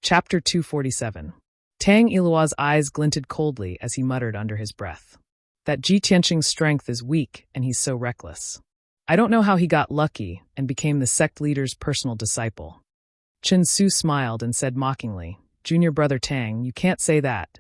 Chapter 247. Tang Ilua's eyes glinted coldly as he muttered under his breath. That Ji Tianqing's strength is weak, and he's so reckless. I don't know how he got lucky and became the sect leader's personal disciple. Chen Su smiled and said mockingly, Junior brother Tang, you can't say that.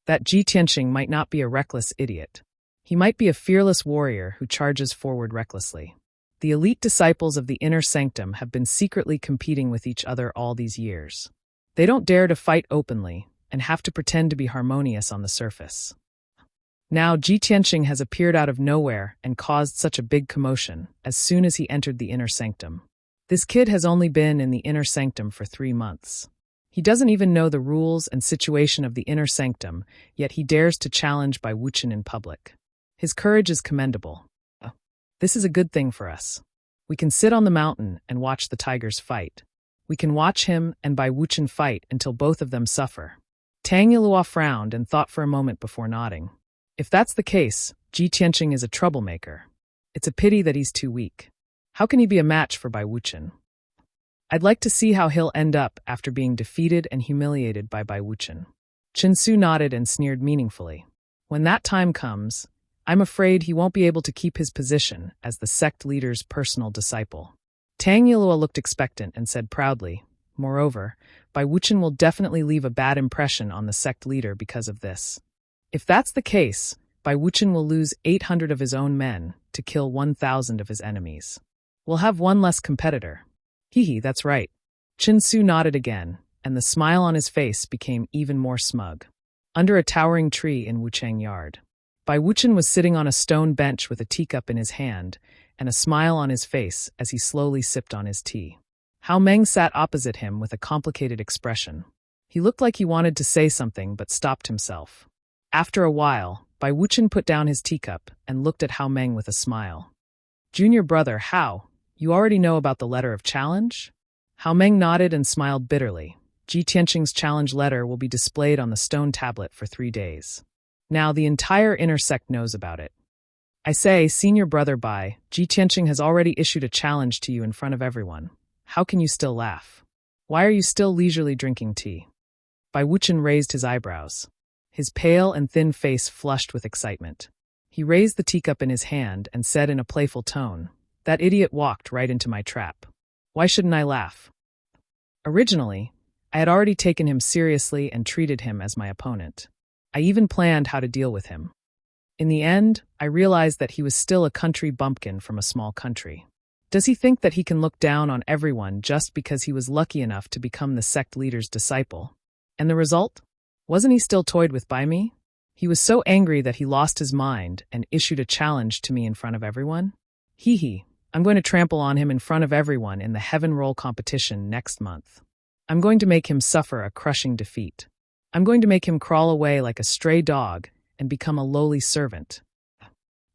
That Ji Tianqing might not be a reckless idiot. He might be a fearless warrior who charges forward recklessly. The elite disciples of the inner sanctum have been secretly competing with each other all these years. They don't dare to fight openly and have to pretend to be harmonious on the surface. Now Ji Tianqing has appeared out of nowhere and caused such a big commotion as soon as he entered the inner sanctum. This kid has only been in the inner sanctum for 3 months. He doesn't even know the rules and situation of the inner sanctum, yet he dares to challenge Bai Wuchen in public. His courage is commendable. This is a good thing for us. We can sit on the mountain and watch the tigers fight. We can watch him and Bai Wuchen fight until both of them suffer. Tang Yilua frowned and thought for a moment before nodding. If that's the case, Ji Tianqing is a troublemaker. It's a pity that he's too weak. How can he be a match for Bai Wuchen? I'd like to see how he'll end up after being defeated and humiliated by Bai Wuchen. Chen Su nodded and sneered meaningfully. When that time comes, I'm afraid he won't be able to keep his position as the sect leader's personal disciple. Tang Yilua looked expectant and said proudly, moreover, Bai Wuchen will definitely leave a bad impression on the sect leader because of this. If that's the case, Bai Wuchen will lose 800 of his own men to kill 1,000 of his enemies. We'll have one less competitor. Hee, that's right. Chen Su nodded again, and the smile on his face became even more smug. Under a towering tree in Wuchang Yard, Bai Wuchen was sitting on a stone bench with a teacup in his hand and a smile on his face as he slowly sipped on his tea. Hao Meng sat opposite him with a complicated expression. He looked like he wanted to say something but stopped himself. After a while, Bai Wuchen put down his teacup and looked at Hao Meng with a smile. Junior brother Hao, you already know about the letter of challenge? Hao Meng nodded and smiled bitterly. Ji Tianqing's challenge letter will be displayed on the stone tablet for 3 days. Now the entire inner sect knows about it. I say, senior brother Bai, Ji Tianqing has already issued a challenge to you in front of everyone. How can you still laugh? Why are you still leisurely drinking tea? Bai Wuchen raised his eyebrows. His pale and thin face flushed with excitement. He raised the teacup in his hand and said in a playful tone, That idiot walked right into my trap. Why shouldn't I laugh? Originally, I had already taken him seriously and treated him as my opponent. I even planned how to deal with him. In the end, I realized that he was still a country bumpkin from a small country. Does he think that he can look down on everyone just because he was lucky enough to become the sect leader's disciple? And the result? Wasn't he still toyed with by me? He was so angry that he lost his mind and issued a challenge to me in front of everyone? Hee, I'm going to trample on him in front of everyone in the Heaven Roll competition next month. I'm going to make him suffer a crushing defeat. I'm going to make him crawl away like a stray dog and become a lowly servant.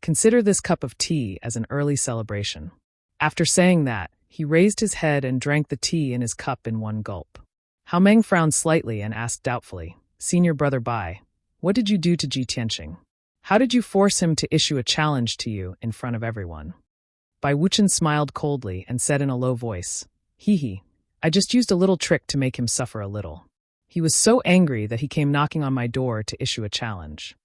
Consider this cup of tea as an early celebration. After saying that, he raised his head and drank the tea in his cup in one gulp. Hao Meng frowned slightly and asked doubtfully, Senior brother Bai, what did you do to Ji Tianqing? How did you force him to issue a challenge to you in front of everyone? Bai Wuchen smiled coldly and said in a low voice, Hee, I just used a little trick to make him suffer a little. He was so angry that he came knocking on my door to issue a challenge.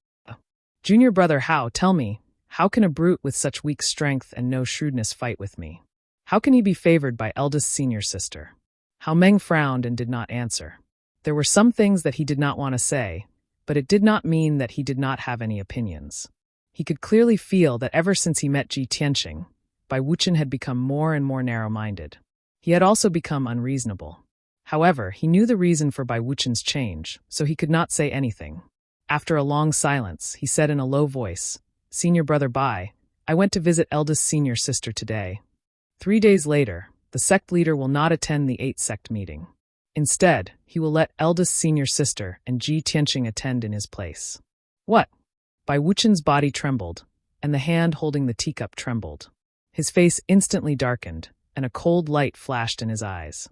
Junior brother Hao, tell me, how can a brute with such weak strength and no shrewdness fight with me? How can he be favored by eldest senior sister? Hao Meng frowned and did not answer. There were some things that he did not want to say, but it did not mean that he did not have any opinions. He could clearly feel that ever since he met Ji Tianqing, Bai Wuchen had become more and more narrow-minded. He had also become unreasonable. However, he knew the reason for Bai Wuchen's change, so he could not say anything. After a long silence, he said in a low voice, Senior brother Bai, I went to visit eldest senior sister today. 3 days later, the sect leader will not attend the 8th sect meeting. Instead, he will let eldest senior sister and Ji Tianqing attend in his place. What? Bai Wuchen's body trembled, and the hand holding the teacup trembled. His face instantly darkened, and a cold light flashed in his eyes.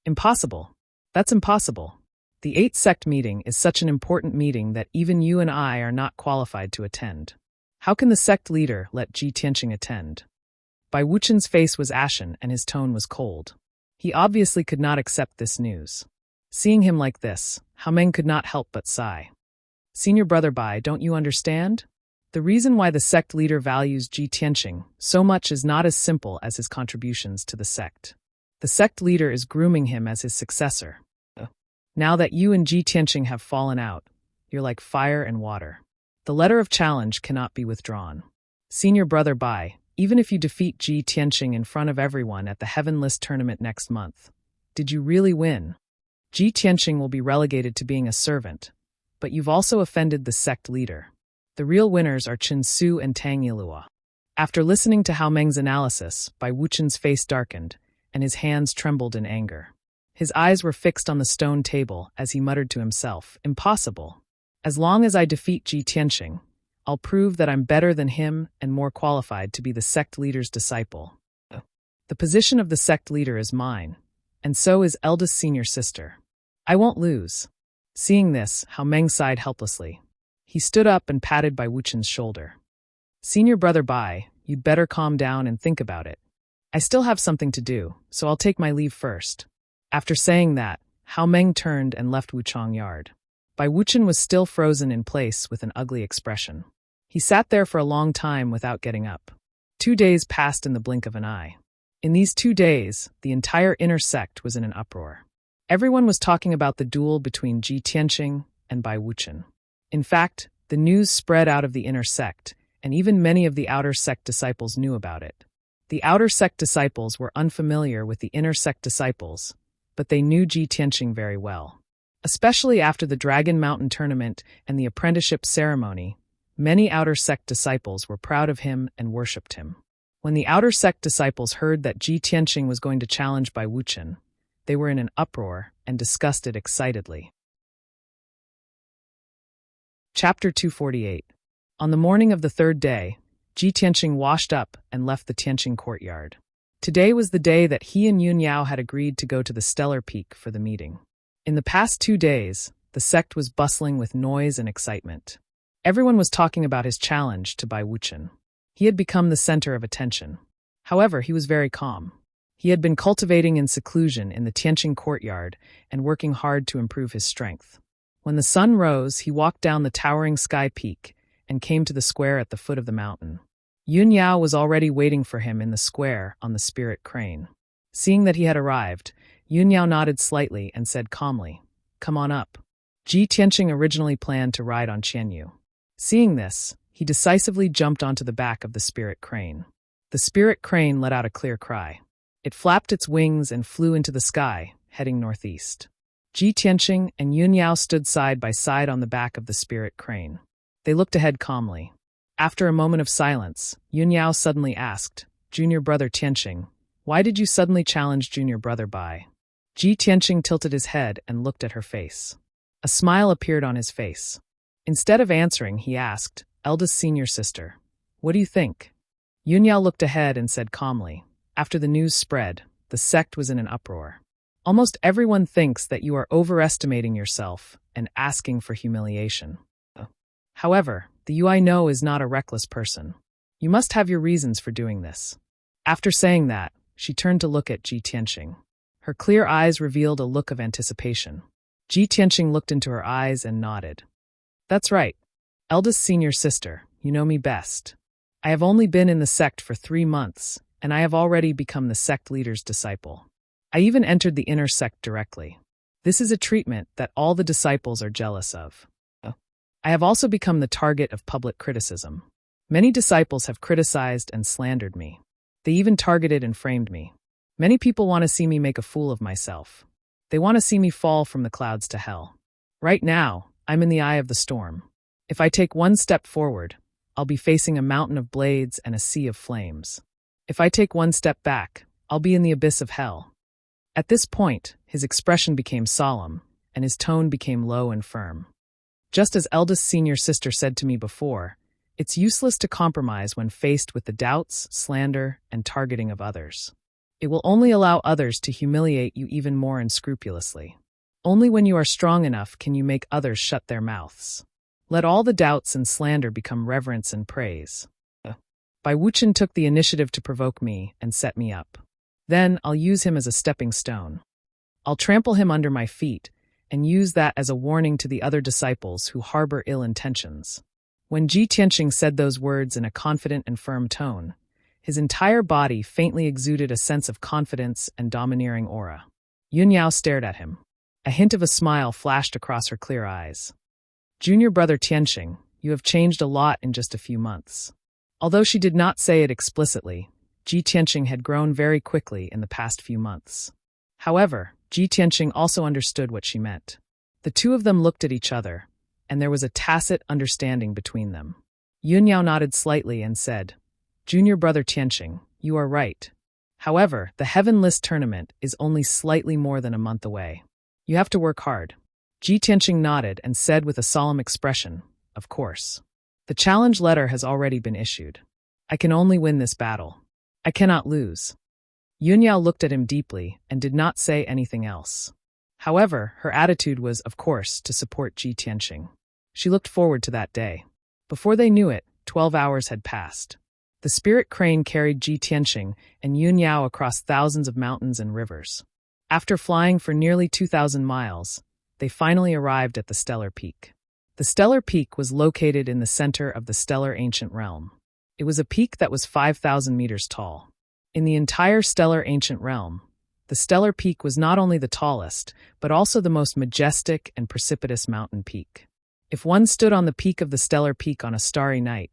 Impossible. That's impossible. The 8th sect meeting is such an important meeting that even you and I are not qualified to attend. How can the sect leader let Ji Tianqing attend? Bai Wuchen's face was ashen and his tone was cold. He obviously could not accept this news. Seeing him like this, Hao Meng could not help but sigh. Senior brother Bai, don't you understand? The reason why the sect leader values Ji Tianqing so much is not as simple as his contributions to the sect. The sect leader is grooming him as his successor. Now that you and Ji Tianqing have fallen out, you're like fire and water. The letter of challenge cannot be withdrawn. Senior brother Bai, even if you defeat Ji Tianqing in front of everyone at the Heaven List tournament next month, did you really win? Ji Tianqing will be relegated to being a servant, but you've also offended the sect leader. The real winners are Chen Su and Tang Yilua. After listening to Hao Meng's analysis, Bai Wuchen's face darkened, and his hands trembled in anger. His eyes were fixed on the stone table as he muttered to himself, "Impossible. As long as I defeat Ji Tianqing, I'll prove that I'm better than him and more qualified to be the sect leader's disciple. The position of the sect leader is mine, and so is eldest senior sister. I won't lose." Seeing this, Hao Meng sighed helplessly. He stood up and patted Bai Wuchen's shoulder. "Senior brother Bai, you'd better calm down and think about it. I still have something to do, so I'll take my leave first." After saying that, Hao Meng turned and left Wuchang Yard. Bai Wuchen was still frozen in place with an ugly expression. He sat there for a long time without getting up. 2 days passed in the blink of an eye. In these 2 days, the entire inner sect was in an uproar. Everyone was talking about the duel between Ji Tianqing and Bai Wuchen. In fact, the news spread out of the inner sect, and even many of the outer sect disciples knew about it. The outer sect disciples were unfamiliar with the inner sect disciples, but they knew Ji Tianqing very well. Especially after the Dragon Mountain tournament and the apprenticeship ceremony, many outer sect disciples were proud of him and worshipped him. When the outer sect disciples heard that Ji Tianqing was going to challenge Bai Wuchen, they were in an uproar and discussed it excitedly. Chapter 248. On the morning of the 3rd day, Ji Tianqing washed up and left the Tianqing courtyard. Today was the day that he and Yun Yao had agreed to go to the Stellar Peak for the meeting. In the past 2 days, the sect was bustling with noise and excitement. Everyone was talking about his challenge to Bai Wuchen. He had become the center of attention. However, he was very calm. He had been cultivating in seclusion in the Tianqing courtyard and working hard to improve his strength. When the sun rose, he walked down the towering sky peak and came to the square at the foot of the mountain. Yun Yao was already waiting for him in the square on the spirit crane. Seeing that he had arrived, Yun Yao nodded slightly and said calmly, "Come on up." Ji Tianqing originally planned to ride on Qianyu. Seeing this, he decisively jumped onto the back of the spirit crane. The spirit crane let out a clear cry. It flapped its wings and flew into the sky, heading northeast. Ji Tianqing and Yun Yao stood side by side on the back of the spirit crane. They looked ahead calmly. After a moment of silence, Yun Yao suddenly asked, "Junior brother Tianqing, why did you suddenly challenge junior brother Bai?" Ji Tianqing tilted his head and looked at her face. A smile appeared on his face. Instead of answering, he asked, "Eldest senior sister, what do you think?" Yun Yao looked ahead and said calmly, "After the news spread, the sect was in an uproar. Almost everyone thinks that you are overestimating yourself and asking for humiliation. However, the you I know is not a reckless person. You must have your reasons for doing this." After saying that, she turned to look at Ji Tianqing. Her clear eyes revealed a look of anticipation. Ji Tianqing looked into her eyes and nodded. "That's right. Eldest senior sister, you know me best. I have only been in the sect for 3 months, and I have already become the sect leader's disciple. I even entered the inner sect directly. This is a treatment that all the disciples are jealous of. I have also become the target of public criticism. Many disciples have criticized and slandered me. They even targeted and framed me. Many people want to see me make a fool of myself. They want to see me fall from the clouds to hell. Right now, I'm in the eye of the storm. If I take 1 step forward, I'll be facing a mountain of blades and a sea of flames. If I take 1 step back, I'll be in the abyss of hell." At this point, his expression became solemn, and his tone became low and firm. Just as eldest senior sister said to me before, it's useless to compromise when faced with the doubts, slander, and targeting of others. It will only allow others to humiliate you even more unscrupulously. Only when you are strong enough can you make others shut their mouths. Let all the doubts and slander become reverence and praise. Bai Wuchen took the initiative to provoke me and set me up. Then I'll use him as a stepping stone. I'll trample him under my feet and used that as a warning to the other disciples who harbor ill intentions. When Ji Tianqing said those words in a confident and firm tone, his entire body faintly exuded a sense of confidence and domineering aura. Yun Yao stared at him. A hint of a smile flashed across her clear eyes. "Junior brother Tianqing, you have changed a lot in just a few months." Although she did not say it explicitly, Ji Tianqing had grown very quickly in the past few months. However, Ji Tianqing also understood what she meant. The two of them looked at each other, and there was a tacit understanding between them. Yun Yao nodded slightly and said, "Junior brother Tianqing, you are right. However, the Heaven List tournament is only slightly more than a month away. You have to work hard." Ji Tianqing nodded and said with a solemn expression, "Of course. The challenge letter has already been issued. I can only win this battle. I cannot lose." Yun Yao looked at him deeply and did not say anything else. However, her attitude was, of course, to support Ji Tianqing. She looked forward to that day. Before they knew it, 12 hours had passed. The spirit crane carried Ji Tianqing and Yun Yao across thousands of mountains and rivers. After flying for nearly 2,000 miles, they finally arrived at the Stellar Peak. The Stellar Peak was located in the center of the stellar ancient realm. It was a peak that was 5,000 meters tall. In the entire stellar ancient realm, the Stellar Peak was not only the tallest, but also the most majestic and precipitous mountain peak. If one stood on the peak of the Stellar Peak on a starry night,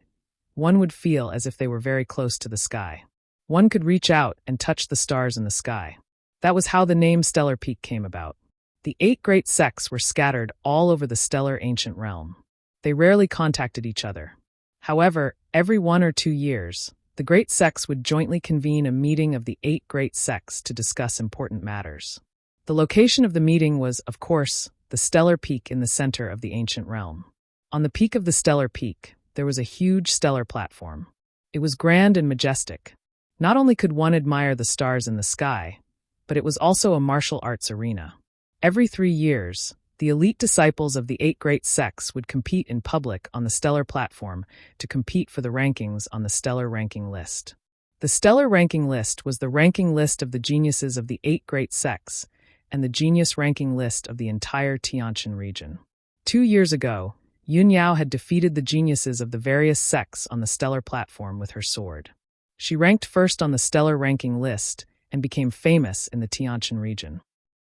one would feel as if they were very close to the sky. One could reach out and touch the stars in the sky. That was how the name Stellar Peak came about. The 8 great sects were scattered all over the stellar ancient realm. They rarely contacted each other. However, every 1 or 2 years, the great sects would jointly convene a meeting of the 8 great sects to discuss important matters. The location of the meeting was, of course, the Stellar Peak in the center of the ancient realm. On the peak of the Stellar Peak, there was a huge stellar platform. It was grand and majestic. Not only could one admire the stars in the sky, but it was also a martial arts arena. Every 3 years, the elite disciples of the 8 great sects would compete in public on the stellar platform to compete for the rankings on the stellar ranking list. The stellar ranking list was the ranking list of the geniuses of the 8 great sects and the genius ranking list of the entire Tianjin region. 2 years ago, Yun Yao had defeated the geniuses of the various sects on the stellar platform with her sword. She ranked first on the stellar ranking list and became famous in the Tianjin region.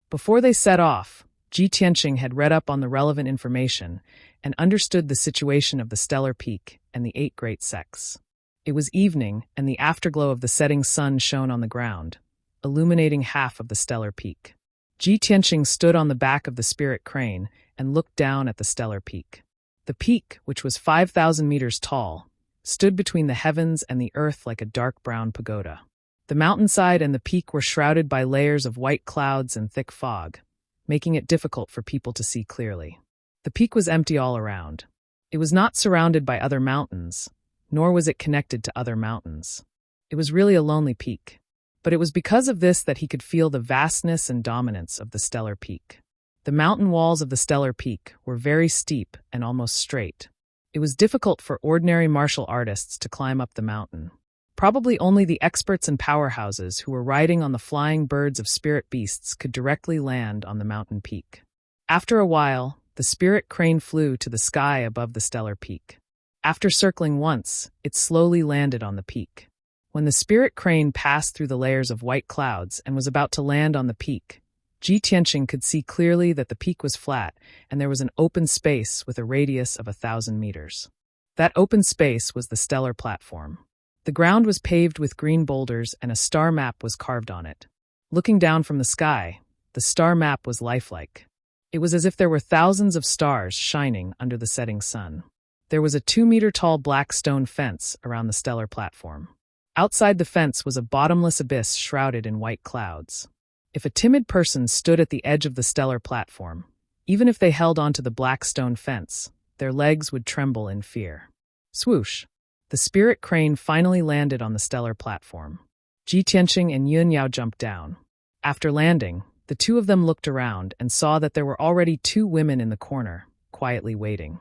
Before they set off, Ji Tianqing had read up on the relevant information and understood the situation of the Stellar Peak and the 8 great sects. It was evening, and the afterglow of the setting sun shone on the ground, illuminating half of the Stellar Peak. Ji Tianqing stood on the back of the spirit crane and looked down at the Stellar Peak. The peak, which was 5,000 meters tall, stood between the heavens and the earth like a dark brown pagoda. The mountainside and the peak were shrouded by layers of white clouds and thick fog, making it difficult for people to see clearly. The peak was empty all around. It was not surrounded by other mountains, nor was it connected to other mountains. It was really a lonely peak. But it was because of this that he could feel the vastness and dominance of the Stellar Peak. The mountain walls of the Stellar Peak were very steep and almost straight. It was difficult for ordinary martial artists to climb up the mountain. Probably only the experts and powerhouses who were riding on the flying birds of spirit beasts could directly land on the mountain peak. After a while, the spirit crane flew to the sky above the Stellar Peak. After circling once, it slowly landed on the peak. When the spirit crane passed through the layers of white clouds and was about to land on the peak, Ji Tianqing could see clearly that the peak was flat and there was an open space with a radius of 1,000 meters. That open space was the stellar platform. The ground was paved with green boulders and a star map was carved on it. Looking down from the sky, the star map was lifelike. It was as if there were thousands of stars shining under the setting sun. There was a 2-meter-tall black stone fence around the stellar platform. Outside the fence was a bottomless abyss shrouded in white clouds. If a timid person stood at the edge of the stellar platform, even if they held onto the black stone fence, their legs would tremble in fear. Swoosh! The spirit crane finally landed on the stellar platform. Ji Tianqing and Yun Yao jumped down. After landing, the two of them looked around and saw that there were already 2 women in the corner, quietly waiting.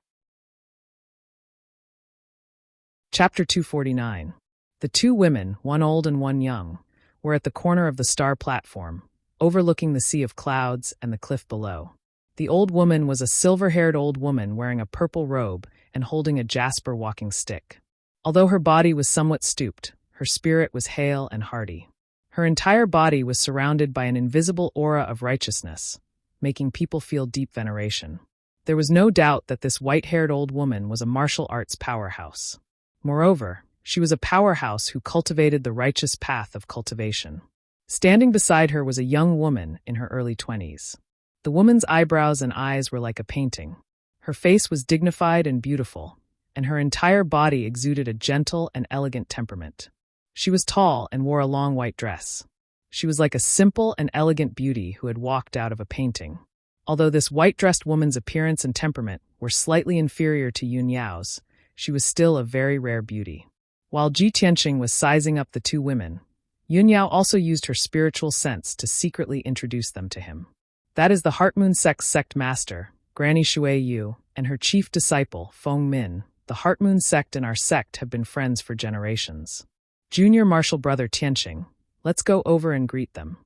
Chapter 249. The 2 women, one old and one young, were at the corner of the star platform, overlooking the sea of clouds and the cliff below. The old woman was a silver-haired old woman wearing a purple robe and holding a jasper walking stick. Although her body was somewhat stooped, her spirit was hale and hearty. Her entire body was surrounded by an invisible aura of righteousness, making people feel deep veneration. There was no doubt that this white-haired old woman was a martial arts powerhouse. Moreover, she was a powerhouse who cultivated the righteous path of cultivation. Standing beside her was a young woman in her early 20s. The woman's eyebrows and eyes were like a painting. Her face was dignified and beautiful, and her entire body exuded a gentle and elegant temperament. She was tall and wore a long white dress. She was like a simple and elegant beauty who had walked out of a painting. Although this white-dressed woman's appearance and temperament were slightly inferior to Yun Yao's, she was still a very rare beauty. While Ji Tianqing was sizing up the two women, Yun Yao also used her spiritual sense to secretly introduce them to him. That is the Heart Moon Sect's sect master, Granny Shui Yu, and her chief disciple, Feng Min. The Heart Moon Sect and our sect have been friends for generations. Junior Marshal Brother Tianqing, let's go over and greet them.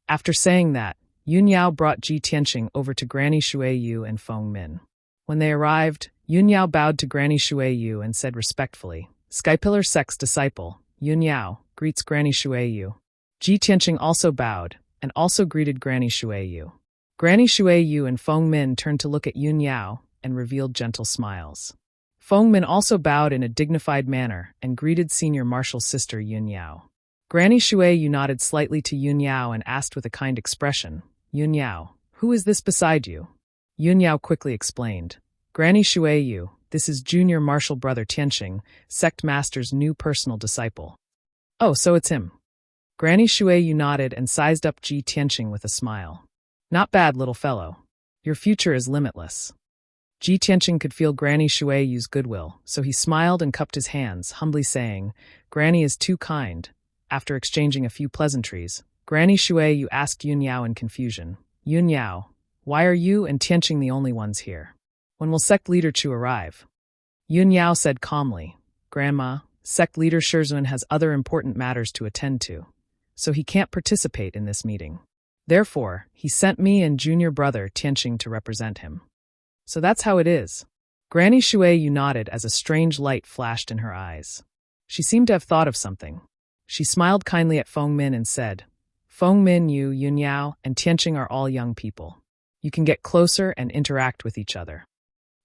After saying that, Yun Yao brought Ji Tianqing over to Granny Shui Yu and Feng Min. When they arrived, Yun Yao bowed to Granny Shui Yu and said respectfully, Skypillar Sect's disciple, Yun Yao, greets Granny Shui Yu. Ji Tianqing also bowed, and also greeted Granny Shui Yu. Granny Shui Yu and Feng Min turned to look at Yun Yao and revealed gentle smiles. Feng Min also bowed in a dignified manner and greeted Senior Marshal's sister Yun Yao. Granny Shui Yu nodded slightly to Yun Yao and asked with a kind expression, Yun Yao, who is this beside you? Yun Yao quickly explained, Granny Shui Yu, this is Junior Marshal Brother Tianqing, Sect Master's new personal disciple. Oh, so it's him. Granny Shui Yu nodded and sized up Ji Tianqing with a smile. Not bad, little fellow. Your future is limitless. Ji Tianqing could feel Granny Shui Yu's goodwill, so he smiled and cupped his hands, humbly saying, Granny is too kind. After exchanging a few pleasantries, Granny Shui Yu asked Yun Yao in confusion, Yun Yao, why are you and Tianqing the only ones here? When will Sect Leader Chu arrive? Yun Yao said calmly, Grandma, Sect Leader Shizun has other important matters to attend to, so he can't participate in this meeting. Therefore, he sent me and junior brother Tianqing to represent him. So that's how it is. Granny Shui Yu nodded as a strange light flashed in her eyes. She seemed to have thought of something. She smiled kindly at Feng Min and said, Feng Min, you, Yun Yao, and Tianqing are all young people. You can get closer and interact with each other.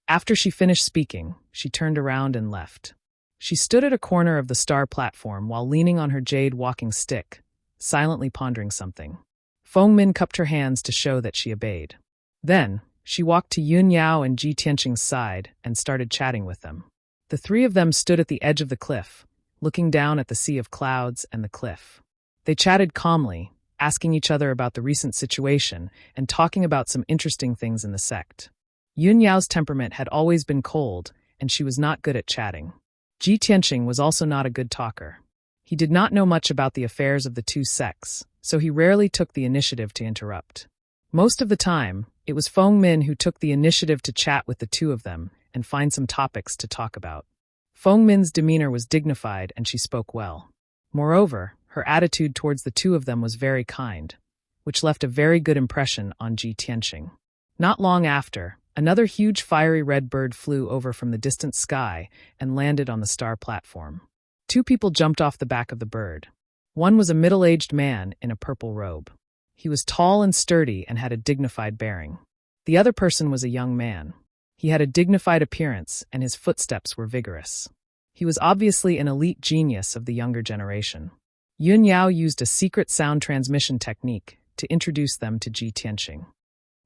After she finished speaking, she turned around and left. She stood at a corner of the star platform while leaning on her jade walking stick, silently pondering something. Feng Min cupped her hands to show that she obeyed. Then, she walked to Yun Yao and Ji Tianqing's side and started chatting with them. The three of them stood at the edge of the cliff, looking down at the sea of clouds and the cliff. They chatted calmly, asking each other about the recent situation and talking about some interesting things in the sect. Yun Yao's temperament had always been cold, and she was not good at chatting. Ji Tianqing was also not a good talker. He did not know much about the affairs of the two sects, so he rarely took the initiative to interrupt. Most of the time, it was Feng Min who took the initiative to chat with the two of them and find some topics to talk about. Feng Min's demeanor was dignified and she spoke well. Moreover, her attitude towards the two of them was very kind, which left a very good impression on Ji Tianqing. Not long after, another huge fiery red bird flew over from the distant sky and landed on the star platform. Two people jumped off the back of the bird. One was a middle-aged man in a purple robe. He was tall and sturdy and had a dignified bearing. The other person was a young man. He had a dignified appearance and his footsteps were vigorous. He was obviously an elite genius of the younger generation. Yun Yao used a secret sound transmission technique to introduce them to Ji Tianqing.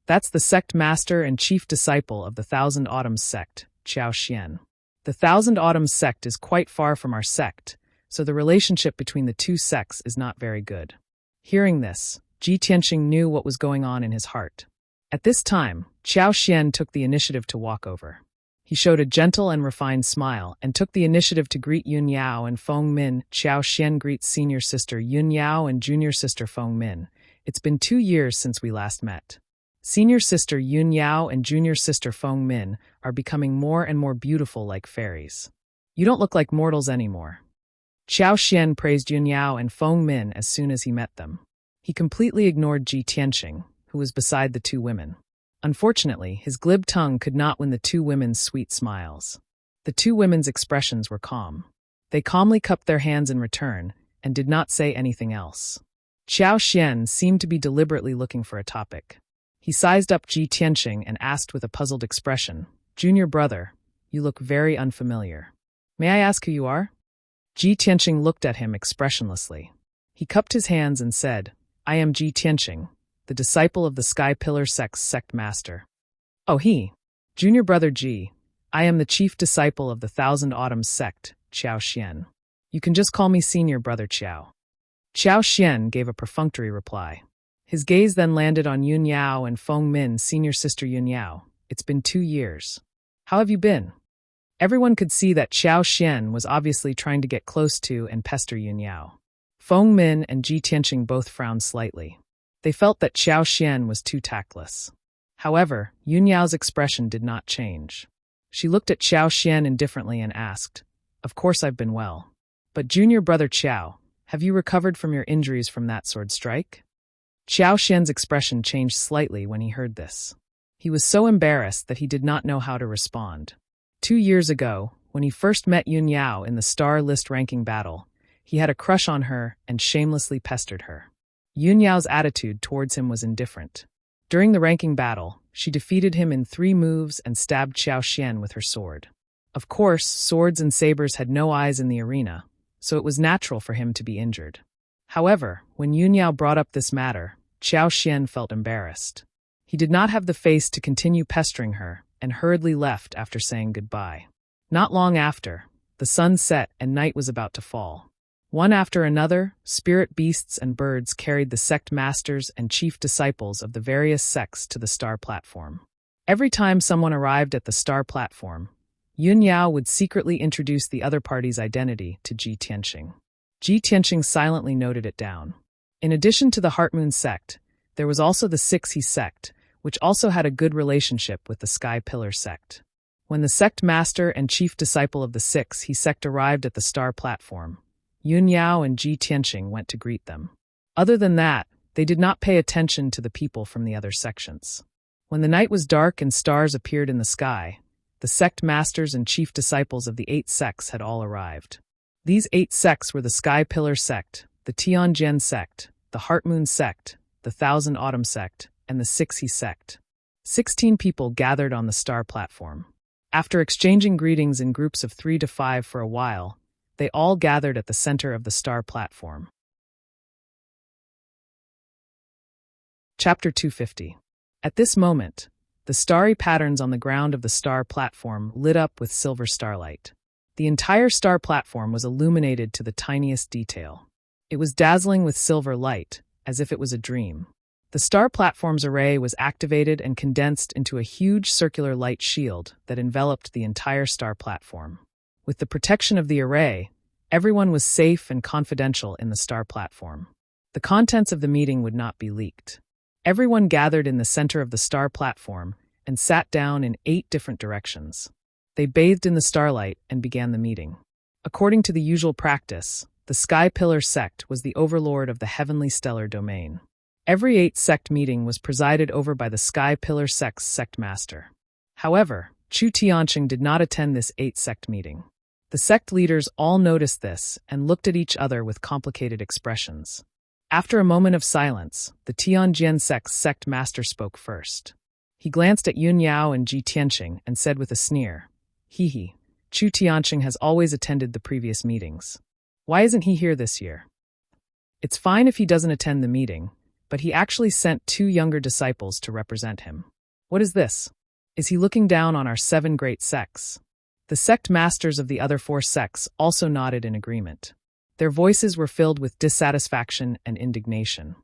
That's the sect master and chief disciple of the Thousand Autumns sect, Qiao Xian. The Thousand Autumns sect is quite far from our sect, so the relationship between the two sects is not very good. Hearing this, Ji Tianqing knew what was going on in his heart. At this time, Qiao Xian took the initiative to walk over. He showed a gentle and refined smile and took the initiative to greet Yun Yao and Feng Min. Qiao Xian greets senior sister Yun Yao and junior sister Feng Min. It's been 2 years since we last met. Senior sister Yun Yao and junior sister Feng Min are becoming more and more beautiful like fairies. You don't look like mortals anymore. Qiao Xian praised Yun Yao and Feng Min as soon as he met them. He completely ignored Ji Tianqing, who was beside the two women. Unfortunately, his glib tongue could not win the two women's sweet smiles. The two women's expressions were calm. They calmly cupped their hands in return and did not say anything else. Qiao Xian seemed to be deliberately looking for a topic. He sized up Ji Tianqing and asked with a puzzled expression, "Junior brother, you look very unfamiliar. May I ask who you are?" Ji Tianqing looked at him expressionlessly. He cupped his hands and said, "I am Ji Tianqing, the disciple of the Sky Pillar Sect's sect master." "Oh, Junior brother Ji, I am the chief disciple of the Thousand Autumns sect, Qiao Xian. You can just call me senior brother Qiao." Qiao Xian gave a perfunctory reply. His gaze then landed on Yun Yao and Feng Min's senior sister Yun Yao. "It's been 2 years. How have you been?" Everyone could see that Qiao Xian was obviously trying to get close to and pester Yun Yao. Feng Min and Ji Tianqing both frowned slightly. They felt that Qiao Xian was too tactless. However, Yun Yao's expression did not change. She looked at Qiao Xian indifferently and asked, "Of course I've been well. But junior brother Qiao, have you recovered from your injuries from that sword strike?" Qiao Xian's expression changed slightly when he heard this. He was so embarrassed that he did not know how to respond. 2 years ago, when he first met Yun Yao in the star list ranking battle, he had a crush on her and shamelessly pestered her. Yun Yao's attitude towards him was indifferent. During the ranking battle, she defeated him in 3 moves and stabbed Qiao Xian with her sword. Of course, swords and sabers had no eyes in the arena, so it was natural for him to be injured. However, when Yun Yao brought up this matter, Qiao Xian felt embarrassed. He did not have the face to continue pestering her and hurriedly left after saying goodbye. Not long after, the sun set and night was about to fall. One after another, spirit beasts and birds carried the sect masters and chief disciples of the various sects to the star platform. Every time someone arrived at the star platform, Yun Yao would secretly introduce the other party's identity to Ji Tianqing. Ji Tianqing silently noted it down. In addition to the Heartmoon sect, there was also the Six-He sect, which also had a good relationship with the Sky Pillar sect. When the sect master and chief disciple of the Six-He sect arrived at the star platform, Yun Yao and Ji Tianqing went to greet them. Other than that, they did not pay attention to the people from the other sections. When the night was dark and stars appeared in the sky, the sect masters and chief disciples of the 8 sects had all arrived. These 8 sects were the Sky Pillar sect, the Tianjian sect, the Heartmoon sect, the Thousand Autumn sect, and the Six-He sect. 16 people gathered on the star platform. After exchanging greetings in groups of 3 to 5 for a while, they all gathered at the center of the star platform. Chapter 250. At this moment, the starry patterns on the ground of the star platform lit up with silver starlight. The entire star platform was illuminated to the tiniest detail. It was dazzling with silver light, as if it was a dream. The star platform's array was activated and condensed into a huge circular light shield that enveloped the entire star platform. With the protection of the array, everyone was safe and confidential in the star platform. The contents of the meeting would not be leaked. Everyone gathered in the center of the star platform and sat down in 8 different directions. They bathed in the starlight and began the meeting. According to the usual practice, the Sky Pillar sect was the overlord of the heavenly stellar domain. Every 8 sect meeting was presided over by the Sky Pillar sect's sect master. However, Chu Tianqing did not attend this 8 sect meeting. The sect leaders all noticed this and looked at each other with complicated expressions. After a moment of silence, the Tianjian sect's sect master spoke first. He glanced at Yun Yao and Ji Tianqing and said with a sneer, Chu Tianqing has always attended the previous meetings. Why isn't he here this year? It's fine if he doesn't attend the meeting, but he actually sent 2 younger disciples to represent him. What is this? Is he looking down on our 7 great sects? The sect masters of the other 4 sects also nodded in agreement. Their voices were filled with dissatisfaction and indignation.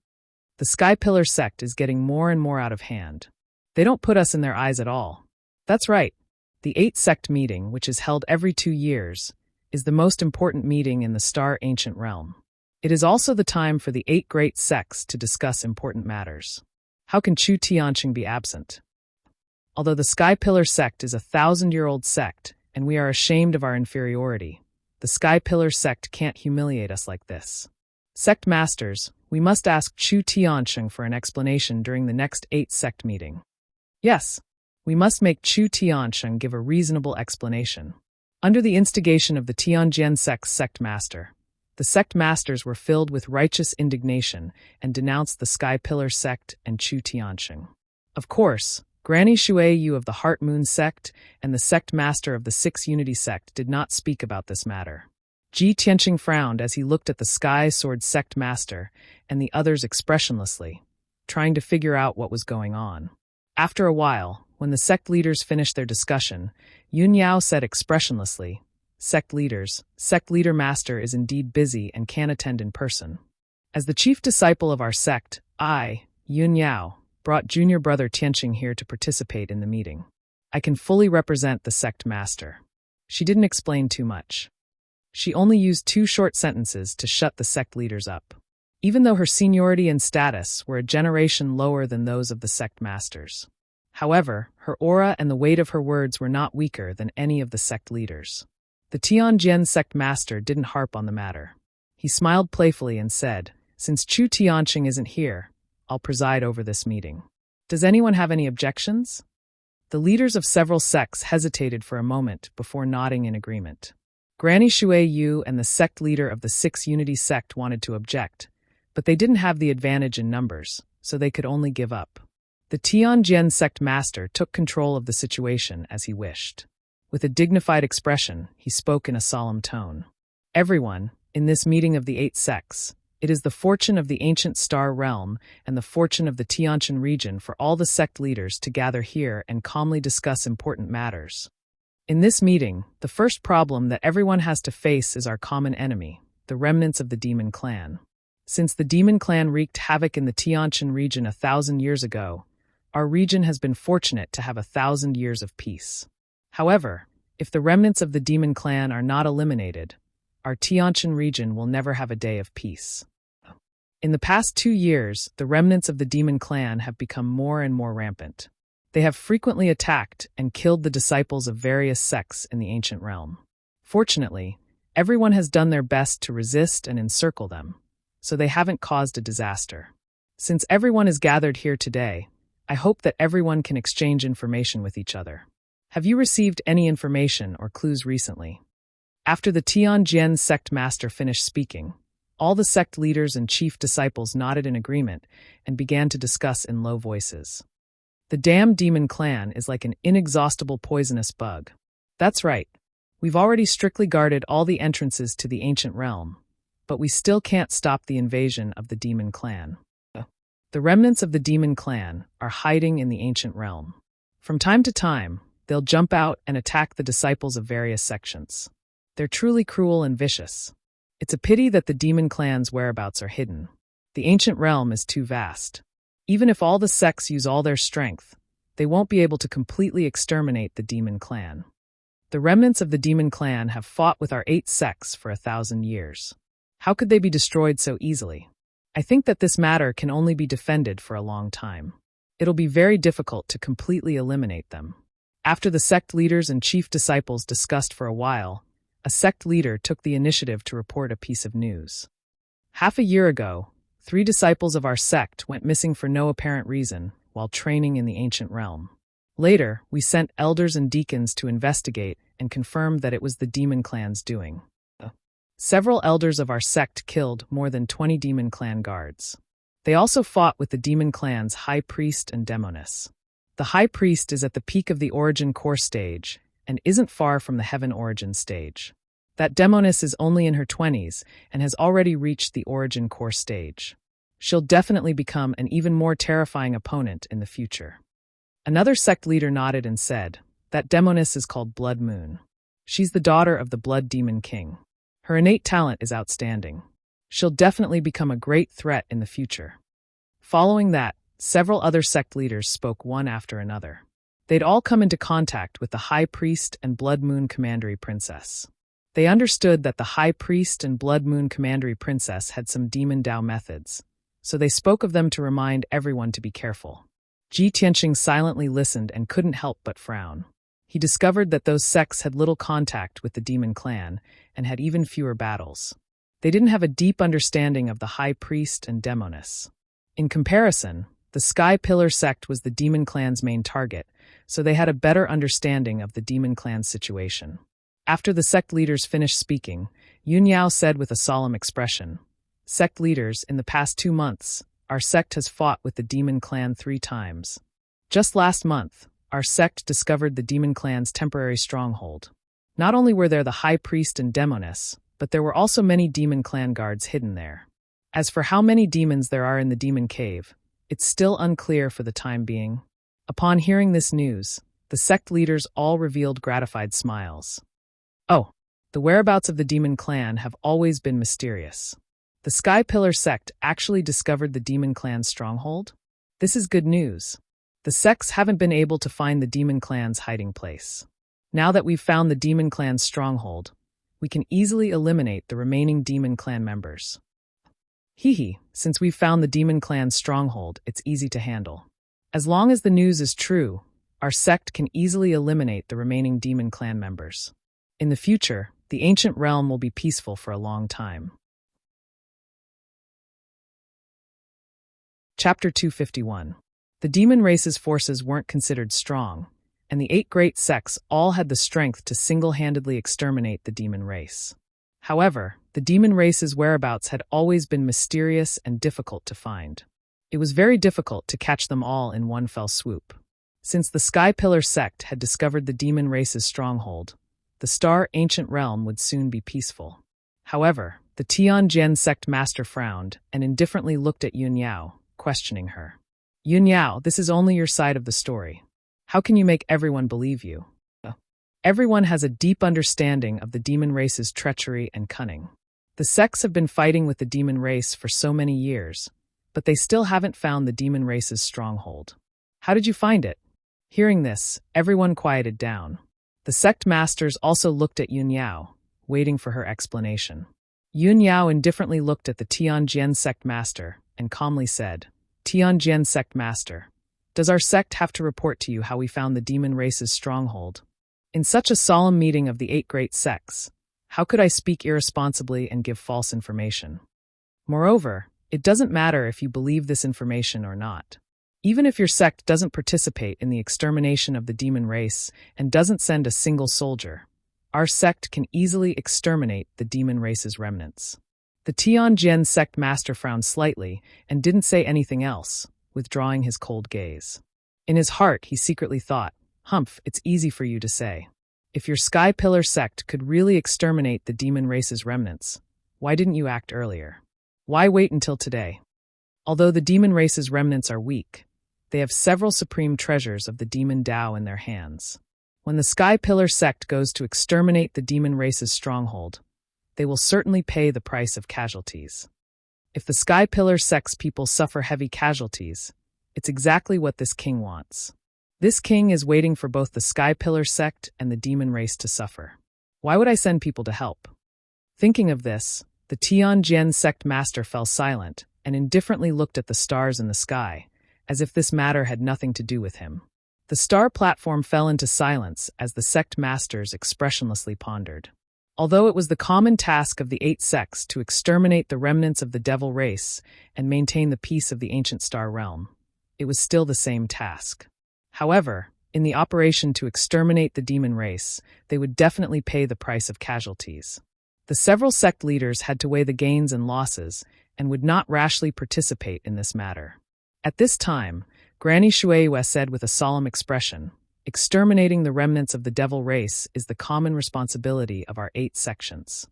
The Sky Pillar sect is getting more and more out of hand. They don't put us in their eyes at all. That's right. The 8 sect meeting, which is held every 2 years, is the most important meeting in the Star Ancient Realm. It is also the time for the 8 great sects to discuss important matters. How can Chu Tianqing be absent? Although the Sky Pillar sect is a 1,000-year-old sect, and we are ashamed of our inferiority, the Sky Pillar sect can't humiliate us like this. Sect masters, we must ask Chu Tianqing for an explanation during the next 8 sect meeting. Yes, we must make Chu Tiansheng give a reasonable explanation. Under the instigation of the Tianjian sect's sect master, the sect masters were filled with righteous indignation and denounced the Sky Pillar sect and Chu Tiansheng. Of course, Granny Shuiyu of the Heart Moon sect and the sect master of the Six Unity sect did not speak about this matter. Ji Tianqing frowned as he looked at the Sky Sword sect master and the others expressionlessly, trying to figure out what was going on. After a while, when the sect leaders finished their discussion, Yun Yao said expressionlessly, "Sect leaders, sect leader master is indeed busy and can't attend in person. As the chief disciple of our sect, I, Yun Yao, brought junior brother Tianqing here to participate in the meeting. I can fully represent the sect master." She didn't explain too much. She only used 2 short sentences to shut the sect leaders up. Even though her seniority and status were a generation lower than those of the sect masters. However, her aura and the weight of her words were not weaker than any of the sect leaders. The Tianjian sect master didn't harp on the matter. He smiled playfully and said, "Since Chu Tianqing isn't here, I'll preside over this meeting. Does anyone have any objections?" The leaders of several sects hesitated for a moment before nodding in agreement. Granny Shuiyu and the sect leader of the Six Unity sect wanted to object, but they didn't have the advantage in numbers, so they could only give up. The Tianjian sect master took control of the situation as he wished. With a dignified expression, he spoke in a solemn tone. "Everyone, in this meeting of the 8 sects, it is the fortune of the ancient star realm and the fortune of the Tianjin region for all the sect leaders to gather here and calmly discuss important matters. In this meeting, the first problem that everyone has to face is our common enemy, the remnants of the demon clan. Since the demon clan wreaked havoc in the Tianjin region 1,000 years ago, our region has been fortunate to have 1,000 years of peace. However, if the remnants of the demon clan are not eliminated, our Tianjin region will never have a day of peace. In the past 2 years, the remnants of the demon clan have become more and more rampant. They have frequently attacked and killed the disciples of various sects in the ancient realm. Fortunately, everyone has done their best to resist and encircle them, so they haven't caused a disaster. Since everyone is gathered here today, I hope that everyone can exchange information with each other. Have you received any information or clues recently?" After the Tianjian sect master finished speaking, all the sect leaders and chief disciples nodded in agreement and began to discuss in low voices. "The damned demon clan is like an inexhaustible poisonous bug. That's right. We've already strictly guarded all the entrances to the ancient realm, but we still can't stop the invasion of the demon clan. The remnants of the demon clan are hiding in the ancient realm. From time to time, they'll jump out and attack the disciples of various sections. They're truly cruel and vicious. It's a pity that the demon clan's whereabouts are hidden. The ancient realm is too vast. Even if all the sects use all their strength, they won't be able to completely exterminate the demon clan. The remnants of the demon clan have fought with our 8 sects for 1,000 years. How could they be destroyed so easily? I think that this matter can only be defended for a long time. It'll be very difficult to completely eliminate them." After the sect leaders and chief disciples discussed for a while, a sect leader took the initiative to report a piece of news. "Half a year ago, 3 disciples of our sect went missing for no apparent reason while training in the ancient realm. Later, we sent elders and deacons to investigate and confirmed that it was the demon clan's doing. Several elders of our sect killed more than 20 demon clan guards. They also fought with the demon clan's high priest and demoness. The high priest is at the peak of the origin core stage and isn't far from the heaven origin stage. That demoness is only in her 20s and has already reached the origin core stage. She'll definitely become an even more terrifying opponent in the future." Another sect leader nodded and said, "That demoness is called Blood Moon. She's the daughter of the Blood Demon King. Her innate talent is outstanding. She'll definitely become a great threat in the future." Following that, several other sect leaders spoke one after another. They'd all come into contact with the High Priest and Blood Moon Commandery Princess. They understood that the High Priest and Blood Moon Commandery Princess had some demon Dao methods, so they spoke of them to remind everyone to be careful. Ji Tianqing silently listened and couldn't help but frown. He discovered that those sects had little contact with the demon clan and had even fewer battles. They didn't have a deep understanding of the High Priest and Demoness. In comparison, The Sky Pillar sect was the Demon Clan's main target, so they had a better understanding of the Demon Clan's situation. After the sect leaders finished speaking, Yun Yao said with a solemn expression, "Sect leaders, in the past 2 months, our sect has fought with the Demon Clan 3 times. Just last month, our sect discovered the Demon Clan's temporary stronghold. Not only were there the High Priest and Demoness, but there were also many Demon Clan guards hidden there. As for how many demons there are in the Demon Cave, it's still unclear for the time being." Upon hearing this news, the sect leaders all revealed gratified smiles. Oh, the whereabouts of the Demon Clan have always been mysterious. The Sky Pillar sect actually discovered the Demon Clan's stronghold? This is good news. The sects haven't been able to find the Demon Clan's hiding place. Now that we've found the Demon Clan's stronghold, we can easily eliminate the remaining Demon Clan members. Since we've found the Demon Clan's stronghold, it's easy to handle. As long as the news is true, our sect can easily eliminate the remaining Demon Clan members. In the future, the ancient realm will be peaceful for a long time. Chapter 251. The demon race's forces weren't considered strong, and the 8 great sects all had the strength to single-handedly exterminate the demon race. However, the demon race's whereabouts had always been mysterious and difficult to find. It was very difficult to catch them all in one fell swoop. Since the Sky Pillar sect had discovered the demon race's stronghold, the Star Ancient Realm would soon be peaceful. However, the Tianjian sect master frowned and indifferently looked at Yun Yao, questioning her. "Yun Yao, this is only your side of the story. How can you make everyone believe you? Everyone has a deep understanding of the demon race's treachery and cunning. The sects have been fighting with the demon race for so many years, but they still haven't found the demon race's stronghold. How did you find it?" Hearing this, everyone quieted down. The sect masters also looked at Yun Yao, waiting for her explanation. Yun Yao indifferently looked at the Tianjian sect master and calmly said, "Tianjian sect master, does our sect have to report to you how we found the demon race's stronghold? In such a solemn meeting of the 8 great sects, how could I speak irresponsibly and give false information? Moreover, it doesn't matter if you believe this information or not. Even if your sect doesn't participate in the extermination of the demon race and doesn't send a single soldier, our sect can easily exterminate the demon race's remnants." The Tianjian sect master frowned slightly and didn't say anything else, withdrawing his cold gaze. In his heart, he secretly thought, "Humph, it's easy for you to say. If your Sky Pillar sect could really exterminate the demon race's remnants, why didn't you act earlier? Why wait until today?" Although the demon race's remnants are weak, they have several supreme treasures of the demon Tao in their hands. When the Sky Pillar sect goes to exterminate the demon race's stronghold, they will certainly pay the price of casualties. If the Sky Pillar sect's people suffer heavy casualties, it's exactly what this king wants. This king is waiting for both the Sky Pillar sect and the demon race to suffer. Why would I send people to help? Thinking of this, the Tianjian sect master fell silent and indifferently looked at the stars in the sky, as if this matter had nothing to do with him. The star platform fell into silence as the sect masters expressionlessly pondered. Although it was the common task of the 8 sects to exterminate the remnants of the devil race and maintain the peace of the ancient star realm, it was still the same task. However, in the operation to exterminate the demon race, they would definitely pay the price of casualties. The several sect leaders had to weigh the gains and losses and would not rashly participate in this matter. At this time, Granny Shueihua said with a solemn expression, "Exterminating the remnants of the devil race is the common responsibility of our 8 sections.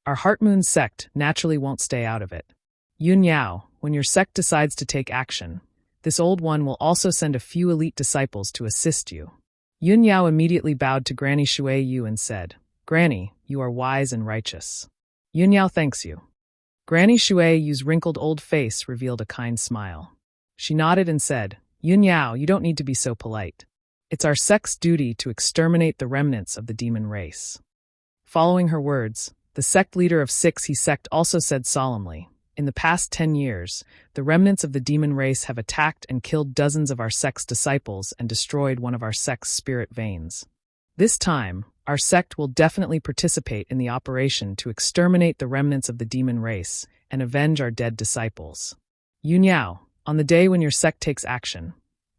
Our Heart Moon sect naturally won't stay out of it. Yun Yao, when your sect decides to take action, this old one will also send a few elite disciples to assist you." Yun Yao immediately bowed to Granny Shueihua and said, "Granny, you are wise and righteous. Yun Yao thanks you." Granny Shueihua's wrinkled old face revealed a kind smile. She nodded and said, "Yun Yao, you don't need to be so polite. It's our sect's duty to exterminate the remnants of the demon race." Following her words, the sect leader of 6 sect also said solemnly, "In the past 10 years, the remnants of the demon race have attacked and killed dozens of our sect's disciples and destroyed one of our sect's spirit veins. This time, our sect will definitely participate in the operation to exterminate the remnants of the demon race and avenge our dead disciples. Yun Yao, On the day when your sect takes action,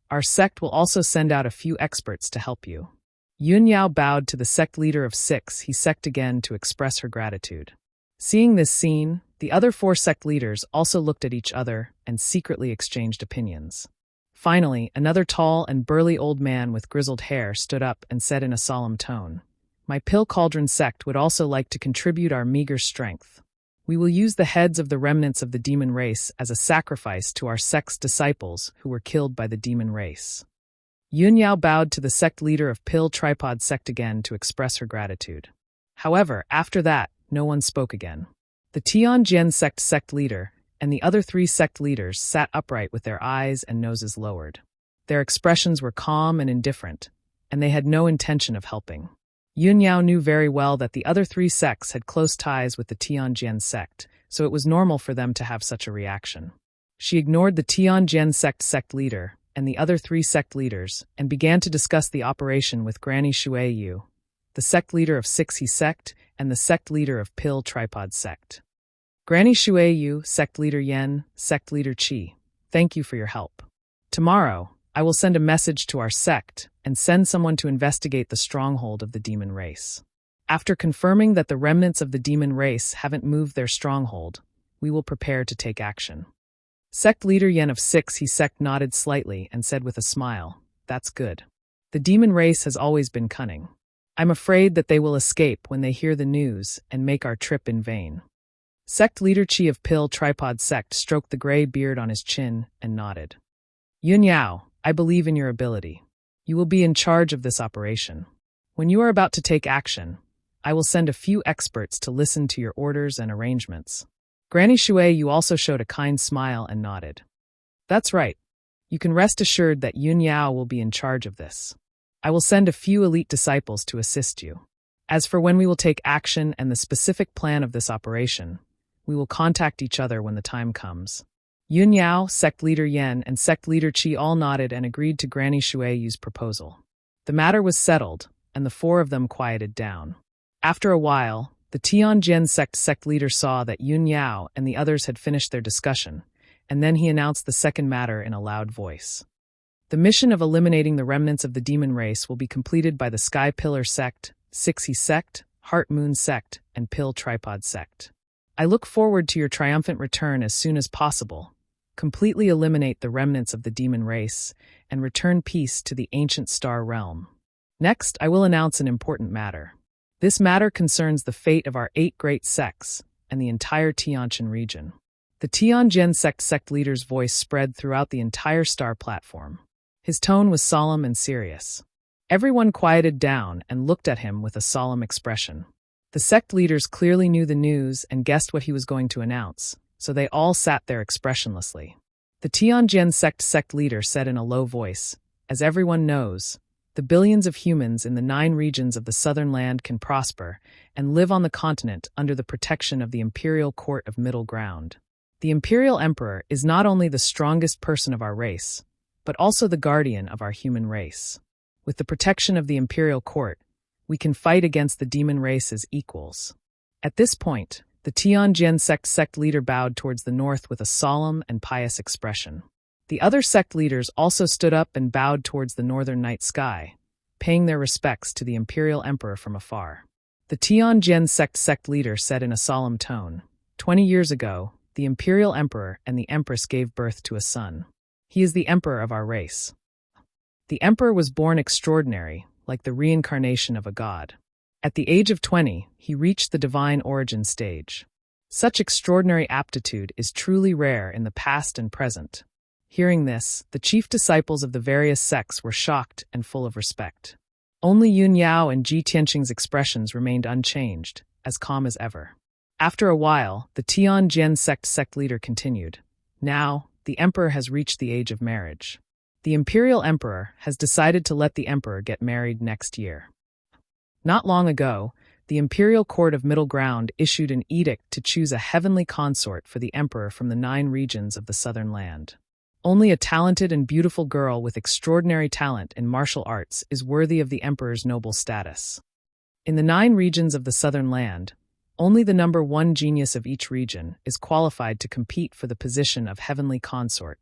our sect will also send out a few experts to help you. Yun Yao bowed to the sect leader of 6. He sect again to express her gratitude. Seeing this scene, the other 4 sect leaders also looked at each other and secretly exchanged opinions. Finally, another tall and burly old man with grizzled hair stood up and said in a solemn tone, "My Pill Cauldron sect would also like to contribute our meager strength. We will use the heads of the remnants of the demon race as a sacrifice to our sect's disciples who were killed by the demon race." Yun Yao bowed to the sect leader of Pill Tripod sect again to express her gratitude. However, after that, no one spoke again. The Tianjin sect leader and the other 3 sect leaders sat upright with their eyes and noses lowered. Their expressions were calm and indifferent, and they had no intention of helping. Yun Yao knew very well that the other 3 sects had close ties with the Tianjin sect, so it was normal for them to have such a reaction. She ignored the Tianjin sect leader and the other 3 sect leaders and began to discuss the operation with Granny Shui Yu, the sect leader of 6 He sect and the sect leader of Pill Tripod sect. Granny Shui Yu, sect leader Yen, sect leader Qi, thank you for your help. Tomorrow, I will send a message to our sect and send someone to investigate the stronghold of the demon race. After confirming that the remnants of the demon race haven't moved their stronghold, we will prepare to take action. Sect leader Yen of 6 He sect nodded slightly and said with a smile, "That's good. The demon race has always been cunning. I'm afraid that they will escape when they hear the news and make our trip in vain." Sect leader Qi of Pill Tripod sect stroked the gray beard on his chin and nodded. "Yun Yao, I believe in your ability. You will be in charge of this operation. When you are about to take action, I will send a few experts to listen to your orders and arrangements." Granny Shui Yu also showed a kind smile and nodded. "That's right. You can rest assured that Yun Yao will be in charge of this. I will send a few elite disciples to assist you. As for when we will take action and the specific plan of this operation, we will contact each other when the time comes." Yun Yao, sect leader Yen, and sect leader Qi all nodded and agreed to Granny Shui Yu's proposal. The matter was settled, and the 4 of them quieted down. After a while, the Tianjin sect leader saw that Yun Yao and the others had finished their discussion, and then he announced the second matter in a loud voice. "The mission of eliminating the remnants of the demon race will be completed by the Sky Pillar sect, 6 He sect, Heart Moon sect, and Pill Tripod sect. I look forward to your triumphant return as soon as possible. Completely eliminate the remnants of the demon race, and return peace to the ancient star realm. Next, I will announce an important matter. This matter concerns the fate of our 8 great sects and the entire Tianjin region." The Tianjin sect leader's voice spread throughout the entire star platform. His tone was solemn and serious. Everyone quieted down and looked at him with a solemn expression. The sect leaders clearly knew the news and guessed what he was going to announce, so they all sat there expressionlessly. The Tianjin sect leader said in a low voice, "As everyone knows, the billions of humans in the 9 regions of the southern land can prosper and live on the continent under the protection of the Imperial Court of Middle Ground. The Imperial Emperor is not only the strongest person of our race, but also the guardian of our human race. With the protection of the Imperial Court, we can fight against the demon race as equals." At this point, the Tianjin sect leader bowed towards the north with a solemn and pious expression. The other sect leaders also stood up and bowed towards the northern night sky, paying their respects to the Imperial Emperor from afar. The Tianjin sect leader said in a solemn tone, 20 years ago, the Imperial Emperor and the Empress gave birth to a son. He is the Emperor of our race. The Emperor was born extraordinary, like the reincarnation of a god. At the age of 20, he reached the divine origin stage. Such extraordinary aptitude is truly rare in the past and present. Hearing this, the chief disciples of the various sects were shocked and full of respect. Only Yun Yao and Ji Tianqing's expressions remained unchanged, as calm as ever. After a while, the Tianjin sect leader continued. Now, the emperor has reached the age of marriage. The imperial emperor has decided to let the emperor get married next year. Not long ago, the imperial court of middle ground issued an edict to choose a heavenly consort for the emperor from the 9 regions of the southern land. Only a talented and beautiful girl with extraordinary talent in martial arts is worthy of the emperor's noble status. In the 9 regions of the southern land, only the number 1 genius of each region is qualified to compete for the position of heavenly consort,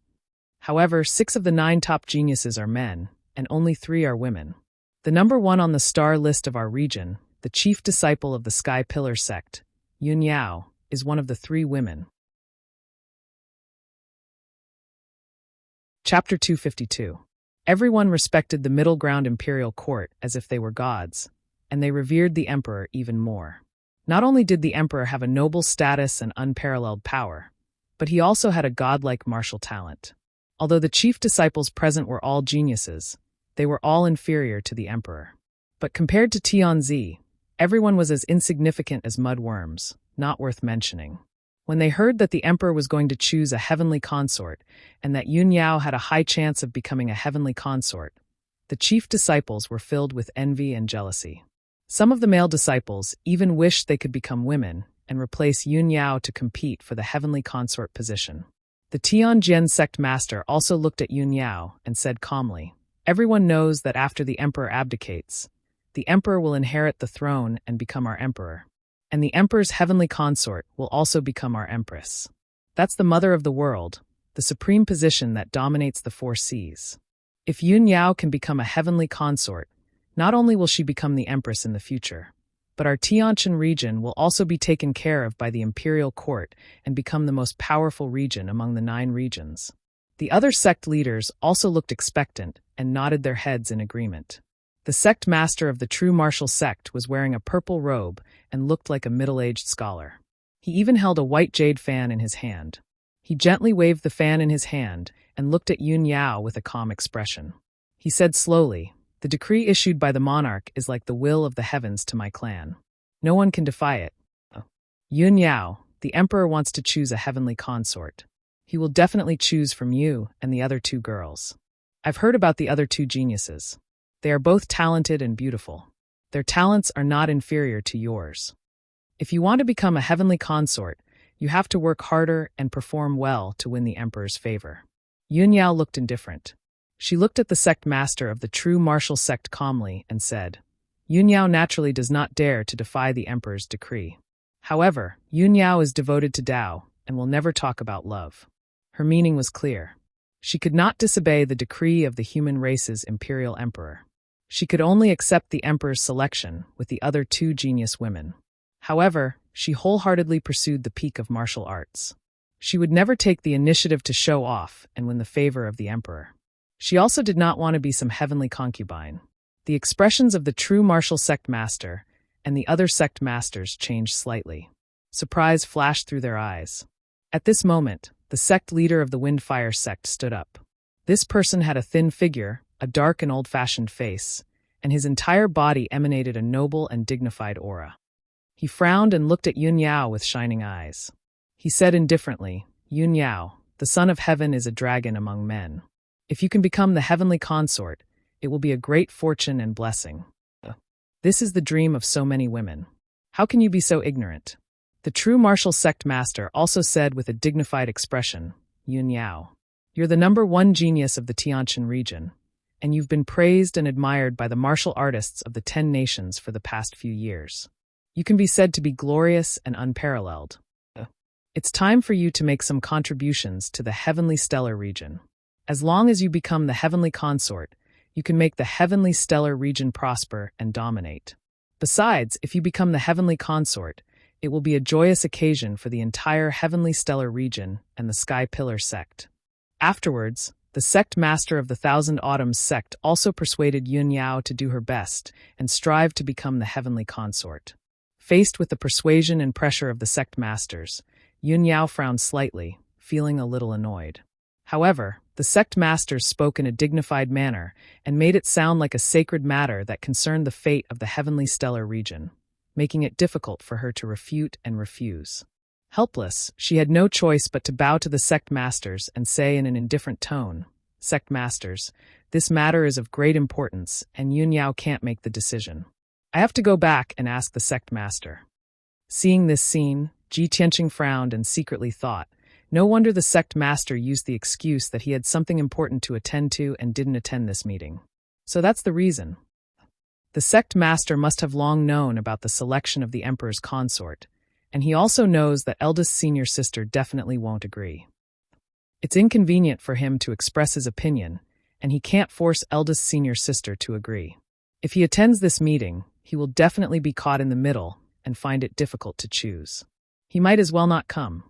However, 6 of the 9 top geniuses are men, and only 3 are women. The number 1 on the star list of our region, the chief disciple of the Sky Pillar sect, Yun Yao, is one of the 3 women. Chapter 252. Everyone respected the middle ground imperial court as if they were gods, and they revered the emperor even more. Not only did the emperor have a noble status and unparalleled power, but he also had a godlike martial talent. Although the chief disciples present were all geniuses, they were all inferior to the emperor. But compared to Tianzi, everyone was as insignificant as mudworms, not worth mentioning. When they heard that the emperor was going to choose a heavenly consort and that Yun Yao had a high chance of becoming a heavenly consort, the chief disciples were filled with envy and jealousy. Some of the male disciples even wished they could become women and replace Yun Yao to compete for the heavenly consort position. The Tianjin sect master also looked at Yun Yao and said calmly, "Everyone knows that after the emperor abdicates, the emperor will inherit the throne and become our emperor. And the emperor's heavenly consort will also become our empress. That's the mother of the world, the supreme position that dominates the 4 seas. If Yun Yao can become a heavenly consort, not only will she become the empress in the future, but our Tianjin region will also be taken care of by the imperial court and become the most powerful region among the 9 regions." The other sect leaders also looked expectant and nodded their heads in agreement. The sect master of the true martial sect was wearing a purple robe and looked like a middle-aged scholar. He even held a white jade fan in his hand. He gently waved the fan in his hand and looked at Yun Yao with a calm expression. He said slowly, "The decree issued by the monarch is like the will of the heavens to my clan. No one can defy it. Yun Yao, the emperor wants to choose a heavenly consort. He will definitely choose from you and the other 2 girls. I've heard about the other 2 geniuses. They are both talented and beautiful. Their talents are not inferior to yours. If you want to become a heavenly consort, you have to work harder and perform well to win the emperor's favor." Yun Yao looked indifferent. She looked at the sect master of the true martial sect calmly and said, "Yun Yao naturally does not dare to defy the emperor's decree. However, Yun Yao is devoted to Tao and will never talk about love." Her meaning was clear. She could not disobey the decree of the human race's imperial emperor. She could only accept the emperor's selection with the other 2 genius women. However, she wholeheartedly pursued the peak of martial arts. She would never take the initiative to show off and win the favor of the emperor. She also did not want to be some heavenly concubine. The expressions of the true martial sect master and the other sect masters changed slightly. Surprise flashed through their eyes. At this moment, the sect leader of the Windfire sect stood up. This person had a thin figure, a dark and old-fashioned face, and his entire body emanated a noble and dignified aura. He frowned and looked at Yun Yao with shining eyes. He said indifferently, "Yun Yao, the son of heaven is a dragon among men. If you can become the heavenly consort, it will be a great fortune and blessing. This is the dream of so many women. How can you be so ignorant?" The true martial sect master also said with a dignified expression, "Yun Yao, you're the number 1 genius of the Tianjin region, and you've been praised and admired by the martial artists of the 10 nations for the past few years. You can be said to be glorious and unparalleled. It's time for you to make some contributions to the heavenly stellar region. As long as you become the heavenly consort, you can make the heavenly stellar region prosper and dominate. Besides, if you become the heavenly consort, it will be a joyous occasion for the entire heavenly stellar region and the Sky Pillar sect." Afterwards, the sect master of the Thousand Autumns sect also persuaded Yun Yao to do her best and strive to become the heavenly consort. Faced with the persuasion and pressure of the sect masters, Yun Yao frowned slightly, feeling a little annoyed. However, the sect masters spoke in a dignified manner and made it sound like a sacred matter that concerned the fate of the heavenly stellar region, making it difficult for her to refute and refuse. Helpless, she had no choice but to bow to the sect masters and say in an indifferent tone, "Sect masters, this matter is of great importance and Yun Yao can't make the decision. I have to go back and ask the sect master." Seeing this scene, Ji Tianqing frowned and secretly thought, no wonder the sect master used the excuse that he had something important to attend to and didn't attend this meeting. So that's the reason. The sect master must have long known about the selection of the emperor's consort, and he also knows that eldest senior sister definitely won't agree. It's inconvenient for him to express his opinion, and he can't force eldest senior sister to agree. If he attends this meeting, he will definitely be caught in the middle and find it difficult to choose. He might as well not come.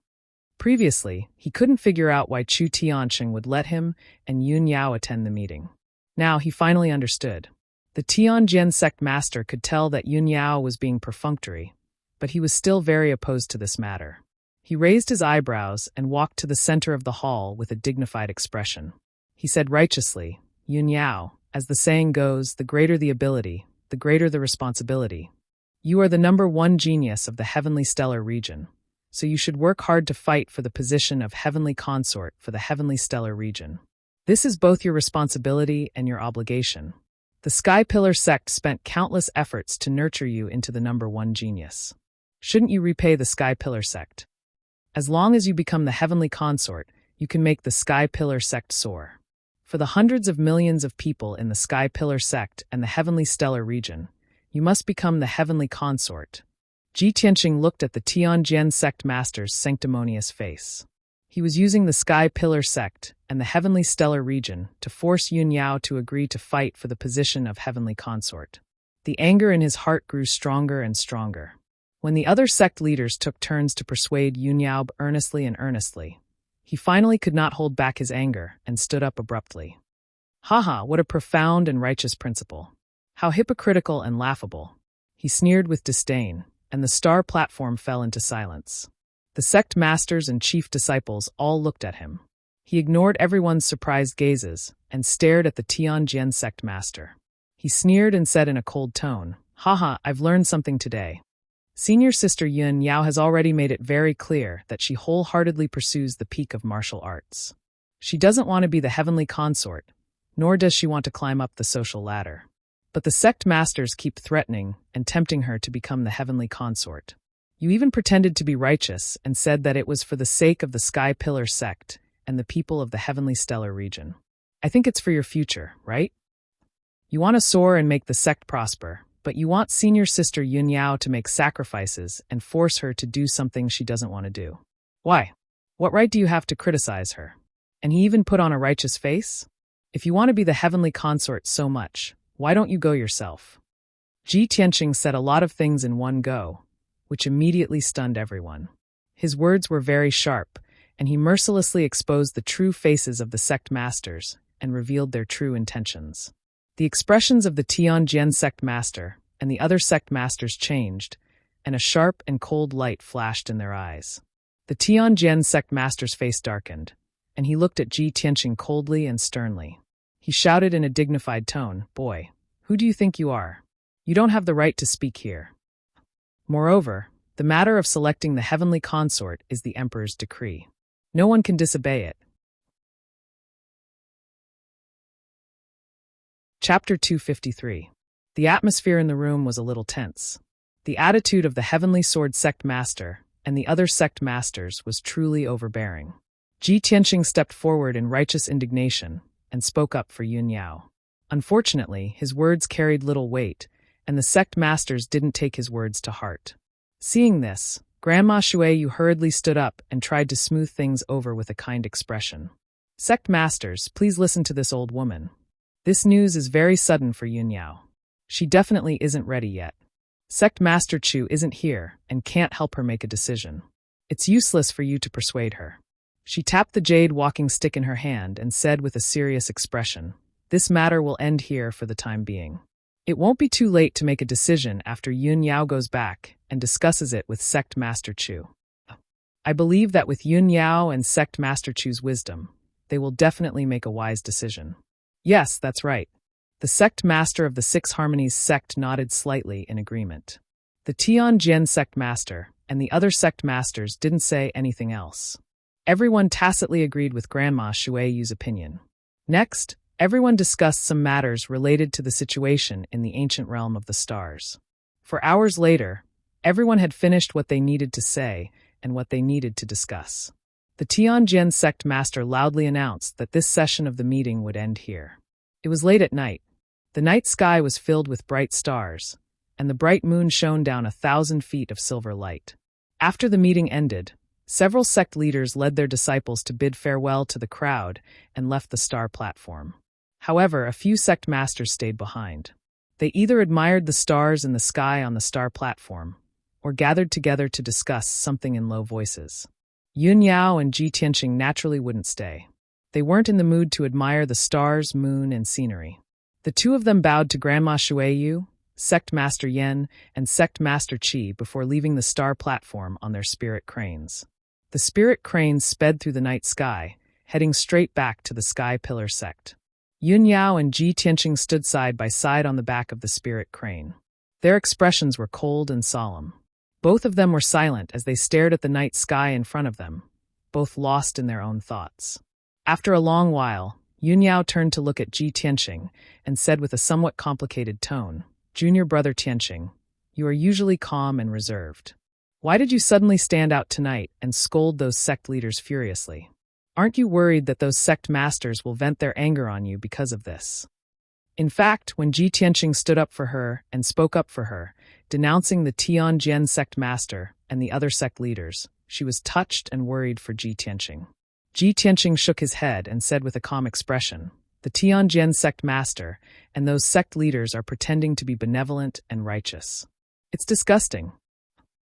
Previously, he couldn't figure out why Chu Tianqing would let him and Yun Yao attend the meeting. Now he finally understood. The Tianjin sect master could tell that Yun Yao was being perfunctory, but he was still very opposed to this matter. He raised his eyebrows and walked to the center of the hall with a dignified expression. He said righteously, "Yun Yao, as the saying goes, the greater the ability, the greater the responsibility. You are the #1 genius of the heavenly stellar region, so you should work hard to fight for the position of heavenly consort for the heavenly stellar region. This is both your responsibility and your obligation. The Sky Pillar sect spent countless efforts to nurture you into the #1 genius. Shouldn't you repay the Sky Pillar sect? As long as you become the heavenly consort, you can make the Sky Pillar sect soar. For the hundreds of millions of people in the Sky Pillar sect and the heavenly stellar region, you must become the heavenly consort." Ji Tianqing looked at the Tianjin sect master's sanctimonious face. He was using the Sky Pillar sect and the heavenly stellar region to force Yun Yao to agree to fight for the position of heavenly consort. The anger in his heart grew stronger and stronger. When the other sect leaders took turns to persuade Yun Yao earnestly, he finally could not hold back his anger and stood up abruptly. "Haha, what a profound and righteous principle. How hypocritical and laughable." He sneered with disdain, and the star platform fell into silence. The sect masters and chief disciples all looked at him. He ignored everyone's surprised gazes and stared at the Tianjin sect master. He sneered and said in a cold tone, "Haha, I've learned something today. Senior sister Yun Yao has already made it very clear that she wholeheartedly pursues the peak of martial arts. She doesn't want to be the heavenly consort, nor does she want to climb up the social ladder. But the sect masters keep threatening and tempting her to become the heavenly consort. You even pretended to be righteous and said that it was for the sake of the Sky Pillar sect and the people of the heavenly stellar region. I think it's for your future, right? You want to soar and make the sect prosper, but you want senior sister Yun Yao to make sacrifices and force her to do something she doesn't want to do. Why? What right do you have to criticize her?" And he even put on a righteous face? "If you want to be the heavenly consort so much, why don't you go yourself?" Ji Tianqing said a lot of things in one go, which immediately stunned everyone. His words were very sharp, and he mercilessly exposed the true faces of the sect masters and revealed their true intentions. The expressions of the Tianjin sect master and the other sect masters changed, and a sharp and cold light flashed in their eyes. The Tianjin sect master's face darkened, and he looked at Ji Tianqing coldly and sternly. He shouted in a dignified tone, "Boy, who do you think you are? You don't have the right to speak here. Moreover, the matter of selecting the heavenly consort is the emperor's decree. No one can disobey it." Chapter 253. The atmosphere in the room was a little tense. The attitude of the Heavenly Sword sect master and the other sect masters was truly overbearing. Ji Tianqing stepped forward in righteous indignation and spoke up for Yun Yao. Unfortunately, his words carried little weight, and the sect masters didn't take his words to heart. Seeing this, Grandma Shueyu hurriedly stood up and tried to smooth things over with a kind expression. "Sect masters, please listen to this old woman. This news is very sudden for Yun Yao. She definitely isn't ready yet. Sect Master Chu isn't here and can't help her make a decision. It's useless for you to persuade her." She tapped the jade walking stick in her hand and said with a serious expression, "This matter will end here for the time being. It won't be too late to make a decision after Yun Yao goes back and discusses it with Sect Master Chu. I believe that with Yun Yao and Sect Master Chu's wisdom, they will definitely make a wise decision." "Yes, that's right." The sect master of the Six Harmonies sect nodded slightly in agreement. The Tianjin sect master and the other sect masters didn't say anything else. Everyone tacitly agreed with Grandma Shueyu's opinion. Next, everyone discussed some matters related to the situation in the ancient realm of the stars. For hours later, everyone had finished what they needed to say and what they needed to discuss. The Tianjin sect master loudly announced that this session of the meeting would end here. It was late at night. The night sky was filled with bright stars, and the bright moon shone down 1,000 feet of silver light. After the meeting ended, Several sect leaders led their disciples to bid farewell to the crowd and left the star platform. However, a few sect masters stayed behind. They either admired the stars in the sky on the star platform, or gathered together to discuss something in low voices. Yun Yao and Ji Tianqing naturally wouldn't stay. They weren't in the mood to admire the stars, moon, and scenery. The two of them bowed to Grandma Shuiyu, Sect Master Yen, and Sect Master Qi before leaving the star platform on their spirit cranes. The spirit cranes sped through the night sky, heading straight back to the Sky Pillar sect. Yun Yao and Ji Tianqing stood side by side on the back of the spirit crane. Their expressions were cold and solemn. Both of them were silent as they stared at the night sky in front of them, both lost in their own thoughts. After a long while, Yun Yao turned to look at Ji Tianqing and said with a somewhat complicated tone, "Junior brother Tianqing, you are usually calm and reserved. Why did you suddenly stand out tonight and scold those sect leaders furiously? Aren't you worried that those sect masters will vent their anger on you because of this?" In fact, when Ji Tianqing stood up for her and spoke up for her, denouncing the Tianjin sect master and the other sect leaders, she was touched and worried for Ji Tianqing. Ji Tianqing shook his head and said with a calm expression, "The Tianjin sect master and those sect leaders are pretending to be benevolent and righteous. It's disgusting.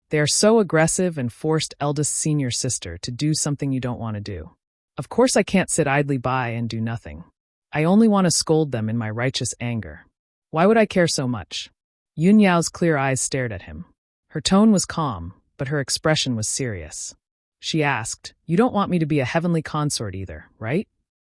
They are so aggressive and forced eldest senior sister to do something you don't want to do. Of course I can't sit idly by and do nothing. I only want to scold them in my righteous anger. Why would I care so much?" Yun Yao's clear eyes stared at him. Her tone was calm, but her expression was serious. She asked, "You don't want me to be a heavenly consort either, right?"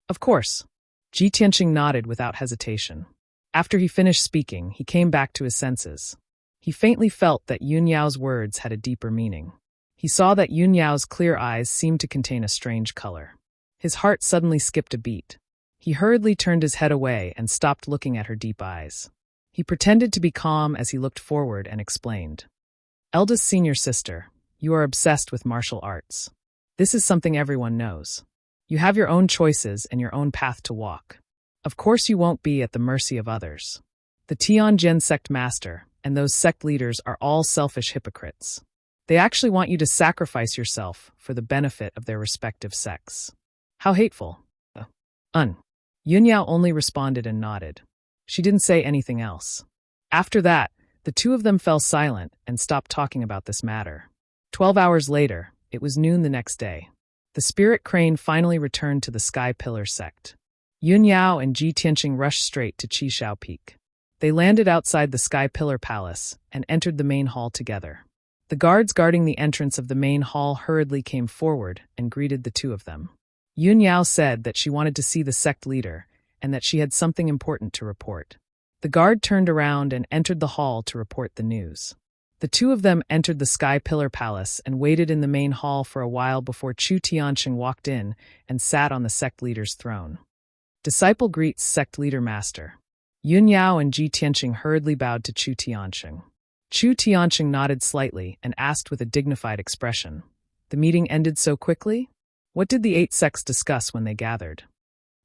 "Of course." Ji Tianqing nodded without hesitation. After he finished speaking, he came back to his senses. He faintly felt that Yun Yao's words had a deeper meaning. He saw that Yun Yao's clear eyes seemed to contain a strange color. His heart suddenly skipped a beat. He hurriedly turned his head away and stopped looking at her deep eyes. He pretended to be calm as he looked forward and explained. "Eldest senior sister, you are obsessed with martial arts. This is something everyone knows. You have your own choices and your own path to walk. Of course you won't be at the mercy of others. The Tianjin sect master and those sect leaders are all selfish hypocrites. They actually want you to sacrifice yourself for the benefit of their respective sects. How hateful." Yun Yao only responded and nodded. She didn't say anything else. After that, the two of them fell silent and stopped talking about this matter. 12 hours later, it was noon the next day. The spirit crane finally returned to the Sky Pillar sect. Yun Yao and Ji Tianqing rushed straight to Qishao Peak. They landed outside the Sky Pillar Palace and entered the main hall together. The guards guarding the entrance of the main hall hurriedly came forward and greeted the two of them. Yun Yao said that she wanted to see the sect leader and that she had something important to report. The guard turned around and entered the hall to report the news. The two of them entered the Sky Pillar Palace and waited in the main hall for a while before Chu Tianqing walked in and sat on the sect leader's throne. Disciple greets sect leader master. Yun Yao and Ji Tianqing hurriedly bowed to Chu Tianqing. Chu Tianqing nodded slightly and asked with a dignified expression, "The meeting ended so quickly? What did the 8 sects discuss when they gathered?"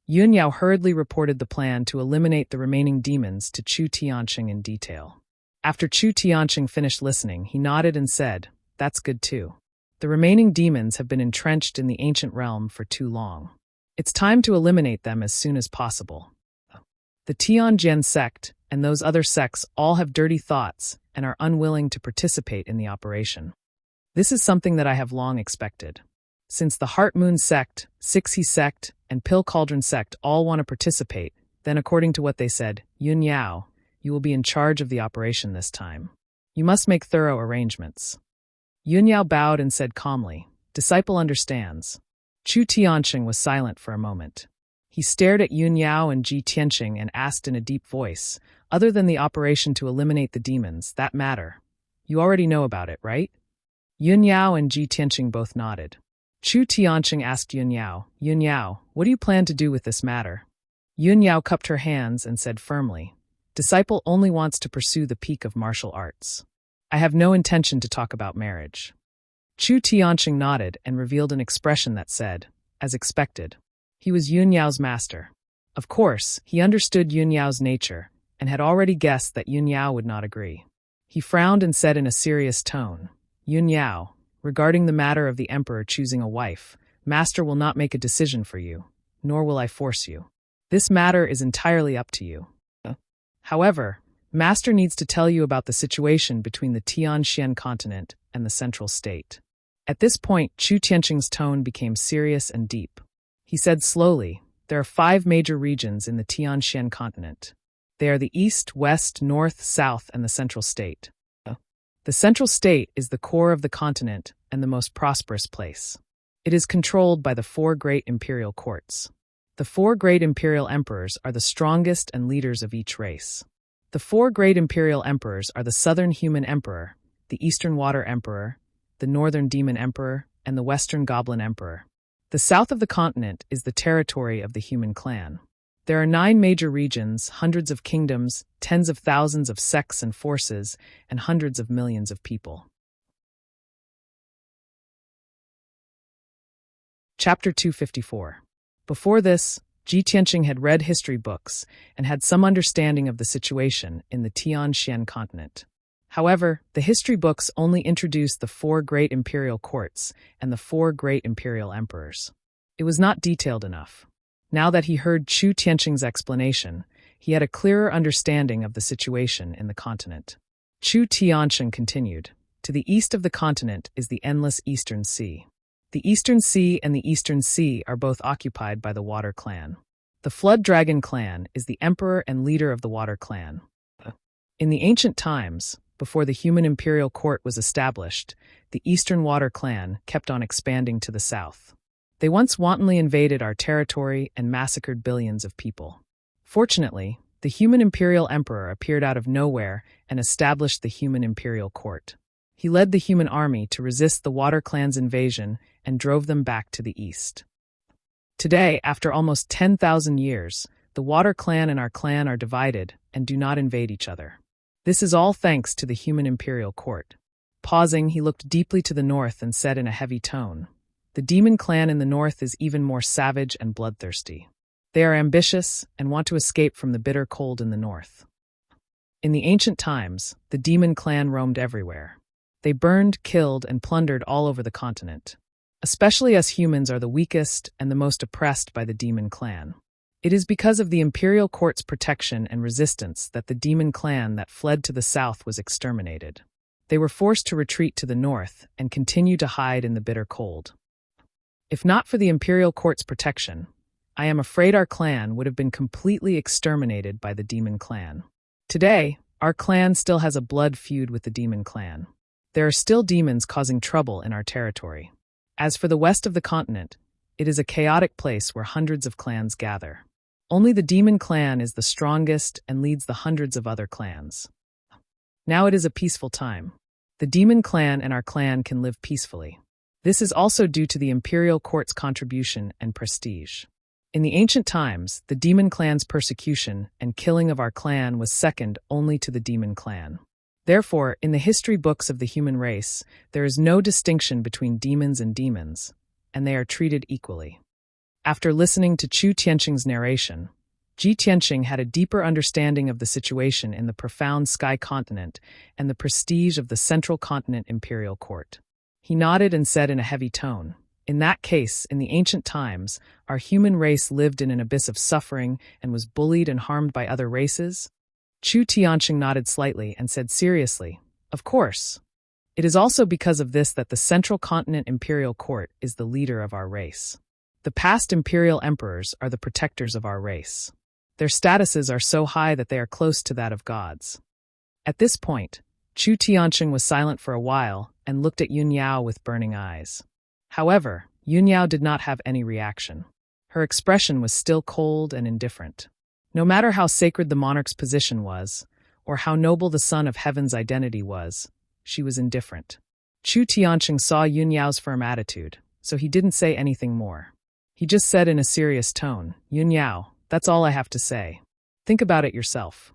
Yun Yao hurriedly reported the plan to eliminate the remaining demons to Chu Tianqing in detail. After Chu Tianqing finished listening, he nodded and said, "That's good too. The remaining demons have been entrenched in the ancient realm for too long. It's time to eliminate them as soon as possible. The Tianjin sect and those other sects all have dirty thoughts and are unwilling to participate in the operation. This is something that I have long expected. Since the Heart Moon sect, Sixi sect, and Pill Cauldron sect all want to participate, then according to what they said, Yun Yao, you will be in charge of the operation this time. You must make thorough arrangements." Yun Yao bowed and said calmly, "Disciple understands." Chu Tianqing was silent for a moment. He stared at Yun Yao and Ji Tianqing and asked in a deep voice, "Other than the operation to eliminate the demons, that matter. You already know about it, right?" Yun Yao and Ji Tianqing both nodded. Chu Tianqing asked Yun Yao, "What do you plan to do with this matter?" Yun Yao cupped her hands and said firmly, "Disciple only wants to pursue the peak of martial arts. I have no intention to talk about marriage." Chu Tianqing nodded and revealed an expression that said, as expected. He was Yun Yao's master. Of course, he understood Yun Yao's nature and had already guessed that Yun Yao would not agree. He frowned and said in a serious tone, "Yun Yao, regarding the matter of the emperor choosing a wife, master will not make a decision for you, nor will I force you. This matter is entirely up to you. However, master needs to tell you about the situation between the Tianxian continent and the central state. At this point, Chu Tianqing's tone became serious and deep. He said slowly, there are 5 major regions in the Tianxian continent. They are the east, west, north, south, and the central state. The central state is the core of the continent and the most prosperous place. It is controlled by the 4 great imperial courts. The 4 great imperial emperors are the strongest and leaders of each race. The 4 great imperial emperors are the Southern Human Emperor, the Eastern Water Emperor, the Northern Demon Emperor, and the Western Goblin Emperor. The south of the continent is the territory of the human clan. There are 9 major regions, hundreds of kingdoms, tens of thousands of sects and forces, and hundreds of millions of people. Chapter 254. Before this, Ji Tianqing had read history books and had some understanding of the situation in the Tianxian continent. However, the history books only introduced the 4 great imperial courts and the 4 great imperial emperors. It was not detailed enough. Now that he heard Chu Tianqing's explanation, he had a clearer understanding of the situation in the continent. Chu Tianqing continued, to the east of the continent is the endless Eastern Sea. The Eastern Sea and the Eastern Sea are both occupied by the Water Clan. The Flood Dragon Clan is the emperor and leader of the Water Clan. In the ancient times, before the human imperial court was established, the Eastern Water Clan kept on expanding to the south. They once wantonly invaded our territory and massacred billions of people. Fortunately, the human imperial emperor appeared out of nowhere and established the human imperial court. He led the human army to resist the Water Clan's invasion and drove them back to the east. Today, after almost 10,000 years, the Water Clan and our clan are divided and do not invade each other. This is all thanks to the human imperial court. Pausing, he looked deeply to the north and said in a heavy tone, the demon clan in the north is even more savage and bloodthirsty. They are ambitious and want to escape from the bitter cold in the north. In the ancient times, the demon clan roamed everywhere. They burned, killed, and plundered all over the continent. Especially us humans are the weakest and the most oppressed by the demon clan. It is because of the imperial court's protection and resistance that the demon clan that fled to the south was exterminated. They were forced to retreat to the north and continue to hide in the bitter cold. If not for the imperial court's protection, I am afraid our clan would have been completely exterminated by the demon clan. Today, our clan still has a blood feud with the demon clan. There are still demons causing trouble in our territory. As for the west of the continent, it is a chaotic place where hundreds of clans gather. Only the demon clan is the strongest and leads the hundreds of other clans. Now it is a peaceful time. The demon clan and our clan can live peacefully. This is also due to the imperial court's contribution and prestige. In the ancient times, the demon clan's persecution and killing of our clan was second only to the demon clan. Therefore, in the history books of the human race, there is no distinction between demons and demons, and they are treated equally. After listening to Chu Tianqing's narration, Ji Tianqing had a deeper understanding of the situation in the profound sky continent and the prestige of the central continent imperial court. He nodded and said in a heavy tone, in that case, in the ancient times, our human race lived in an abyss of suffering and was bullied and harmed by other races? Chu Tianqing nodded slightly and said seriously, of course. It is also because of this that the central continent imperial court is the leader of our race. The past imperial emperors are the protectors of our race. Their statuses are so high that they are close to that of gods. At this point, Chu Tianqing was silent for a while and looked at Yun Yao with burning eyes. However, Yun Yao did not have any reaction. Her expression was still cold and indifferent. No matter how sacred the monarch's position was, or how noble the son of heaven's identity was, she was indifferent. Chu Tianqing saw Yun Yao's firm attitude, so he didn't say anything more. He just said in a serious tone, Yun Yao, that's all I have to say. Think about it yourself.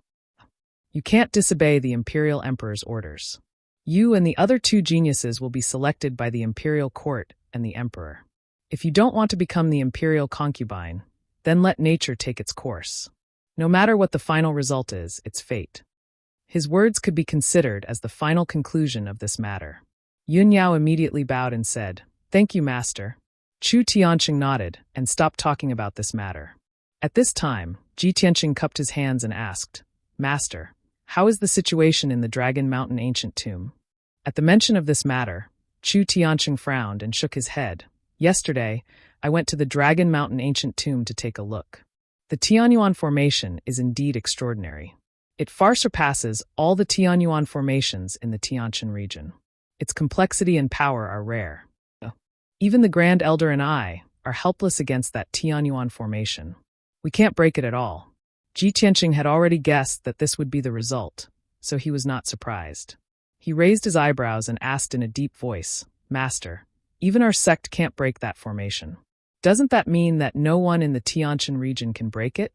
You can't disobey the imperial emperor's orders. You and the other 2 geniuses will be selected by the imperial court and the emperor. If you don't want to become the imperial concubine, then let nature take its course. No matter what the final result is, it's fate. His words could be considered as the final conclusion of this matter. Yun Yao immediately bowed and said, "Thank you, master." Chu Tianqing nodded and stopped talking about this matter. At this time, Ji Tianqing cupped his hands and asked, "Master, how is the situation in the Dragon Mountain ancient tomb?" At the mention of this matter, Chu Tianqing frowned and shook his head. "Yesterday, I went to the Dragon Mountain ancient tomb to take a look. The Tianyuan formation is indeed extraordinary. It far surpasses all the Tianyuan formations in the Tianshan region. Its complexity and power are rare. Even the Grand Elder and I are helpless against that Tianyuan formation. We can't break it at all." Ji Tianqing had already guessed that this would be the result, so he was not surprised. He raised his eyebrows and asked in a deep voice, "Master, even our sect can't break that formation. Doesn't that mean that no one in the Tianshan region can break it?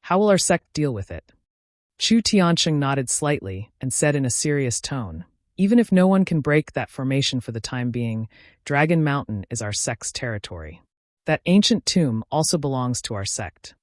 How will our sect deal with it?" Chu Tianqing nodded slightly and said in a serious tone, "Even if no one can break that formation for the time being, Dragon Mountain is our sect's territory. That ancient tomb also belongs to our sect.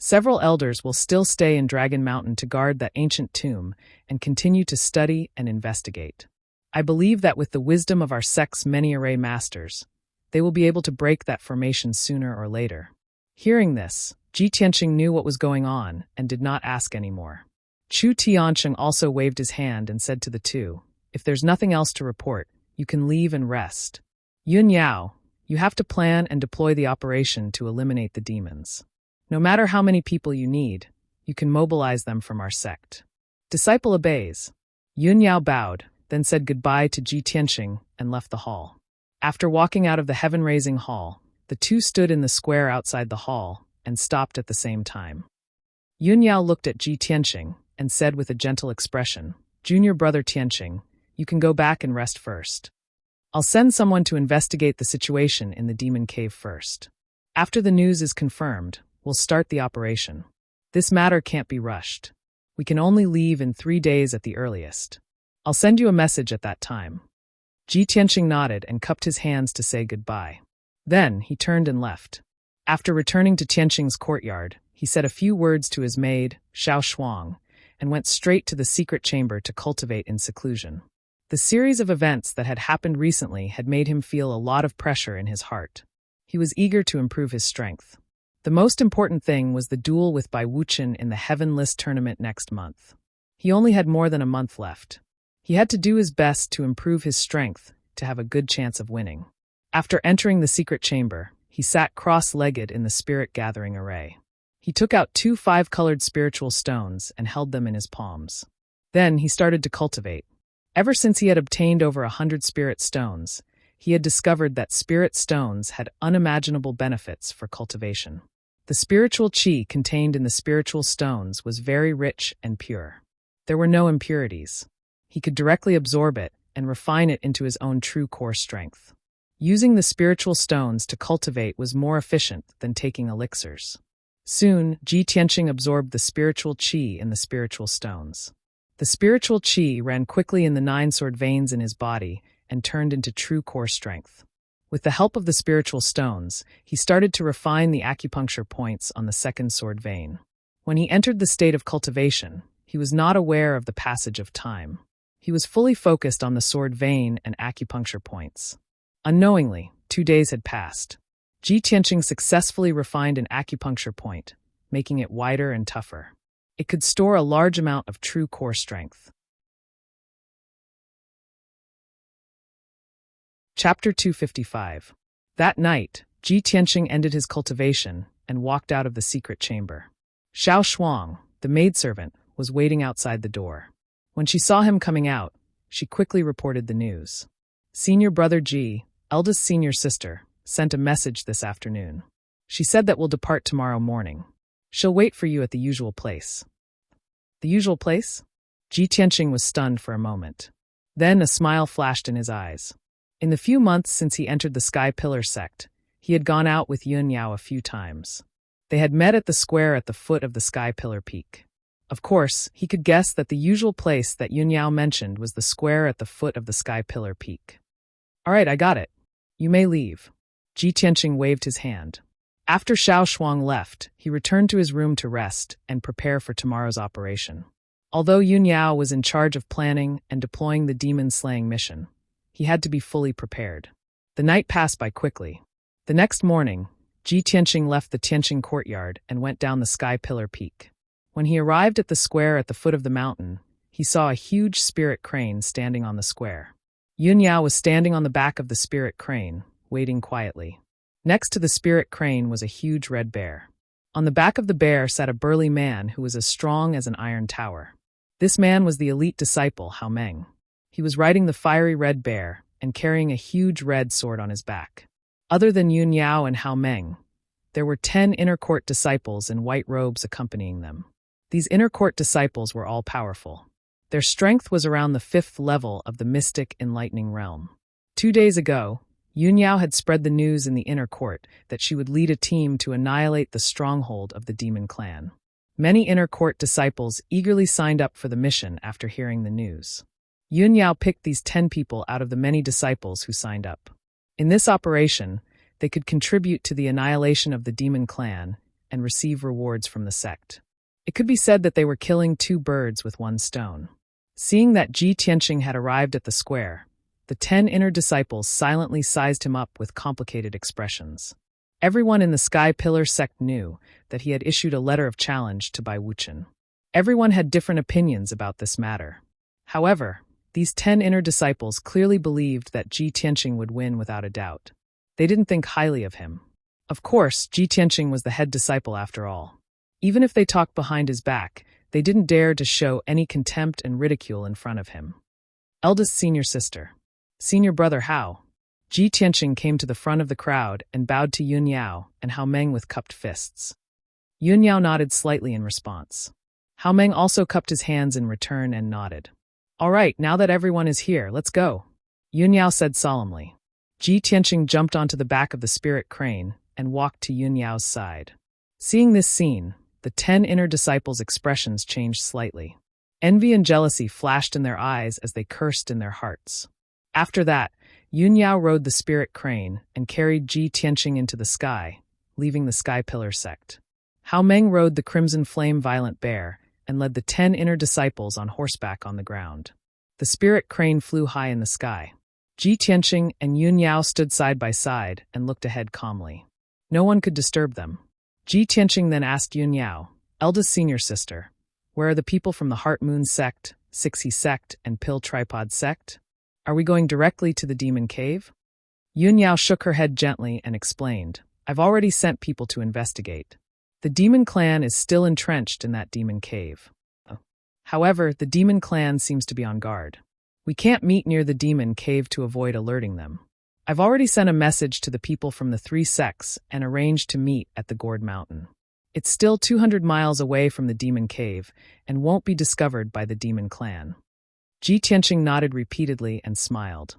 Several elders will still stay in Dragon Mountain to guard that ancient tomb and continue to study and investigate. I believe that with the wisdom of our sect's many array masters, they will be able to break that formation sooner or later." Hearing this, Ji Tianqing knew what was going on and did not ask any more. Chu Tianqing also waved his hand and said to the two, "If there's nothing else to report, you can leave and rest. Yun Yao, you have to plan and deploy the operation to eliminate the demons. No matter how many people you need, you can mobilize them from our sect." Disciple obeys. Yun Yao bowed, then said goodbye to Ji Tianqing and left the hall. After walking out of the heaven-raising hall, the two stood in the square outside the hall and stopped at the same time. Yun Yao looked at Ji Tianqing and said with a gentle expression, "Junior brother Tianqing, you can go back and rest first. I'll send someone to investigate the situation in the demon cave first. After the news is confirmed, we'll start the operation. This matter can't be rushed. We can only leave in 3 days at the earliest. I'll send you a message at that time." Ji Tianqing nodded and cupped his hands to say goodbye. Then he turned and left. After returning to Tianqing's courtyard, he said a few words to his maid, Xiao Shuang, and went straight to the secret chamber to cultivate in seclusion. The series of events that had happened recently had made him feel a lot of pressure in his heart. He was eager to improve his strength. The most important thing was the duel with Bai Wuchen in the Heaven List tournament next month. He only had more than a month left. He had to do his best to improve his strength to have a good chance of winning. After entering the secret chamber, he sat cross-legged in the spirit-gathering array. He took out 2 5-colored spiritual stones and held them in his palms. Then he started to cultivate. Ever since he had obtained over 100 spirit stones, he had discovered that spirit stones had unimaginable benefits for cultivation. The spiritual qi contained in the spiritual stones was very rich and pure. There were no impurities. He could directly absorb it and refine it into his own true core strength. Using the spiritual stones to cultivate was more efficient than taking elixirs. Soon, Ji Tianqing absorbed the spiritual qi in the spiritual stones. The spiritual qi ran quickly in the 9 sword veins in his body and turned into true core strength. With the help of the spiritual stones, he started to refine the acupuncture points on the 2nd sword vein. When he entered the state of cultivation, he was not aware of the passage of time. He was fully focused on the sword vein and acupuncture points. Unknowingly, 2 days had passed. Ji Tianqing successfully refined an acupuncture point, making it wider and tougher. It could store a large amount of true core strength. Chapter 255. That night, Ji Tianqing ended his cultivation and walked out of the secret chamber. Xiao Shuang, the maidservant, was waiting outside the door. When she saw him coming out, she quickly reported the news. Senior brother Ji, eldest senior sister, sent a message this afternoon. She said that we'll depart tomorrow morning. She'll wait for you at the usual place. The usual place? Ji Tianqing was stunned for a moment. Then a smile flashed in his eyes. In the few months since he entered the Sky Pillar sect, he had gone out with Yun Yao a few times. They had met at the square at the foot of the Sky Pillar peak. Of course, he could guess that the usual place that Yun Yao mentioned was the square at the foot of the Sky Pillar peak. "All right, I got it. You may leave." Ji Tianqing waved his hand. After Xiao Shuang left, he returned to his room to rest and prepare for tomorrow's operation. Although Yun Yao was in charge of planning and deploying the demon-slaying mission, He had to be fully prepared. The night passed by quickly. The next morning, Ji Tianqing left the Tianqing courtyard and went down the Sky Pillar Peak. When he arrived at the square at the foot of the mountain, he saw a huge spirit crane standing on the square. Yun Yao was standing on the back of the spirit crane, waiting quietly. Next to the spirit crane was a huge red bear. On the back of the bear sat a burly man who was as strong as an iron tower. This man was the elite disciple, Hao Meng. He was riding the fiery red bear and carrying a huge red sword on his back. Other than Yun Yao and Hao Meng, there were 10 inner court disciples in white robes accompanying them. These inner court disciples were all powerful. Their strength was around the 5th level of the mystic enlightening realm. 2 days ago, Yun Yao had spread the news in the inner court that she would lead a team to annihilate the stronghold of the demon clan. Many inner court disciples eagerly signed up for the mission after hearing the news. Yun Yao picked these 10 people out of the many disciples who signed up. In this operation, they could contribute to the annihilation of the demon clan and receive rewards from the sect. It could be said that they were killing 2 birds with 1 stone. Seeing that Ji Tianqing had arrived at the square, the 10 inner disciples silently sized him up with complicated expressions. Everyone in the Sky Pillar sect knew that he had issued a letter of challenge to Bai Wuchen. Everyone had different opinions about this matter. However, these 10 inner disciples clearly believed that Ji Tianqing would win without a doubt. They didn't think highly of him. Of course, Ji Tianqing was the head disciple after all. Even if they talked behind his back, they didn't dare to show any contempt and ridicule in front of him. Eldest senior sister. Senior brother Hao. Ji Tianqing came to the front of the crowd and bowed to Yun Yao and Hao Meng with cupped fists. Yun Yao nodded slightly in response. Hao Meng also cupped his hands in return and nodded. All right, now that everyone is here, let's go, Yun Yao said solemnly. Ji Tianqing jumped onto the back of the spirit crane and walked to Yun Yao's side. Seeing this scene, the 10 inner disciples' expressions changed slightly. Envy and jealousy flashed in their eyes as they cursed in their hearts. After that, Yun Yao rode the spirit crane and carried Ji Tianqing into the sky, leaving the Sky Pillar sect. Hao Meng rode the crimson flame violent bear and led the 10 inner disciples on horseback on the ground. The spirit crane flew high in the sky. Ji Tianqing and Yun Yao stood side by side and looked ahead calmly. No one could disturb them. Ji Tianqing then asked Yun Yao, eldest senior sister, where are the people from the Heart Moon sect, Sixi sect, and Pill Tripod sect? Are we going directly to the demon cave? Yun Yao shook her head gently and explained, I've already sent people to investigate. The demon clan is still entrenched in that demon cave. However, the demon clan seems to be on guard. We can't meet near the demon cave to avoid alerting them. I've already sent a message to the people from the 3 sects and arranged to meet at the Gourd Mountain. It's still 200 miles away from the demon cave and won't be discovered by the demon clan. Ji Tianqing nodded repeatedly and smiled.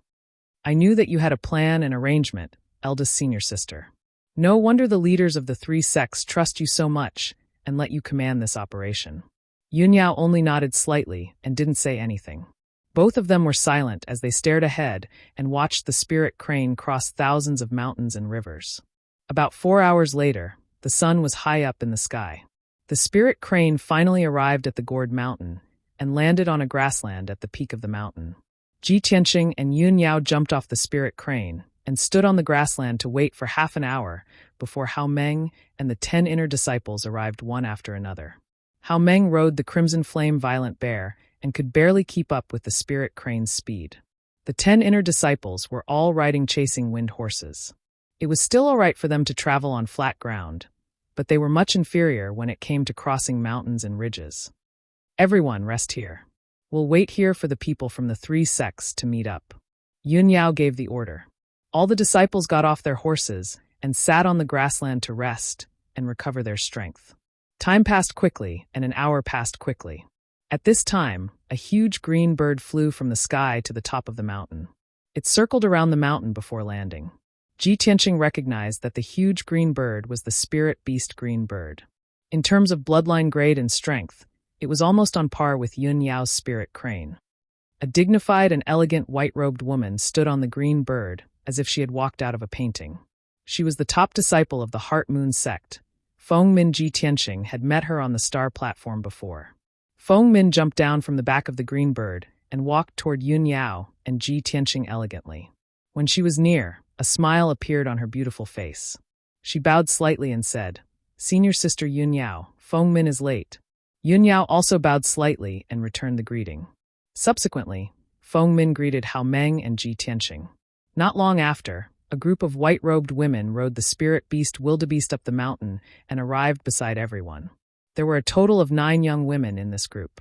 I knew that you had a plan and arrangement, eldest senior sister. No wonder the leaders of the 3 sects trust you so much and let you command this operation. Yun Yao only nodded slightly and didn't say anything. Both of them were silent as they stared ahead and watched the spirit crane cross thousands of mountains and rivers. About 4 hours later, the sun was high up in the sky. The spirit crane finally arrived at the Gourd Mountain and landed on a grassland at the peak of the mountain. Ji Tianqing and Yun Yao jumped off the spirit crane and stood on the grassland to wait for half an hour before Hao Meng and the 10 inner disciples arrived one after another. Hao Meng rode the crimson flame violent bear and could barely keep up with the spirit crane's speed. The 10 inner disciples were all riding chasing wind horses. It was still all right for them to travel on flat ground, but they were much inferior when it came to crossing mountains and ridges. Everyone rest here. We'll wait here for the people from the 3 sects to meet up. Yun Yao gave the order. All the disciples got off their horses and sat on the grassland to rest and recover their strength. Time passed quickly, and an hour passed quickly. At this time, a huge green bird flew from the sky to the top of the mountain. It circled around the mountain before landing. Ji Tianqing recognized that the huge green bird was the spirit beast green bird. In terms of bloodline grade and strength, it was almost on par with Yun Yao's spirit crane. A dignified and elegant white-robed woman stood on the green bird as if she had walked out of a painting. She was the top disciple of the Heart Moon sect. Feng Min. Ji Tianqing had met her on the star platform before. Feng Min jumped down from the back of the green bird and walked toward Yun Yao and Ji Tianqing elegantly. When she was near, a smile appeared on her beautiful face. She bowed slightly and said, "Senior sister Yun Yao, Feng Min is late." Yun Yao also bowed slightly and returned the greeting. Subsequently, Feng Min greeted Hao Meng and Ji Tianqing. Not long after, a group of white-robed women rode the spirit beast wildebeest up the mountain and arrived beside everyone. There were a total of 9 young women in this group.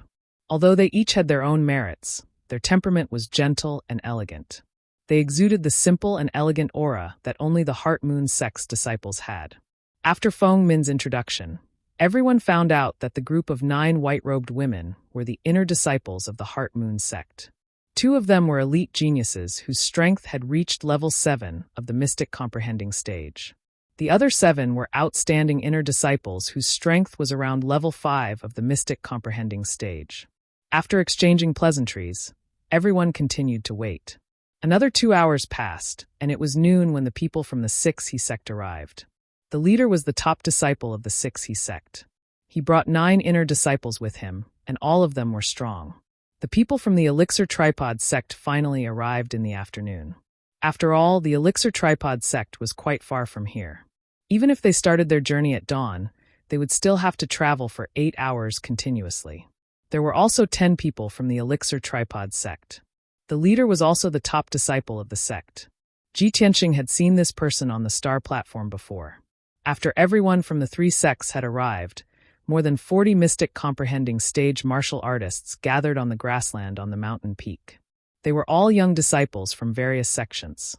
Although they each had their own merits, their temperament was gentle and elegant. They exuded the simple and elegant aura that only the Heart Moon sect's disciples had. After Feng Min's introduction, everyone found out that the group of 9 white-robed women were the inner disciples of the Heart Moon sect. 2 of them were elite geniuses whose strength had reached level 7 of the mystic comprehending stage. The other 7 were outstanding inner disciples whose strength was around level 5 of the mystic comprehending stage. After exchanging pleasantries, everyone continued to wait. Another 2 hours passed, and it was noon when the people from the 6 He sect arrived. The leader was the top disciple of the 6 He sect. He brought 9 inner disciples with him, and all of them were strong. The people from the Elixir Tripod sect finally arrived in the afternoon. After all, the Elixir Tripod sect was quite far from here. Even if they started their journey at dawn, they would still have to travel for 8 hours continuously. There were also 10 people from the Elixir Tripod sect. The leader was also the top disciple of the sect. Ji Tianqing had seen this person on the star platform before. After everyone from the 3 sects had arrived, more than 40 mystic comprehending stage martial artists gathered on the grassland on the mountain peak. They were all young disciples from various sections.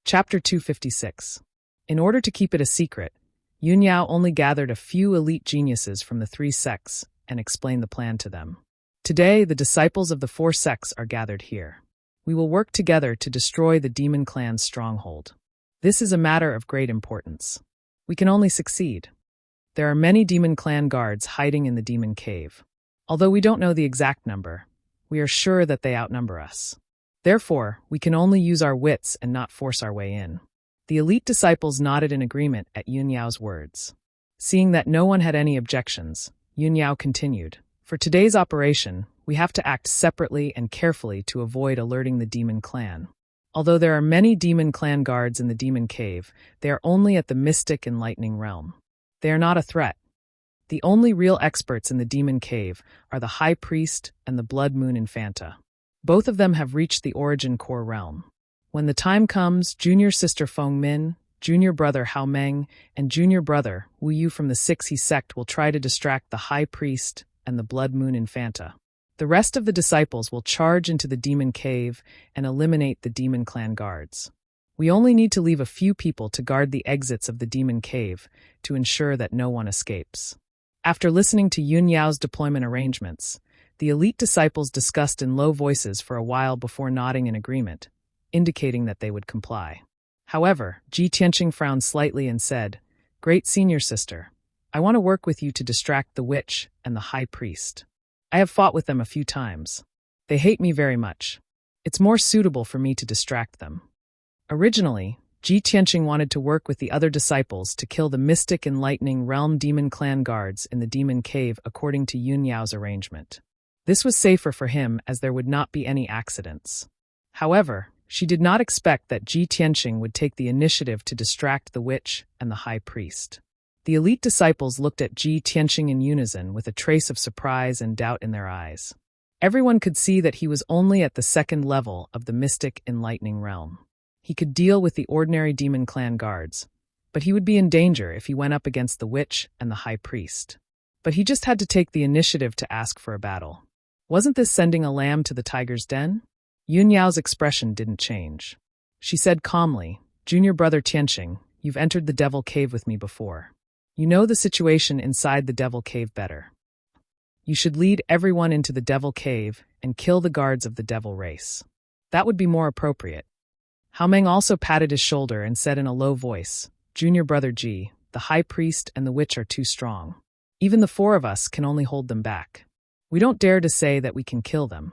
Chapter 256. In order to keep it a secret, Yun Yao only gathered a few elite geniuses from the 3 sects and explained the plan to them. Today, the disciples of the 4 sects are gathered here. We will work together to destroy the demon clan's stronghold. This is a matter of great importance. We can only succeed. There are many demon clan guards hiding in the demon cave. Although we don't know the exact number, we are sure that they outnumber us. Therefore, we can only use our wits and not force our way in. The elite disciples nodded in agreement at Yun Yao's words. Seeing that no one had any objections, Yun Yao continued, "For today's operation, we have to act separately and carefully to avoid alerting the demon clan. Although there are many demon clan guards in the demon cave, they are only at the mystic and lightning realm. They are not a threat. The only real experts in the demon cave are the High Priest and the Blood Moon Infanta. Both of them have reached the origin core realm. When the time comes, junior sister Feng Min, junior brother Hao Meng, and junior brother Wu Yu from the 6 He sect will try to distract the High Priest and the Blood Moon Infanta. The rest of the disciples will charge into the demon cave and eliminate the demon clan guards. We only need to leave a few people to guard the exits of the demon cave to ensure that no one escapes." After listening to Yun Yao's deployment arrangements, the elite disciples discussed in low voices for a while before nodding in agreement, indicating that they would comply. However, Ji Tianqing frowned slightly and said, "Great senior sister, I want to work with you to distract the witch and the high priest. I have fought with them a few times. They hate me very much. It's more suitable for me to distract them." Originally, Ji Tianqing wanted to work with the other disciples to kill the mystic and lightning realm demon clan guards in the demon cave according to Yun Yao's arrangement. This was safer for him as there would not be any accidents. However, she did not expect that Ji Tianqing would take the initiative to distract the witch and the high priest. The elite disciples looked at Ji Tianqing in unison with a trace of surprise and doubt in their eyes. Everyone could see that he was only at the 2nd level of the mystic enlightening realm. He could deal with the ordinary demon clan guards, but he would be in danger if he went up against the witch and the high priest. But he just had to take the initiative to ask for a battle. Wasn't this sending a lamb to the tiger's den? Yun Yao's expression didn't change. She said calmly, "Junior brother Tianqing, you've entered the devil cave with me before. You know the situation inside the devil cave better. You should lead everyone into the devil cave and kill the guards of the devil race. That would be more appropriate." Hao Meng also patted his shoulder and said in a low voice, "Junior brother Ji, the high priest and the witch are too strong. Even the 4 of us can only hold them back. We don't dare to say that we can kill them.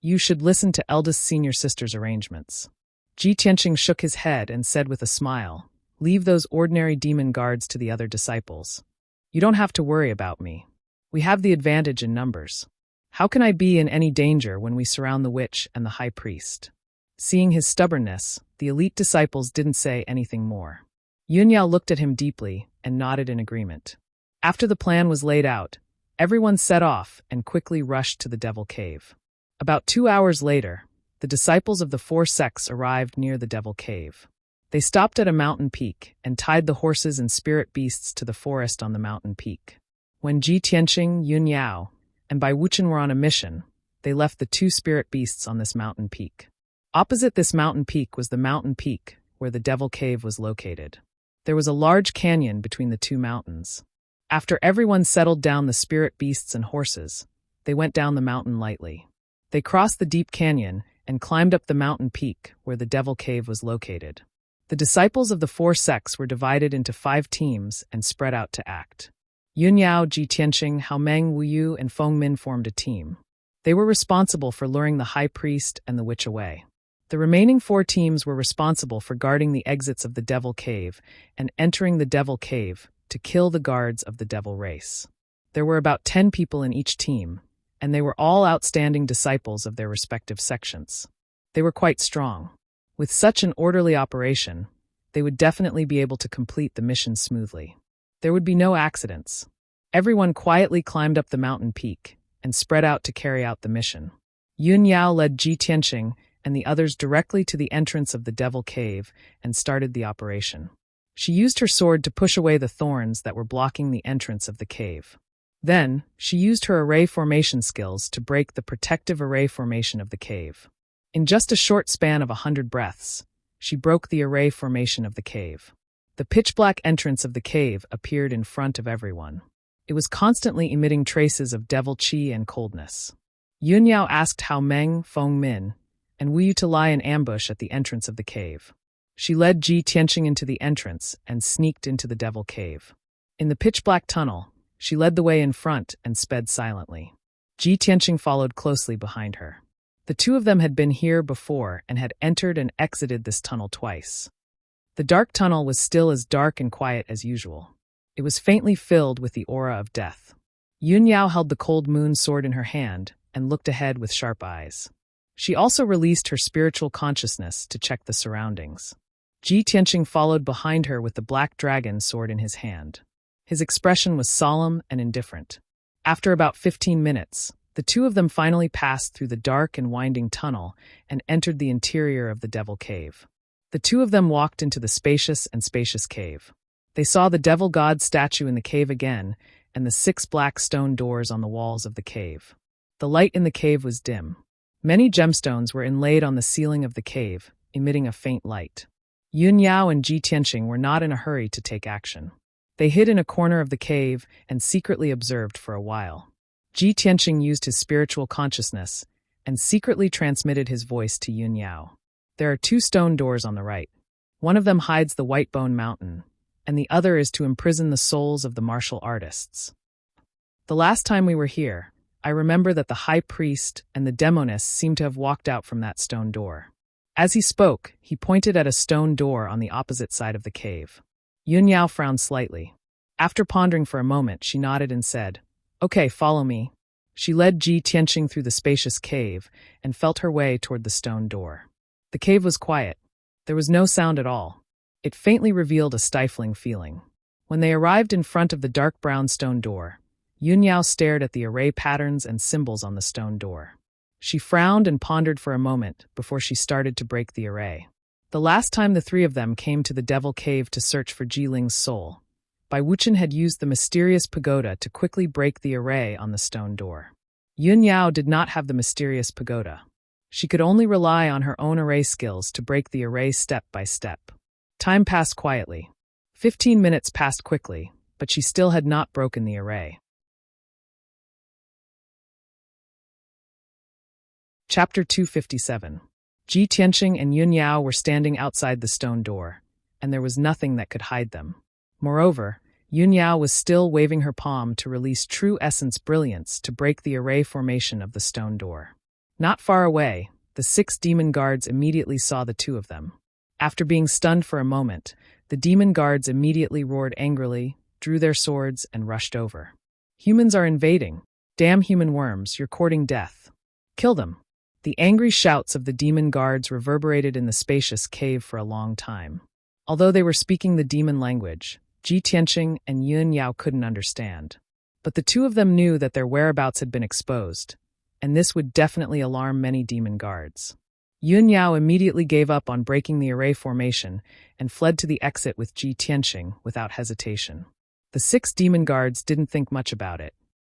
You should listen to eldest senior sister's arrangements." Ji Tianqing shook his head and said with a smile, "Leave those ordinary demon guards to the other disciples. You don't have to worry about me. We have the advantage in numbers. How can I be in any danger when we surround the witch and the high priest?" Seeing his stubbornness, the elite disciples didn't say anything more. Yunyao looked at him deeply and nodded in agreement. After the plan was laid out, everyone set off and quickly rushed to the Devil Cave. About 2 hours later, the disciples of the 4 sects arrived near the Devil Cave. They stopped at a mountain peak and tied the horses and spirit beasts to the forest on the mountain peak. When Ji Tianqing, Yunyao, and Bai Wuchen were on a mission, they left the 2 spirit beasts on this mountain peak. Opposite this mountain peak was the mountain peak where the Devil Cave was located. There was a large canyon between the 2 mountains. After everyone settled down the spirit beasts and horses, they went down the mountain lightly. They crossed the deep canyon and climbed up the mountain peak where the Devil Cave was located. The disciples of the 4 sects were divided into 5 teams and spread out to act. Yunyao, Ji Tianqing, Haomeng, Wuyu, and Feng Min formed a team. They were responsible for luring the high priest and the witch away. The remaining 4 teams were responsible for guarding the exits of the Devil Cave and entering the Devil Cave to kill the guards of the Devil race. There were about 10 people in each team, and they were all outstanding disciples of their respective sections. They were quite strong. With such an orderly operation, they would definitely be able to complete the mission smoothly. There would be no accidents. Everyone quietly climbed up the mountain peak and spread out to carry out the mission. Yunyao led Ji Tianqing and the others directly to the entrance of the Devil Cave and started the operation. She used her sword to push away the thorns that were blocking the entrance of the cave. Then, she used her array formation skills to break the protective array formation of the cave. In just a short span of 100 breaths, she broke the array formation of the cave. The pitch-black entrance of the cave appeared in front of everyone. It was constantly emitting traces of devil qi and coldness. Yunyao asked Haomeng, Feng Min, and Wuyu to lie in ambush at the entrance of the cave. She led Ji Tianqing into the entrance and sneaked into the Devil Cave. In the pitch-black tunnel, she led the way in front and sped silently. Ji Tianqing followed closely behind her. The 2 of them had been here before and had entered and exited this tunnel twice. The dark tunnel was still as dark and quiet as usual. It was faintly filled with the aura of death. Yunyao held the cold moon sword in her hand and looked ahead with sharp eyes. She also released her spiritual consciousness to check the surroundings. Ji Tianqing followed behind her with the black dragon sword in his hand. His expression was solemn and indifferent. After about 15 minutes, the 2 of them finally passed through the dark and winding tunnel and entered the interior of the Devil Cave. The 2 of them walked into the spacious cave. They saw the devil god statue in the cave again and the 6 black stone doors on the walls of the cave. The light in the cave was dim. Many gemstones were inlaid on the ceiling of the cave, emitting a faint light. Yunyao and Ji Tianqing were not in a hurry to take action. They hid in a corner of the cave and secretly observed for a while. Ji Tianqing used his spiritual consciousness and secretly transmitted his voice to Yunyao. There are 2 stone doors on the right. One of them hides the White Bone Mountain, and the other is to imprison the souls of the martial artists. The last time we were here, I remember that the high priest and the demoness seemed to have walked out from that stone door. As he spoke, he pointed at a stone door on the opposite side of the cave. Yunyao frowned slightly. After pondering for a moment, she nodded and said, "Okay, follow me." She led Ji Tianqing through the spacious cave and felt her way toward the stone door. The cave was quiet. There was no sound at all. It faintly revealed a stifling feeling. When they arrived in front of the dark brown stone door, Yunyao stared at the array patterns and symbols on the stone door. She frowned and pondered for a moment before she started to break the array. The last time the 3 of them came to the Devil Cave to search for Jiling's soul, Bai Wuchen had used the mysterious pagoda to quickly break the array on the stone door. Yunyao did not have the mysterious pagoda. She could only rely on her own array skills to break the array step by step. Time passed quietly. 15 minutes passed quickly, but she still had not broken the array. Chapter 257. Ji Tianqing and Yunyao were standing outside the stone door, and there was nothing that could hide them. Moreover, Yunyao was still waving her palm to release true essence brilliance to break the array formation of the stone door. Not far away, the 6 demon guards immediately saw the 2 of them. After being stunned for a moment, the demon guards immediately roared angrily, drew their swords, and rushed over. Humans are invading. Damn human worms, you're courting death. Kill them. The angry shouts of the demon guards reverberated in the spacious cave for a long time. Although they were speaking the demon language, Ji Tianqing and Yun Yao couldn't understand. But the two of them knew that their whereabouts had been exposed, and this would definitely alarm many demon guards. Yun Yao immediately gave up on breaking the array formation and fled to the exit with Ji Tianqing without hesitation. The 6 demon guards didn't think much about it.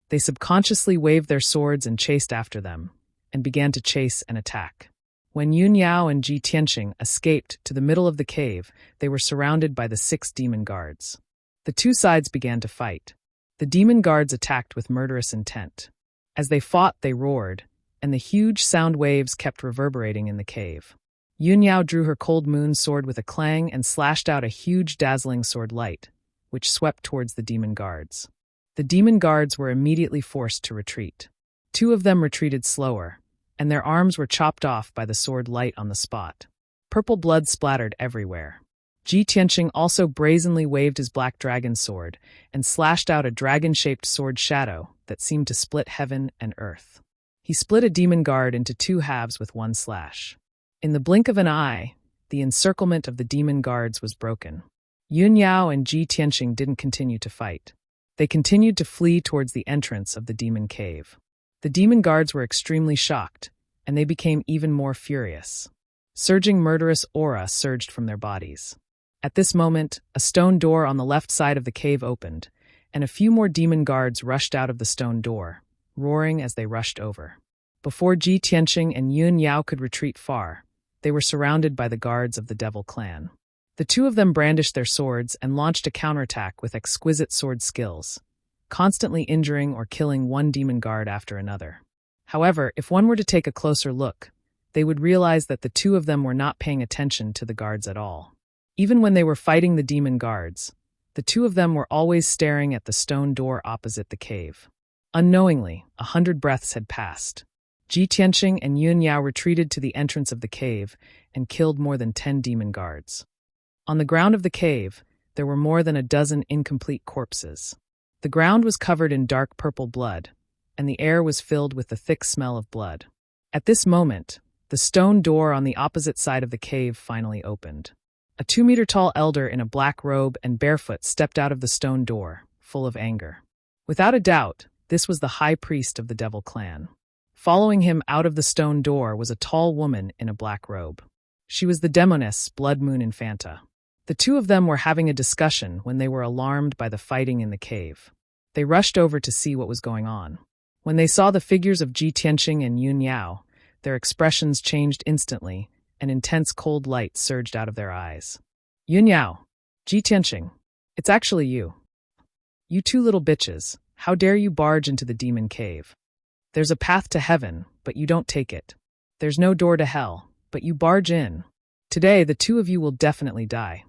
They subconsciously waved their swords and chased after them, and began to chase and attack. When Yun Yao and Ji Tianqing escaped to the middle of the cave, they were surrounded by the 6 demon guards. The two sides began to fight. The demon guards attacked with murderous intent. As they fought, they roared, and the huge sound waves kept reverberating in the cave. Yun Yao drew her cold moon sword with a clang and slashed out a huge dazzling sword light, which swept towards the demon guards. The demon guards were immediately forced to retreat. 2 of them retreated slower, and their arms were chopped off by the sword light on the spot. Purple blood splattered everywhere. Ji Tianqing also brazenly waved his black dragon sword and slashed out a dragon-shaped sword shadow that seemed to split heaven and earth. He split a demon guard into 2 halves with one slash. In the blink of an eye, the encirclement of the demon guards was broken. Yun Yao and Ji Tianqing didn't continue to fight. They continued to flee towards the entrance of the demon cave. The demon guards were extremely shocked, and they became even more furious. Surging murderous aura surged from their bodies. At this moment, a stone door on the left side of the cave opened, and a few more demon guards rushed out of the stone door, roaring as they rushed over. Before Ji Tianqing and Yun Yao could retreat far, they were surrounded by the guards of the Devil Clan. The 2 of them brandished their swords and launched a counterattack with exquisite sword skills, constantly injuring or killing one demon guard after another. However, if one were to take a closer look, they would realize that the 2 of them were not paying attention to the guards at all. Even when they were fighting the demon guards, the 2 of them were always staring at the stone door opposite the cave. Unknowingly, 100 breaths had passed. Ji Tianqing and Yun Yao retreated to the entrance of the cave and killed more than 10 demon guards. On the ground of the cave, there were more than a dozen incomplete corpses. The ground was covered in dark purple blood, and the air was filled with the thick smell of blood. At this moment, the stone door on the opposite side of the cave finally opened. A 2-meter-tall elder in a black robe and barefoot stepped out of the stone door, full of anger. Without a doubt, this was the high priest of the Devil Clan. Following him out of the stone door was a tall woman in a black robe. She was the demoness Blood Moon Infanta. The 2 of them were having a discussion when they were alarmed by the fighting in the cave. They rushed over to see what was going on. When they saw the figures of Ji Tianqing and Yun Yao, their expressions changed instantly, and intense cold light surged out of their eyes. Yun Yao, Ji Tianqing, it's actually you. You 2 little bitches, how dare you barge into the demon cave? There's a path to heaven, but you don't take it. There's no door to hell, but you barge in. Today, the 2 of you will definitely die.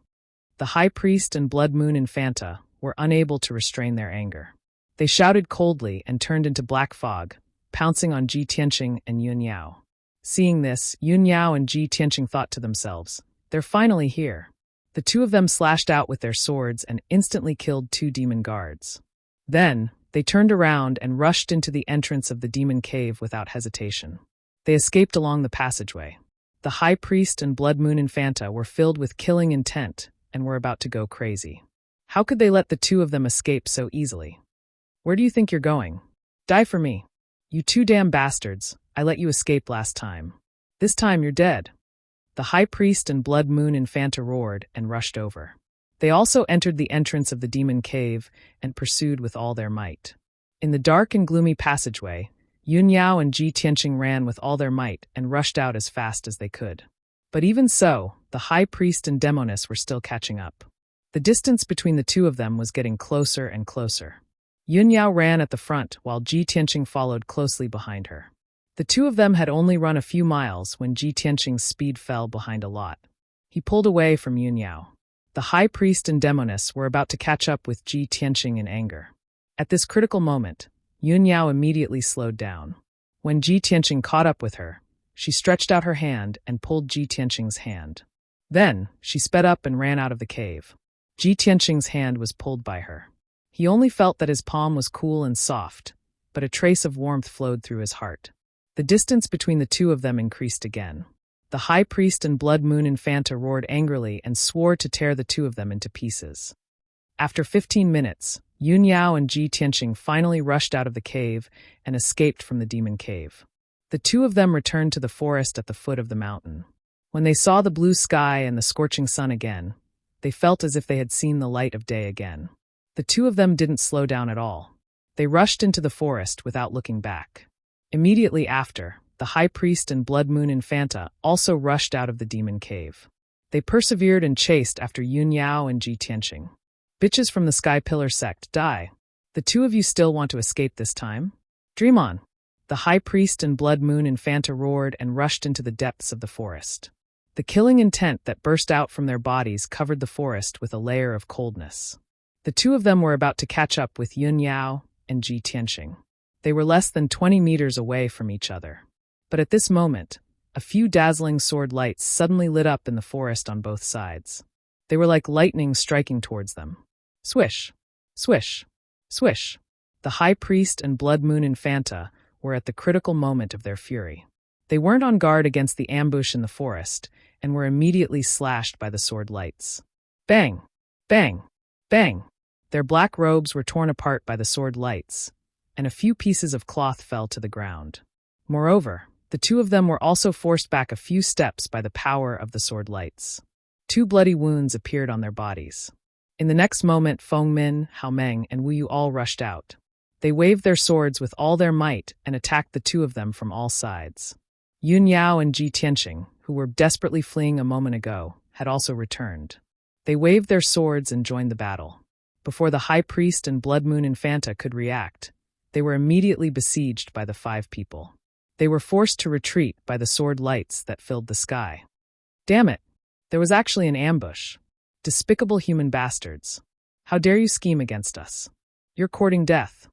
The High Priest and Blood Moon Infanta were unable to restrain their anger. They shouted coldly and turned into black fog, pouncing on Ji Tianqing and Yun Yao. Seeing this, Yun Yao and Ji Tianqing thought to themselves, they're finally here. The 2 of them slashed out with their swords and instantly killed 2 demon guards. Then, they turned around and rushed into the entrance of the demon cave without hesitation. They escaped along the passageway. The High Priest and Blood Moon Infanta were filled with killing intent and were about to go crazy. How could they let the 2 of them escape so easily? Where do you think you're going? Die for me. You 2 damn bastards, I let you escape last time. This time you're dead. The High Priest and Blood Moon Infanta roared and rushed over. They also entered the entrance of the demon cave and pursued with all their might. In the dark and gloomy passageway, Yun Yao and Ji Tianqing ran with all their might and rushed out as fast as they could. But even so, the High Priest and Demoness were still catching up. The distance between the 2 of them was getting closer and closer. Yun Yao ran at the front while Ji Tianqing followed closely behind her. The 2 of them had only run a few miles when Ji Tianqing's speed fell behind a lot. He pulled away from Yun Yao. The High Priest and Demoness were about to catch up with Ji Tianqing in anger. At this critical moment, Yun Yao immediately slowed down. When Ji Tianqing caught up with her, she stretched out her hand and pulled Ji Tianqing's hand. Then, she sped up and ran out of the cave. Ji Tianqing's hand was pulled by her. He only felt that his palm was cool and soft, but a trace of warmth flowed through his heart. The distance between the two of them increased again. The high priest and Blood Moon Infanta roared angrily and swore to tear the two of them into pieces. After 15 minutes, Yun Yao and Ji Tianqing finally rushed out of the cave and escaped from the demon cave. The two of them returned to the forest at the foot of the mountain. When they saw the blue sky and the scorching sun again, they felt as if they had seen the light of day again. The two of them didn't slow down at all. They rushed into the forest without looking back. Immediately after, the high priest and Blood Moon Infanta also rushed out of the demon cave. They persevered and chased after Yun Yao and Ji Tianqing. Bitches from the Sky Pillar sect, die. The two of you still want to escape this time? Dream on. The high priest and Blood Moon Infanta roared and rushed into the depths of the forest. The killing intent that burst out from their bodies covered the forest with a layer of coldness. The two of them were about to catch up with Yun Yao and Ji Tianqing. They were less than 20 meters away from each other. But at this moment, a few dazzling sword lights suddenly lit up in the forest on both sides. They were like lightning striking towards them. Swish, swish, swish. The high priest and Blood Moon Infanta were at the critical moment of their fury. They weren't on guard against the ambush in the forest and were immediately slashed by the sword lights. Bang, bang, bang. Their black robes were torn apart by the sword lights, and a few pieces of cloth fell to the ground. Moreover, the two of them were also forced back a few steps by the power of the sword lights. 2 bloody wounds appeared on their bodies. In the next moment, Feng Min, Hao Meng, and Wu Yu all rushed out. They waved their swords with all their might and attacked the two of them from all sides. Yun Yao and Ji Tianqing, who were desperately fleeing a moment ago, had also returned. They waved their swords and joined the battle. Before the high priest and Blood Moon Infanta could react, they were immediately besieged by the 5 people. They were forced to retreat by the sword lights that filled the sky. Damn it! There was actually an ambush. Despicable human bastards. How dare you scheme against us? You're courting death.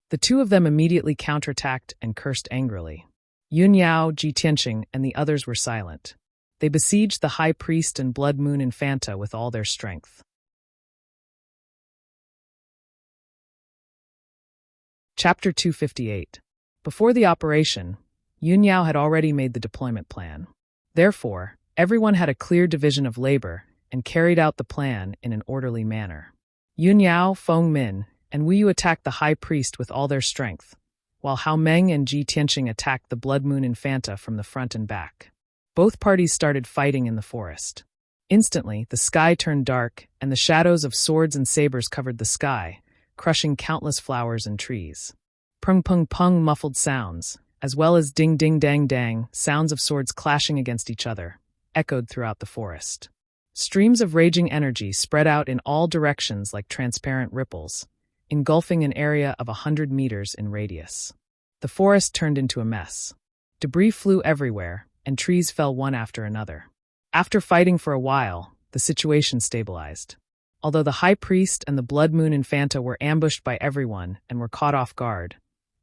The two of them immediately counterattacked and cursed angrily. Yun Yao, Ji Tianqing, and the others were silent. They besieged the high priest and Blood Moon Infanta with all their strength. Chapter 258. Before the operation, Yun Yao had already made the deployment plan. Therefore, everyone had a clear division of labor and carried out the plan in an orderly manner. Yun Yao, Feng Min, and Wu Yu attacked the high priest with all their strength, while Hao Meng and Ji Tianqing attacked the Blood Moon Infanta from the front and back. Both parties started fighting in the forest. Instantly, the sky turned dark, and the shadows of swords and sabers covered the sky, crushing countless flowers and trees. Pung pung pung muffled sounds, as well as ding ding dang dang, sounds of swords clashing against each other, echoed throughout the forest. Streams of raging energy spread out in all directions like transparent ripples, engulfing an area of 100 meters in radius. The forest turned into a mess. Debris flew everywhere, and trees fell one after another. After fighting for a while, the situation stabilized. Although the high priest and the Blood Moon Infanta were ambushed by everyone and were caught off guard,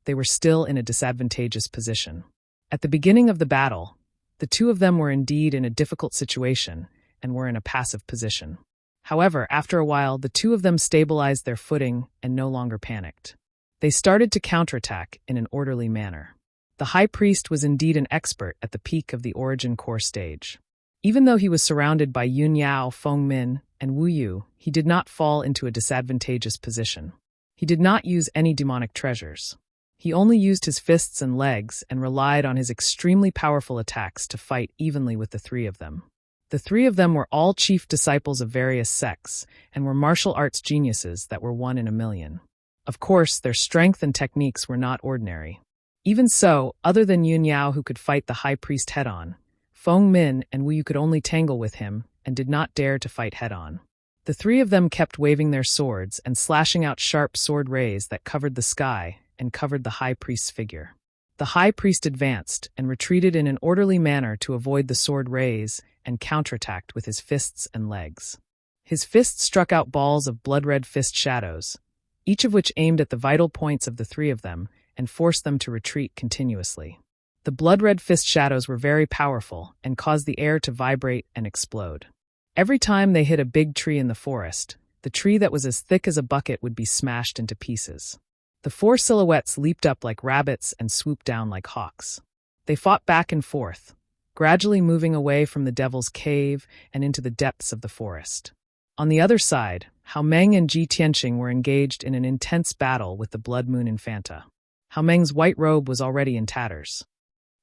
they were still in a disadvantageous position. At the beginning of the battle, the two of them were indeed in a difficult situation and were in a passive position. However, after a while, the two of them stabilized their footing and no longer panicked. They started to counterattack in an orderly manner. The high priest was indeed an expert at the peak of the Origin Core stage. Even though he was surrounded by Yun Yao, Feng Min, and Wu Yu, he did not fall into a disadvantageous position. He did not use any demonic treasures. He only used his fists and legs and relied on his extremely powerful attacks to fight evenly with the 3 of them. The 3 of them were all chief disciples of various sects and were martial arts geniuses that were 1 in a million. Of course, their strength and techniques were not ordinary. Even so, other than Yun Yao, who could fight the high priest head-on, Feng Min and Wu Yu could only tangle with him and did not dare to fight head-on. The 3 of them kept waving their swords and slashing out sharp sword rays that covered the sky and covered the high priest's figure. The high priest advanced and retreated in an orderly manner to avoid the sword rays and counterattacked with his fists and legs. His fists struck out balls of blood-red fist shadows, each of which aimed at the vital points of the 3 of them and forced them to retreat continuously. The blood-red fist shadows were very powerful and caused the air to vibrate and explode. Every time they hit a big tree in the forest, the the tree that was as thick as a bucket would be smashed into pieces. The four silhouettes leaped up like rabbits and swooped down like hawks. They fought back and forth, gradually moving away from the devil's cave and into the depths of the forest. On the other side, Hao Meng and Ji Tianqing were engaged in an intense battle with the Blood Moon Infanta. Hao Meng's white robe was already in tatters.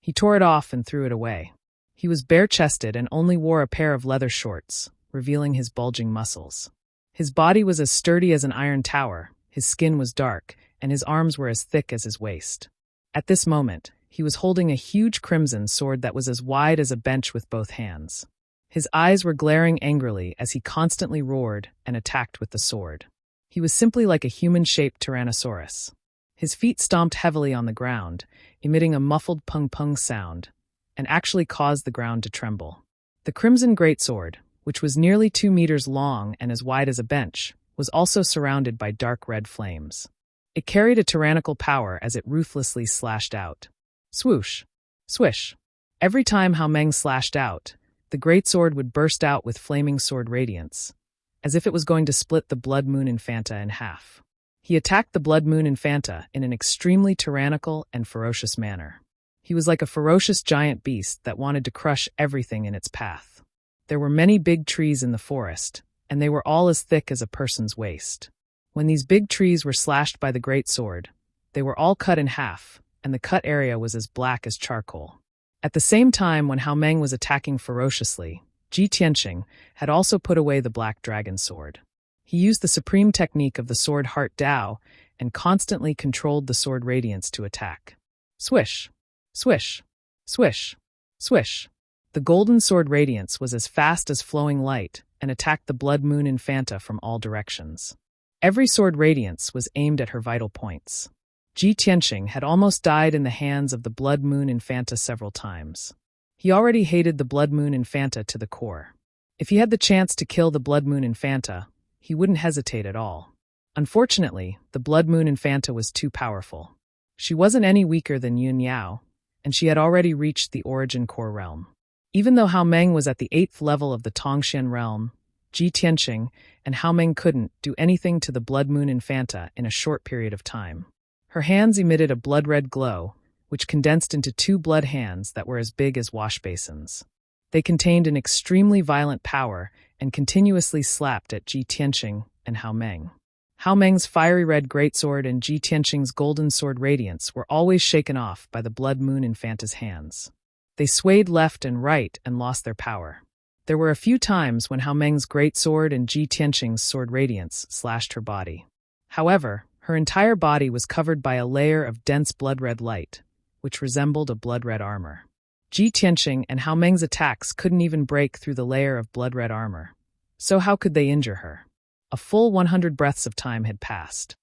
He tore it off and threw it away. He was bare-chested and only wore a pair of leather shorts, revealing his bulging muscles. His body was as sturdy as an iron tower, his skin was dark, and his arms were as thick as his waist. At this moment, he was holding a huge crimson sword that was as wide as a bench with both hands. His eyes were glaring angrily as he constantly roared and attacked with the sword. He was simply like a human-shaped Tyrannosaurus. His feet stomped heavily on the ground, emitting a muffled pung-pung sound, and actually caused the ground to tremble. The crimson greatsword, which was nearly 2 meters long and as wide as a bench, was also surrounded by dark red flames. It carried a tyrannical power as it ruthlessly slashed out. Swoosh! Swish! Every time Hao Meng slashed out, the greatsword would burst out with flaming sword radiance, as if it was going to split the Blood Moon Infanta in half. He attacked the Blood Moon Infanta in an extremely tyrannical and ferocious manner. He was like a ferocious giant beast that wanted to crush everything in its path. There were many big trees in the forest, and they were all as thick as a person's waist. When these big trees were slashed by the greatsword, they were all cut in half, and the cut area was as black as charcoal. At the same time when Hao Meng was attacking ferociously, Ji Tianqing had also put away the black dragon sword. He used the supreme technique of the sword Heart Dao and constantly controlled the sword radiance to attack. Swish! Swish! Swish! Swish! The golden sword radiance was as fast as flowing light and attacked the Blood Moon Infanta from all directions. Every sword radiance was aimed at her vital points. Ji Tianqing had almost died in the hands of the Blood Moon Infanta several times. He already hated the Blood Moon Infanta to the core. If he had the chance to kill the Blood Moon Infanta, he wouldn't hesitate at all. Unfortunately, the Blood Moon Infanta was too powerful. She wasn't any weaker than Yun Yao, and she had already reached the Origin Core realm. Even though Hao Meng was at the 8th level of the Tongxian realm, Ji Tianqing and Hao Meng couldn't do anything to the Blood Moon Infanta in a short period of time. Her hands emitted a blood-red glow, which condensed into 2 blood hands that were as big as wash basins. They contained an extremely violent power and continuously slapped at Ji Tianqing and Hao Meng. Hao Meng's fiery red greatsword and Ji Tianqing's golden sword radiance were always shaken off by the Blood Moon Infanta's hands. They swayed left and right and lost their power. There were a few times when Hao Meng's greatsword and Ji Tianqing's sword radiance slashed her body. However, her entire body was covered by a layer of dense blood-red light, which resembled a blood-red armor. Ji Tianqing and Hao Meng's attacks couldn't even break through the layer of blood-red armor. So how could they injure her? A full 100 breaths of time had passed.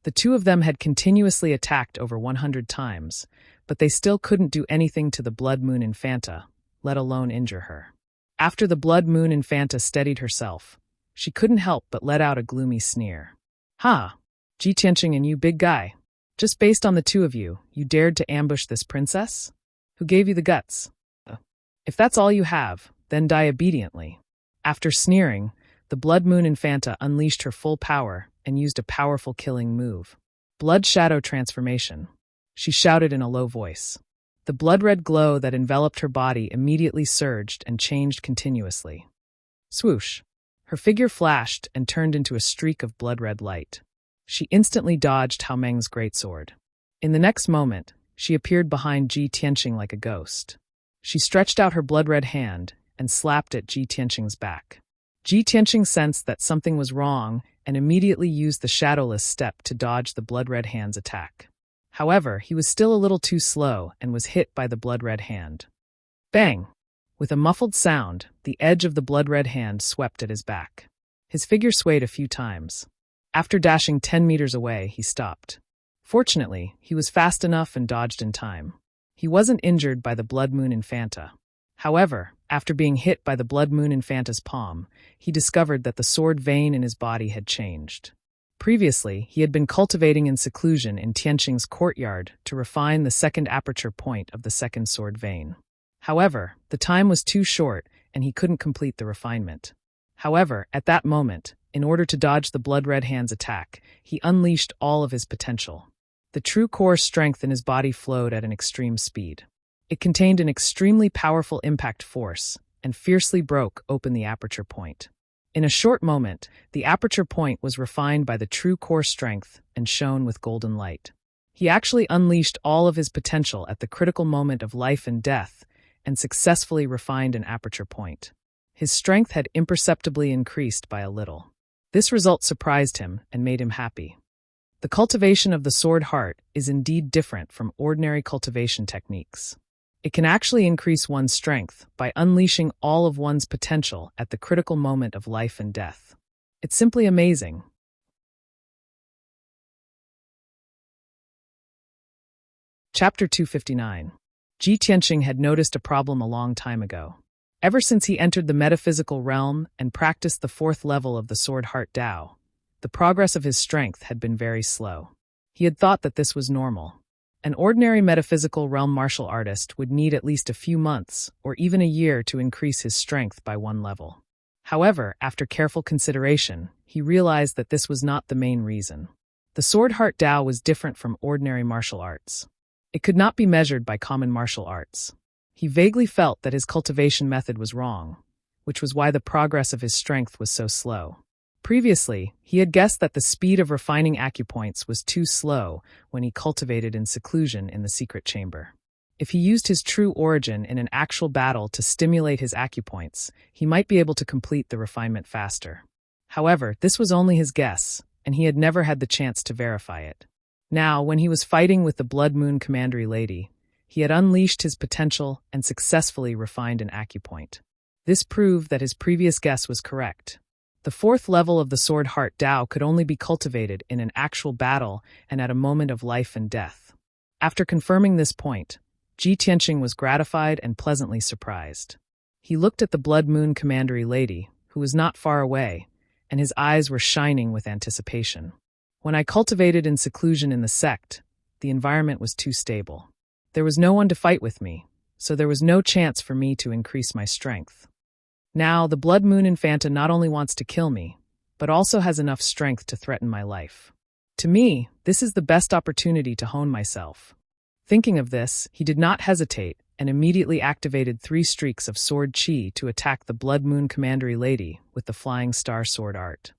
The two of them had continuously attacked over 100 times, but they still couldn't do anything to the Blood Moon Infanta, let alone injure her. After the Blood Moon Infanta steadied herself, she couldn't help but let out a gloomy sneer. "Ha! Ji Tianqing and you big guy. Just based on the two of you, you dared to ambush this princess? Who gave you the guts? If that's all you have, then die obediently." After sneering, the Blood Moon Infanta unleashed her full power and used a powerful killing move. Blood Shadow Transformation. She shouted in a low voice. The blood-red glow that enveloped her body immediately surged and changed continuously. Swoosh! Her figure flashed and turned into a streak of blood-red light. She instantly dodged Hao Meng's greatsword. In the next moment, she appeared behind Ji Tianqing like a ghost. She stretched out her blood-red hand and slapped at Ji Tianqing's back. Ji Tianqing sensed that something was wrong and immediately used the shadowless step to dodge the blood-red hand's attack. However, he was still a little too slow and was hit by the blood-red hand. Bang! With a muffled sound, the edge of the blood-red hand swept at his back. His figure swayed a few times. After dashing 10 meters away, he stopped. Fortunately, he was fast enough and dodged in time. He wasn't injured by the Blood Moon Infanta. However, after being hit by the Blood Moon Infanta's palm, he discovered that the sword vein in his body had changed. Previously, he had been cultivating in seclusion in Tianqing's courtyard to refine the second aperture point of the second sword vein. However, the time was too short and he couldn't complete the refinement. However, at that moment, In order to dodge the blood-red hand's attack, he unleashed all of his potential. The true core strength in his body flowed at an extreme speed. It contained an extremely powerful impact force and fiercely broke open the aperture point. In a short moment, the aperture point was refined by the true core strength and shone with golden light. He actually unleashed all of his potential at the critical moment of life and death and successfully refined an aperture point. His strength had imperceptibly increased by a little. This result surprised him and made him happy. The cultivation of the sword heart is indeed different from ordinary cultivation techniques. It can actually increase one's strength by unleashing all of one's potential at the critical moment of life and death. It's simply amazing. Chapter 259. Ji Tianqing had noticed a problem a long time ago. Ever since he entered the metaphysical realm and practiced the fourth level of the Sword Heart Tao, the progress of his strength had been very slow. He had thought that this was normal. An ordinary metaphysical realm martial artist would need at least a few months or even a year to increase his strength by one level. However, after careful consideration, he realized that this was not the main reason. The Sword Heart Tao was different from ordinary martial arts. It could not be measured by common martial arts. He vaguely felt that his cultivation method was wrong, which was why the progress of his strength was so slow. Previously, he had guessed that the speed of refining acupoints was too slow when he cultivated in seclusion in the secret chamber. If he used his true origin in an actual battle to stimulate his acupoints, he might be able to complete the refinement faster. However, this was only his guess, and he had never had the chance to verify it. Now, when he was fighting with the Blood Moon Commandery Lady, he had unleashed his potential and successfully refined an acupoint. This proved that his previous guess was correct. The fourth level of the Sword Heart Tao could only be cultivated in an actual battle and at a moment of life and death. After confirming this point, Ji Tianqing was gratified and pleasantly surprised. He looked at the Blood Moon Commandery Lady, who was not far away, and his eyes were shining with anticipation. When I cultivated in seclusion in the sect, the environment was too stable. There was no one to fight with me, so there was no chance for me to increase my strength. Now, the Blood Moon Infanta not only wants to kill me, but also has enough strength to threaten my life. To me, this is the best opportunity to hone myself. Thinking of this, he did not hesitate and immediately activated 3 streaks of sword chi to attack the Blood Moon Commandery Lady with the Flying Star Sword Art.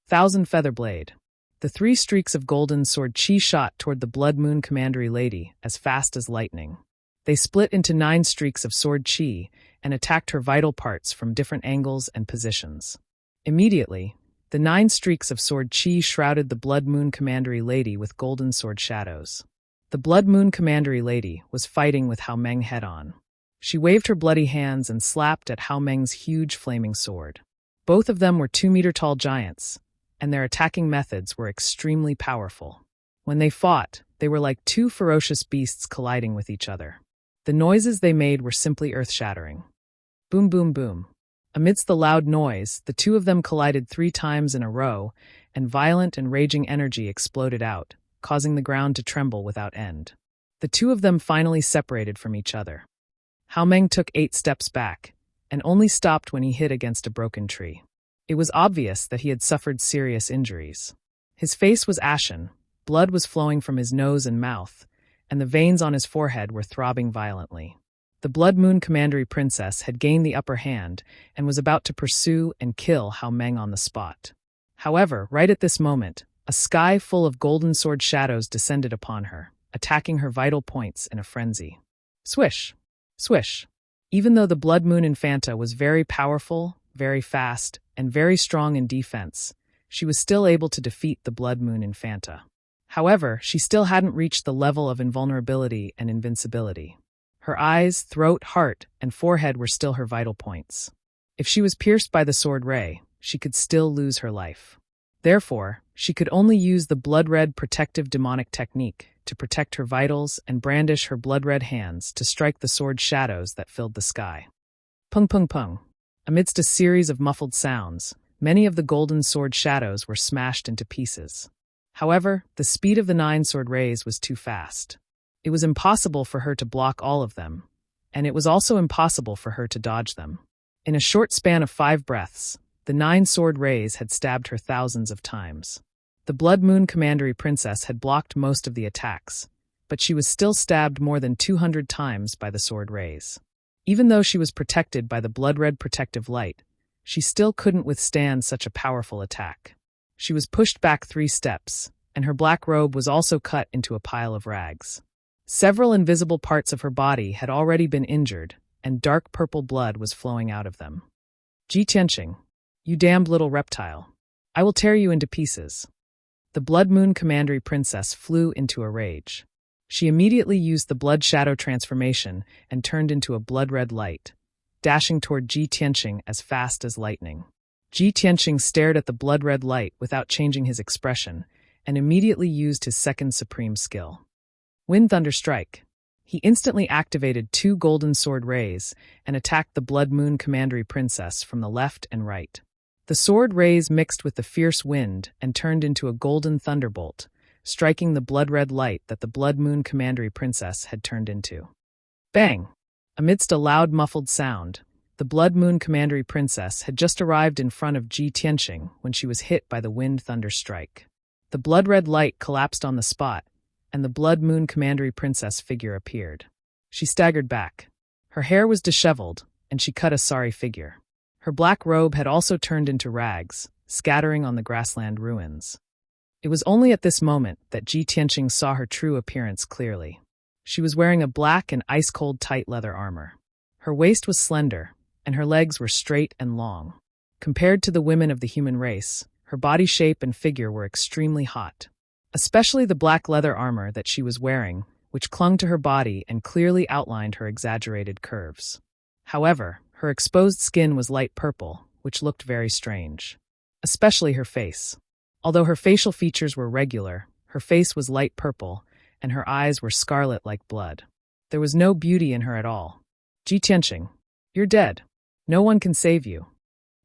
Thousand Feather Blade. The 3 streaks of golden sword chi shot toward the Blood Moon Commandery Lady as fast as lightning. They split into 9 streaks of sword chi and attacked her vital parts from different angles and positions. Immediately, the 9 streaks of sword chi shrouded the Blood Moon Commandery Lady with golden sword shadows. The Blood Moon Commandery Lady was fighting with Hao Meng head-on. She waved her bloody hands and slapped at Hao Meng's huge flaming sword. Both of them were 2-meter-tall giants, and their attacking methods were extremely powerful. When they fought, they were like 2 ferocious beasts colliding with each other. The noises they made were simply earth-shattering. Boom, boom, boom. Amidst the loud noise, the 2 of them collided 3 times in a row, and violent and raging energy exploded out, causing the ground to tremble without end. The 2 of them finally separated from each other. Hao Meng took 8 steps back, and only stopped when he hit against a broken tree. It was obvious that he had suffered serious injuries. His face was ashen, blood was flowing from his nose and mouth, and the veins on his forehead were throbbing violently. The Blood Moon Commandery Princess had gained the upper hand and was about to pursue and kill Hao Meng on the spot. However, right at this moment, a sky full of golden sword shadows descended upon her, attacking her vital points in a frenzy. Swish! Swish! Even though the Blood Moon Infanta was very powerful, very fast, and very strong in defense, she was still able to defeat the Blood Moon Infanta. However, she still hadn't reached the level of invulnerability and invincibility. Her eyes, throat, heart, and forehead were still her vital points. If she was pierced by the sword ray, she could still lose her life. Therefore, she could only use the blood-red protective demonic technique to protect her vitals and brandish her blood-red hands to strike the sword shadows that filled the sky. Pung pung pung. Amidst a series of muffled sounds, many of the golden sword shadows were smashed into pieces. However, the speed of the 9 sword rays was too fast. It was impossible for her to block all of them, and it was also impossible for her to dodge them. In a short span of 5 breaths, The 9 sword rays had stabbed her thousands of times. The Blood Moon Commandery Princess had blocked most of the attacks, but she was still stabbed more than 200 times by the sword rays. Even though she was protected by the blood-red protective light, she still couldn't withstand such a powerful attack. She was pushed back 3 steps, and her black robe was also cut into a pile of rags. Several invisible parts of her body had already been injured, and dark purple blood was flowing out of them. Ji Tianqing, you damned little reptile. I will tear you into pieces. The Blood Moon Commandery Princess flew into a rage. She immediately used the blood shadow transformation and turned into a blood-red light, dashing toward Ji Tianqing as fast as lightning. Ji Tianqing stared at the blood-red light without changing his expression and immediately used his second supreme skill. Wind Thunder Strike. He instantly activated 2 golden sword rays and attacked the Blood Moon Commandery Princess from the left and right. The sword rays mixed with the fierce wind and turned into a golden thunderbolt, striking the blood-red light that the Blood Moon Commandery Princess had turned into. Bang! Amidst a loud muffled sound, the Blood Moon Commandery Princess had just arrived in front of Ji Tianqing when she was hit by the Wind Thunder Strike. The blood-red light collapsed on the spot, and the Blood Moon Commandery Princess figure appeared. She staggered back. Her hair was disheveled, and she cut a sorry figure. Her black robe had also turned into rags, scattering on the grassland ruins. It was only at this moment that Ji Tianqing saw her true appearance clearly. She was wearing a black and ice-cold tight leather armor. Her waist was slender, and her legs were straight and long. Compared to the women of the human race, her body shape and figure were extremely hot. Especially the black leather armor that she was wearing, which clung to her body and clearly outlined her exaggerated curves. However, her exposed skin was light purple, which looked very strange. Especially her face. Although her facial features were regular, her face was light purple, and her eyes were scarlet like blood. There was no beauty in her at all. Ji Tianqing, you're dead. No one can save you.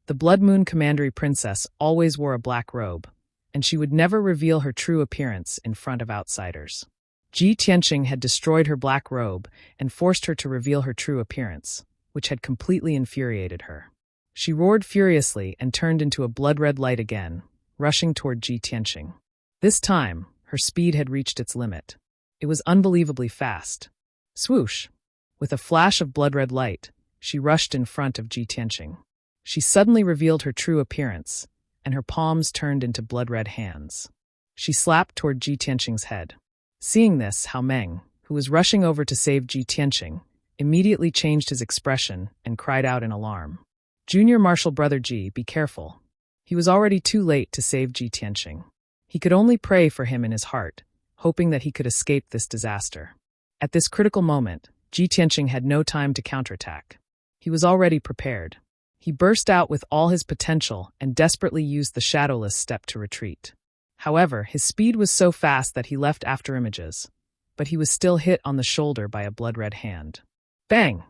The Blood Moon Commandery Princess always wore a black robe, and she would never reveal her true appearance in front of outsiders. Ji Tianqing had destroyed her black robe and forced her to reveal her true appearance, which had completely infuriated her. She roared furiously and turned into a blood-red light again, rushing toward Ji Tianqing. This time, her speed had reached its limit. It was unbelievably fast. Swoosh! With a flash of blood-red light, she rushed in front of Ji Tianqing. She suddenly revealed her true appearance, and her palms turned into blood-red hands. She slapped toward Ji Tianqing's head. Seeing this, Hao Meng, who was rushing over to save Ji Tianqing, immediately changed his expression and cried out in alarm. Junior Marshal Brother Ji, be careful. He was already too late to save Ji Tianqing. He could only pray for him in his heart, hoping that he could escape this disaster. At this critical moment, Ji Tianqing had no time to counterattack. He was already prepared. He burst out with all his potential and desperately used the shadowless step to retreat. However, his speed was so fast that he left after images, but he was still hit on the shoulder by a blood-red hand. Bang!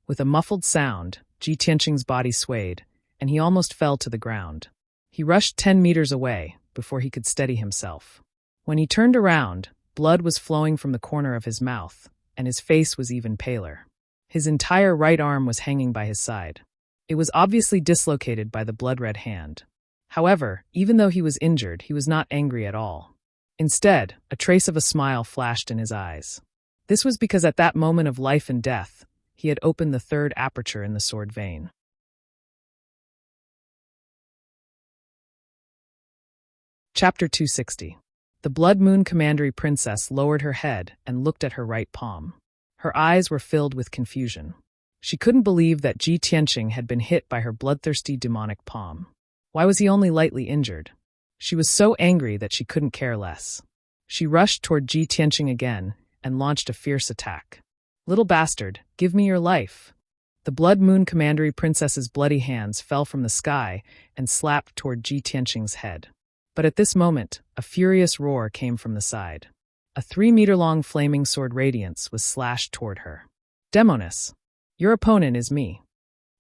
With a muffled sound, Ji Tianqing's body swayed, and he almost fell to the ground. He rushed 10 meters away before he could steady himself. When he turned around, blood was flowing from the corner of his mouth, and his face was even paler. His entire right arm was hanging by his side. It was obviously dislocated by the blood-red hand. However, even though he was injured, he was not angry at all. Instead, a trace of a smile flashed in his eyes. This was because at that moment of life and death, he had opened the 3rd aperture in the sword vein. Chapter 260. The Blood Moon Commandery Princess lowered her head and looked at her right palm. Her eyes were filled with confusion. She couldn't believe that Ji Tianqing had been hit by her bloodthirsty demonic palm. Why was he only lightly injured? She was so angry that she couldn't care less. She rushed toward Ji Tianqing again and launched a fierce attack. Little bastard, give me your life. The Blood Moon Commandery Princess's bloody hands fell from the sky and slapped toward Ji Tianqing's head. But at this moment, a furious roar came from the side. A 3-meter-long flaming sword radiance was slashed toward her. Demoness! Your opponent is me.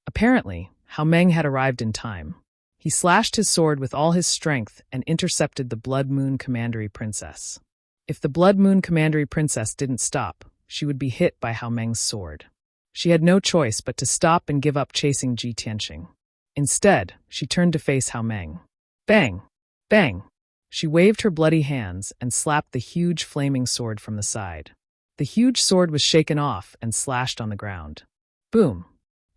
Apparently, Hao Meng had arrived in time. He slashed his sword with all his strength and intercepted the Blood Moon Commandery Princess. If the Blood Moon Commandery Princess didn't stop, she would be hit by Hao Meng's sword. She had no choice but to stop and give up chasing Ji Tianqing. Instead, she turned to face Hao Meng. Bang! Bang! She waved her bloody hands and slapped the huge flaming sword from the side. The huge sword was shaken off and slashed on the ground. Boom!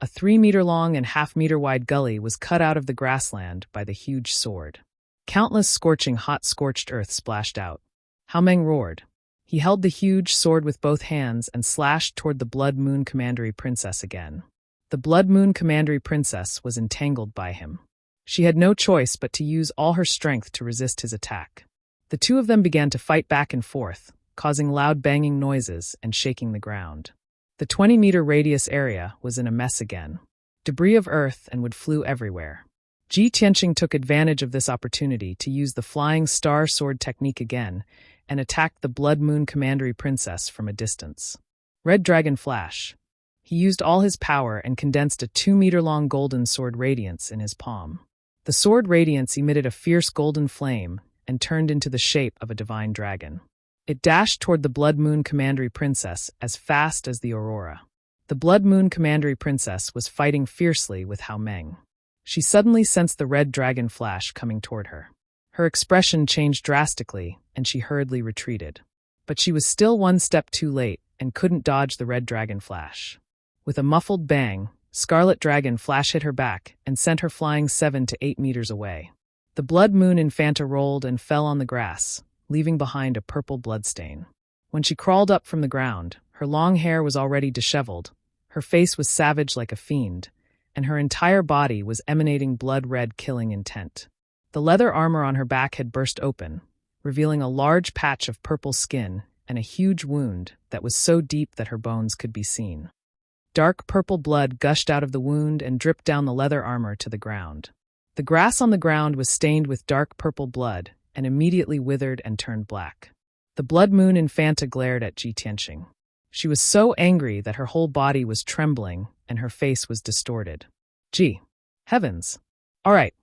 A 3-meter-long and half-meter-wide gully was cut out of the grassland by the huge sword. Countless scorching hot scorched earth splashed out. Hao Meng roared. He held the huge sword with both hands and slashed toward the Blood Moon Commandery Princess again. The Blood Moon Commandery Princess was entangled by him. She had no choice but to use all her strength to resist his attack. The two of them began to fight back and forth, causing loud banging noises and shaking the ground. The 20-meter radius area was in a mess again. Debris of earth and wood flew everywhere. Ji Tianqing took advantage of this opportunity to use the flying star sword technique again and attacked the Blood Moon Commandery Princess from a distance. Red Dragon Flash. He used all his power and condensed a 2-meter-long golden sword radiance in his palm. The sword radiance emitted a fierce golden flame and turned into the shape of a divine dragon. It dashed toward the Blood Moon Commandery Princess as fast as the aurora. The Blood Moon Commandery Princess was fighting fiercely with Hao Meng. She suddenly sensed the red dragon flash coming toward her. Her expression changed drastically, and she hurriedly retreated. But she was still one step too late and couldn't dodge the red dragon flash. With a muffled bang, Scarlet Dragon Flash hit her back and sent her flying 7 to 8 meters away. The Blood Moon Infanta rolled and fell on the grass, leaving behind a purple bloodstain. When she crawled up from the ground, her long hair was already disheveled, her face was savage like a fiend, and her entire body was emanating blood-red killing intent. The leather armor on her back had burst open, revealing a large patch of purple skin and a huge wound that was so deep that her bones could be seen. Dark purple blood gushed out of the wound and dripped down the leather armor to the ground. The grass on the ground was stained with dark purple blood and immediately withered and turned black. The Blood Moon Infanta glared at Ji Tianqing. She was so angry that her whole body was trembling and her face was distorted. Gee, heavens! All right.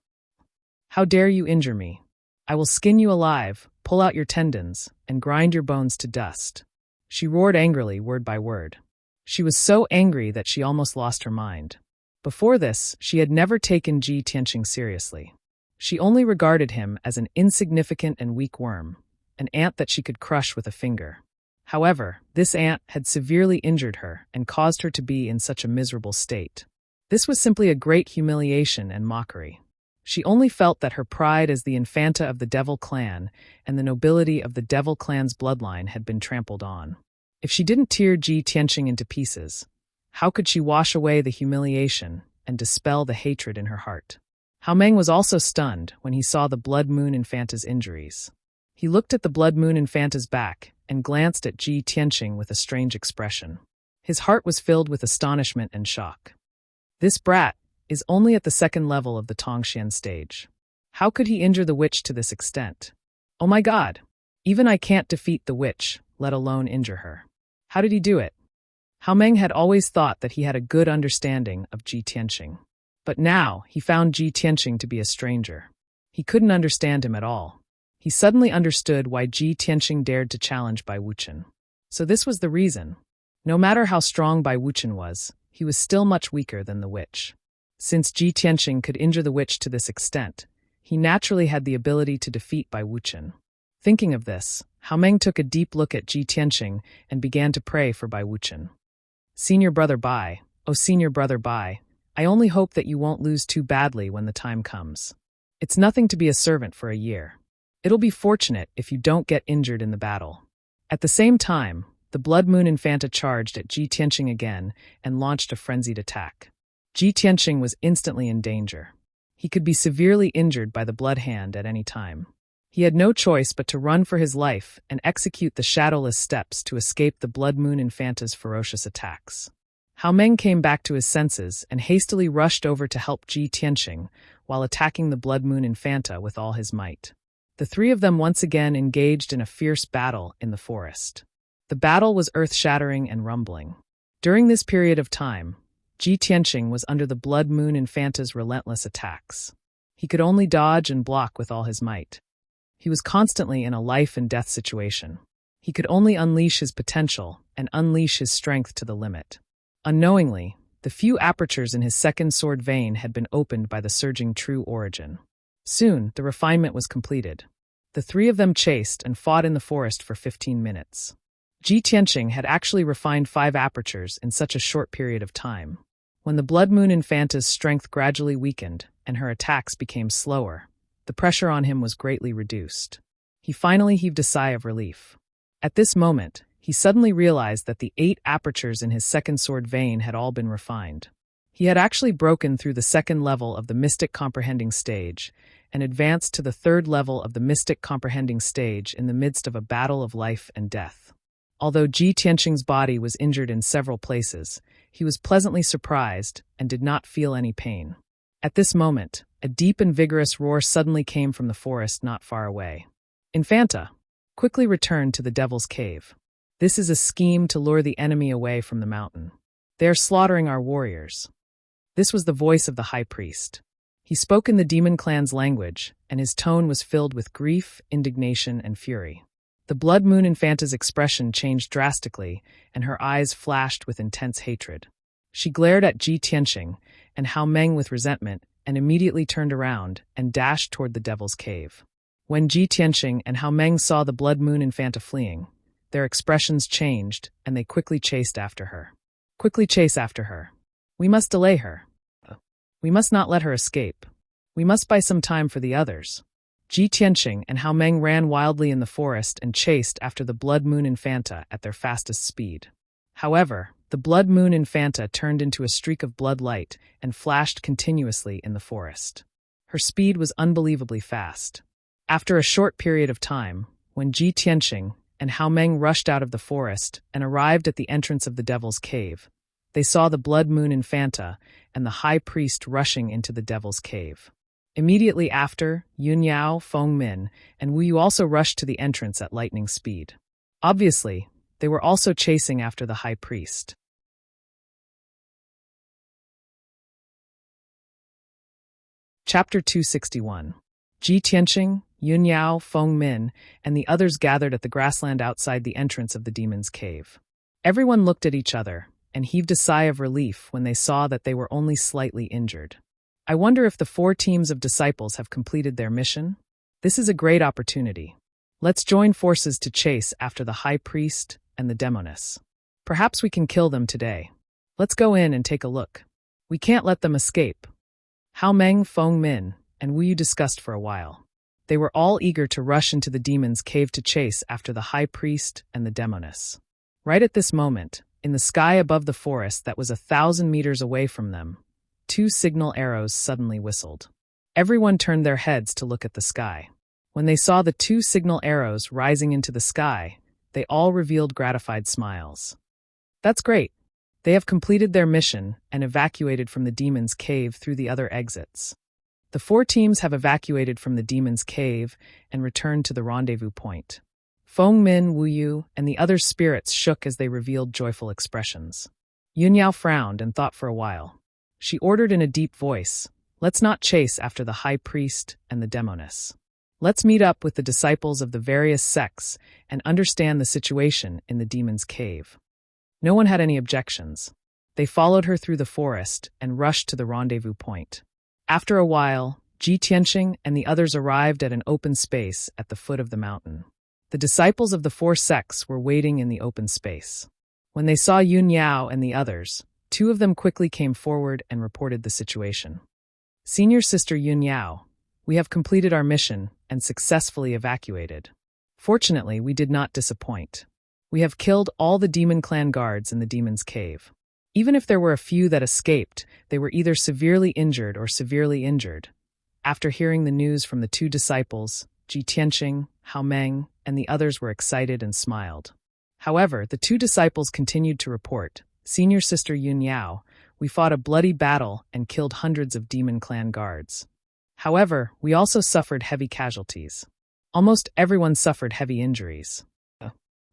How dare you injure me? I will skin you alive, pull out your tendons, and grind your bones to dust. She roared angrily, word by word. She was so angry that she almost lost her mind. Before this, she had never taken Ji Tianqing seriously. She only regarded him as an insignificant and weak worm, an ant that she could crush with a finger. However, this ant had severely injured her and caused her to be in such a miserable state. This was simply a great humiliation and mockery. She only felt that her pride as the Infanta of the Devil Clan and the nobility of the Devil Clan's bloodline had been trampled on. If she didn't tear Ji Tianqing into pieces, how could she wash away the humiliation and dispel the hatred in her heart? Hao Meng was also stunned when he saw the Blood Moon Infanta's injuries. He looked at the Blood Moon Infanta's back and glanced at Ji Tianqing with a strange expression. His heart was filled with astonishment and shock. This brat is only at the second level of the Tongxian stage. How could he injure the witch to this extent? Oh my God! Even I can't defeat the witch, let alone injure her. How did he do it? Hao Meng had always thought that he had a good understanding of Ji Tianqing. But now he found Ji Tianqing to be a stranger. He couldn't understand him at all. He suddenly understood why Ji Tianqing dared to challenge Bai Wuchen. So this was the reason. No matter how strong Bai Wuchen was, he was still much weaker than the witch. Since Ji Tianqing could injure the witch to this extent, he naturally had the ability to defeat Bai Wuchen. Thinking of this, Hao Meng took a deep look at Ji Tianqing and began to pray for Bai Wuchen. Senior Brother Bai, oh Senior Brother Bai, I only hope that you won't lose too badly when the time comes. It's nothing to be a servant for a year. It'll be fortunate if you don't get injured in the battle. At the same time, the Blood Moon Infanta charged at Ji Tianqing again and launched a frenzied attack. Ji Tianqing was instantly in danger. He could be severely injured by the Blood Hand at any time. He had no choice but to run for his life and execute the shadowless steps to escape the Blood Moon Infanta's ferocious attacks. Hao Meng came back to his senses and hastily rushed over to help Ji Tianqing while attacking the Blood Moon Infanta with all his might. The three of them once again engaged in a fierce battle in the forest. The battle was earth-shattering and rumbling. During this period of time, Ji Tianqing was under the Blood Moon Infanta's relentless attacks. He could only dodge and block with all his might. He was constantly in a life-and-death situation. He could only unleash his potential and unleash his strength to the limit. Unknowingly, The few apertures in his second sword vein had been opened by the surging true origin. Soon, the refinement was completed. The three of them chased and fought in the forest for 15 minutes. Ji Tianqing had actually refined 5 apertures in such a short period of time. When the Blood Moon Infanta's strength gradually weakened and her attacks became slower, the pressure on him was greatly reduced. He finally heaved a sigh of relief. At this moment, he suddenly realized that the 8 apertures in his second sword vein had all been refined. He had actually broken through the second level of the mystic comprehending stage and advanced to the third level of the mystic comprehending stage in the midst of a battle of life and death. Although Ji Tianqing's body was injured in several places, he was pleasantly surprised and did not feel any pain. At this moment, a deep and vigorous roar suddenly came from the forest not far away. Infanta, quickly return to the Devil's Cave. This is a scheme to lure the enemy away from the mountain. They are slaughtering our warriors. This was the voice of the high priest. He spoke in the demon clan's language, and his tone was filled with grief, indignation, and fury. The Blood Moon Infanta's expression changed drastically, and her eyes flashed with intense hatred. She glared at Ji Tianqing and Hao Meng with resentment, and immediately turned around and dashed toward the Devil's Cave. When Ji Tianqing and Hao Meng saw the Blood Moon Infanta fleeing, their expressions changed, and they quickly chased after her. Quickly chase after her. We must delay her. We must not let her escape. We must buy some time for the others. Ji Tianqing and Hao Meng ran wildly in the forest and chased after the Blood Moon Infanta at their fastest speed. However, the Blood Moon Infanta turned into a streak of blood light and flashed continuously in the forest. Her speed was unbelievably fast. After a short period of time, when Ji Tianqing and Hao Meng rushed out of the forest and arrived at the entrance of the Devil's Cave, they saw the Blood Moon Infanta and the High Priest rushing into the Devil's Cave. Immediately after, Yun Yao, Feng Min, and Wu Yu also rushed to the entrance at lightning speed. Obviously, they were also chasing after the High Priest. Chapter 261. Ji Tianqing, Yun Yao, Feng Min, and the others gathered at the grassland outside the entrance of the demon's cave. Everyone looked at each other and heaved a sigh of relief when they saw that they were only slightly injured. I wonder if the 4 teams of disciples have completed their mission? This is a great opportunity. Let's join forces to chase after the High Priest and the Demoness. Perhaps we can kill them today. Let's go in and take a look. We can't let them escape. Hao Meng, Feng Min, and Wu Yu discussed for a while. They were all eager to rush into the demon's cave to chase after the High Priest and the Demoness. Right at this moment, in the sky above the forest that was 1,000 meters away from them, 2 signal arrows suddenly whistled. Everyone turned their heads to look at the sky. When they saw the 2 signal arrows rising into the sky, they all revealed gratified smiles. That's great. They have completed their mission and evacuated from the demon's cave through the other exits. The 4 teams have evacuated from the demon's cave and returned to the rendezvous point. Feng Min, Wu Yu, and the other spirits shook as they revealed joyful expressions. Yun Yao frowned and thought for a while. She ordered in a deep voice, "Let's not chase after the High Priest and the Demoness. Let's meet up with the disciples of the various sects and understand the situation in the demon's cave." No one had any objections. They followed her through the forest and rushed to the rendezvous point. After a while, Ji Tianqing and the others arrived at an open space at the foot of the mountain. The disciples of the 4 sects were waiting in the open space. When they saw Yun Yao and the others, 2 of them quickly came forward and reported the situation. "Senior Sister Yun Yao, we have completed our mission and successfully evacuated. Fortunately, we did not disappoint. We have killed all the Demon Clan guards in the Demon's Cave. Even if there were a few that escaped, they were either severely injured or severely injured." After hearing the news from the 2 disciples, Ji Tianqing, Hao Meng, and the others were excited and smiled. However, the 2 disciples continued to report, "Senior Sister Yun Yao, we fought a bloody battle and killed hundreds of Demon Clan guards. However, we also suffered heavy casualties. Almost everyone suffered heavy injuries.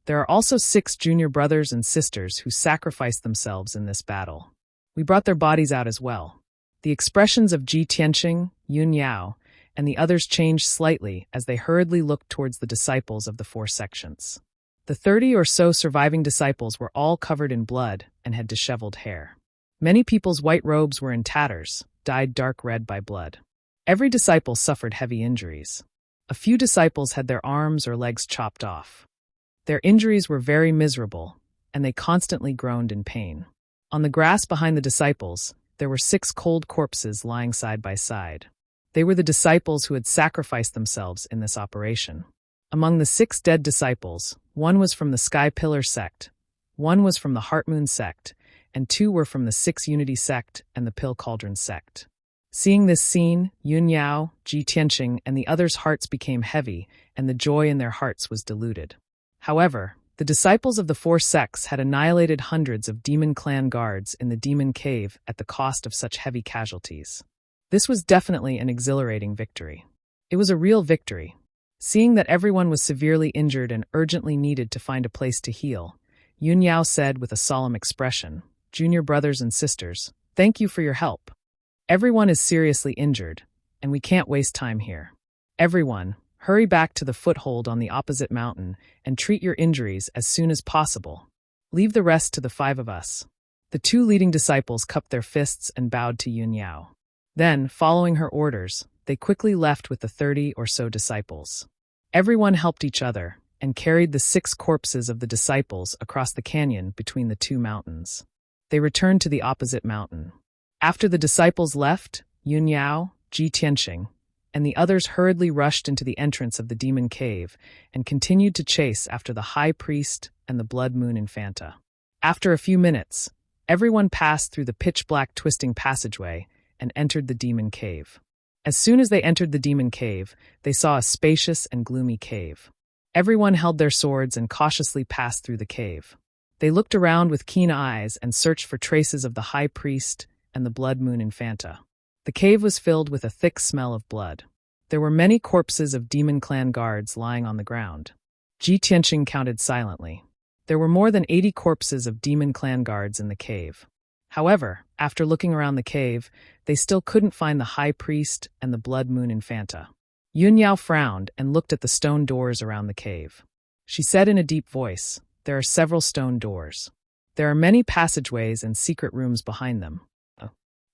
There are also 6 junior brothers and sisters who sacrificed themselves in this battle. We brought their bodies out as well." The expressions of Ji Tianqing, Yun Yao, and the others changed slightly as they hurriedly looked towards the disciples of the 4 sections. The 30 or so surviving disciples were all covered in blood and had disheveled hair. Many people's white robes were in tatters, dyed dark red by blood. Every disciple suffered heavy injuries. A few disciples had their arms or legs chopped off. Their injuries were very miserable, and they constantly groaned in pain. On the grass behind the disciples, there were 6 cold corpses lying side by side. They were the disciples who had sacrificed themselves in this operation. Among the 6 dead disciples, 1 was from the Sky Pillar sect, 1 was from the Heart Moon sect, and 2 were from the 6 Unity sect and the Pill Cauldron sect. Seeing this scene, Yun Yao, Ji Tianqing, and the others' hearts became heavy, and the joy in their hearts was diluted. However, the disciples of the 4 sects had annihilated hundreds of demon clan guards in the demon cave at the cost of such heavy casualties. This was definitely an exhilarating victory. It was a real victory. Seeing that everyone was severely injured and urgently needed to find a place to heal, Yun Yao said with a solemn expression, "Junior brothers and sisters, thank you for your help. Everyone is seriously injured, and we can't waste time here. Everyone, hurry back to the foothold on the opposite mountain and treat your injuries as soon as possible. Leave the rest to the 5 of us." The 2 leading disciples cupped their fists and bowed to Yun Yao. Then, following her orders, they quickly left with the 30 or so disciples. Everyone helped each other and carried the 6 corpses of the disciples across the canyon between the 2 mountains. They returned to the opposite mountain. After the disciples left, Yun Yao, Ji Tianqing, and the others hurriedly rushed into the entrance of the demon cave and continued to chase after the high priest and the blood moon infanta. After a few minutes, everyone passed through the pitch-black twisting passageway and entered the demon cave. As soon as they entered the demon cave, they saw a spacious and gloomy cave. Everyone held their swords and cautiously passed through the cave. They looked around with keen eyes and searched for traces of the high priest and the blood moon infanta. The cave was filled with a thick smell of blood. There were many corpses of demon clan guards lying on the ground. Ji Tianqing counted silently. There were more than 80 corpses of demon clan guards in the cave. However, after looking around the cave, they still couldn't find the high priest and the blood moon infanta. Yun Yao frowned and looked at the stone doors around the cave. She said in a deep voice, "There are several stone doors. There are many passageways and secret rooms behind them.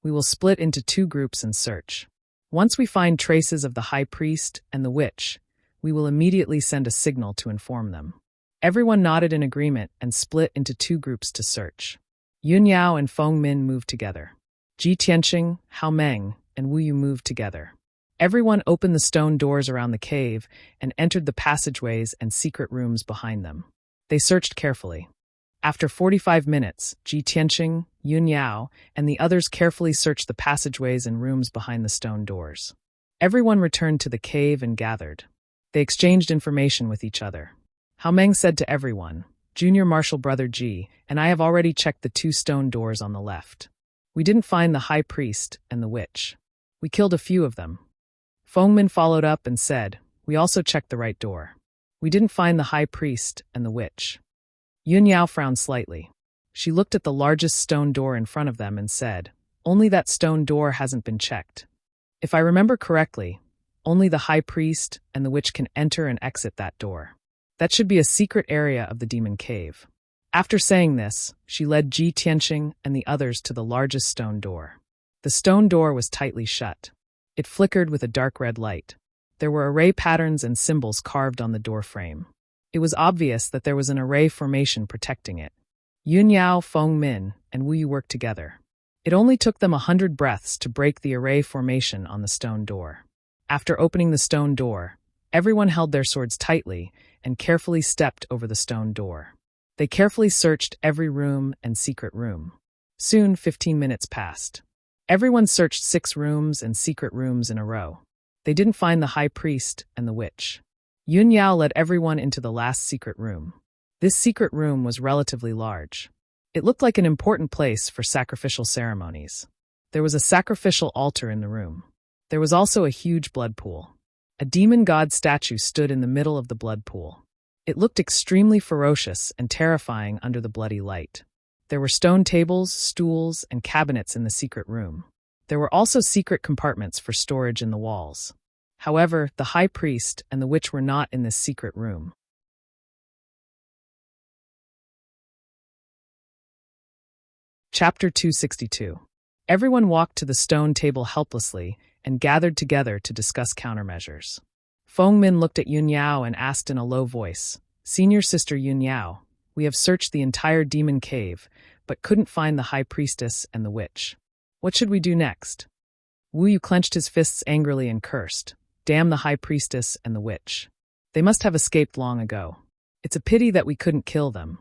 We will split into 2 groups and search. Once we find traces of the high priest and the witch, we will immediately send a signal to inform them." Everyone nodded in agreement and split into 2 groups to search. Yun Yao and Feng Min moved together. Ji Tianqing, Hao Meng, and Wu Yu moved together. Everyone opened the stone doors around the cave and entered the passageways and secret rooms behind them. They searched carefully. After 45 minutes, Ji Tianqing, Yun Yao, and the others carefully searched the passageways and rooms behind the stone doors. Everyone returned to the cave and gathered. They exchanged information with each other. Hao Meng said to everyone, "Junior Marshal Brother Ji and I have already checked the 2 stone doors on the left. We didn't find the high priest and the witch. We killed a few of them." Feng Min followed up and said, "We also checked the right door. We didn't find the high priest and the witch." Yun Yao frowned slightly. She looked at the largest stone door in front of them and said, "Only that stone door hasn't been checked. If I remember correctly, only the high priest and the witch can enter and exit that door. That should be a secret area of the demon cave." After saying this, she led Ji Tianqing and the others to the largest stone door. The stone door was tightly shut. It flickered with a dark red light. There were array patterns and symbols carved on the door frame. It was obvious that there was an array formation protecting it. Yun Yao, Feng Min, and Wu Yu worked together. It only took them 100 breaths to break the array formation on the stone door. After opening the stone door, everyone held their swords tightly and carefully stepped over the stone door. They carefully searched every room and secret room. Soon, 15 minutes passed. Everyone searched 6 rooms and secret rooms in a row. They didn't find the high priest and the witch. Yun Yao led everyone into the last secret room. This secret room was relatively large. It looked like an important place for sacrificial ceremonies. There was a sacrificial altar in the room. There was also a huge blood pool. A demon god statue stood in the middle of the blood pool. It looked extremely ferocious and terrifying under the bloody light. There were stone tables, stools, and cabinets in the secret room. There were also secret compartments for storage in the walls. However, the high priest and the witch were not in this secret room. Chapter 262. Everyone walked to the stone table helplessly and gathered together to discuss countermeasures. Feng Min looked at Yun Yao and asked in a low voice, "Senior Sister Yun Yao, we have searched the entire demon cave, but couldn't find the high priestess and the witch. What should we do next?" Wu Yu clenched his fists angrily and cursed, "Damn the high priestess and the witch. They must have escaped long ago. It's a pity that we couldn't kill them."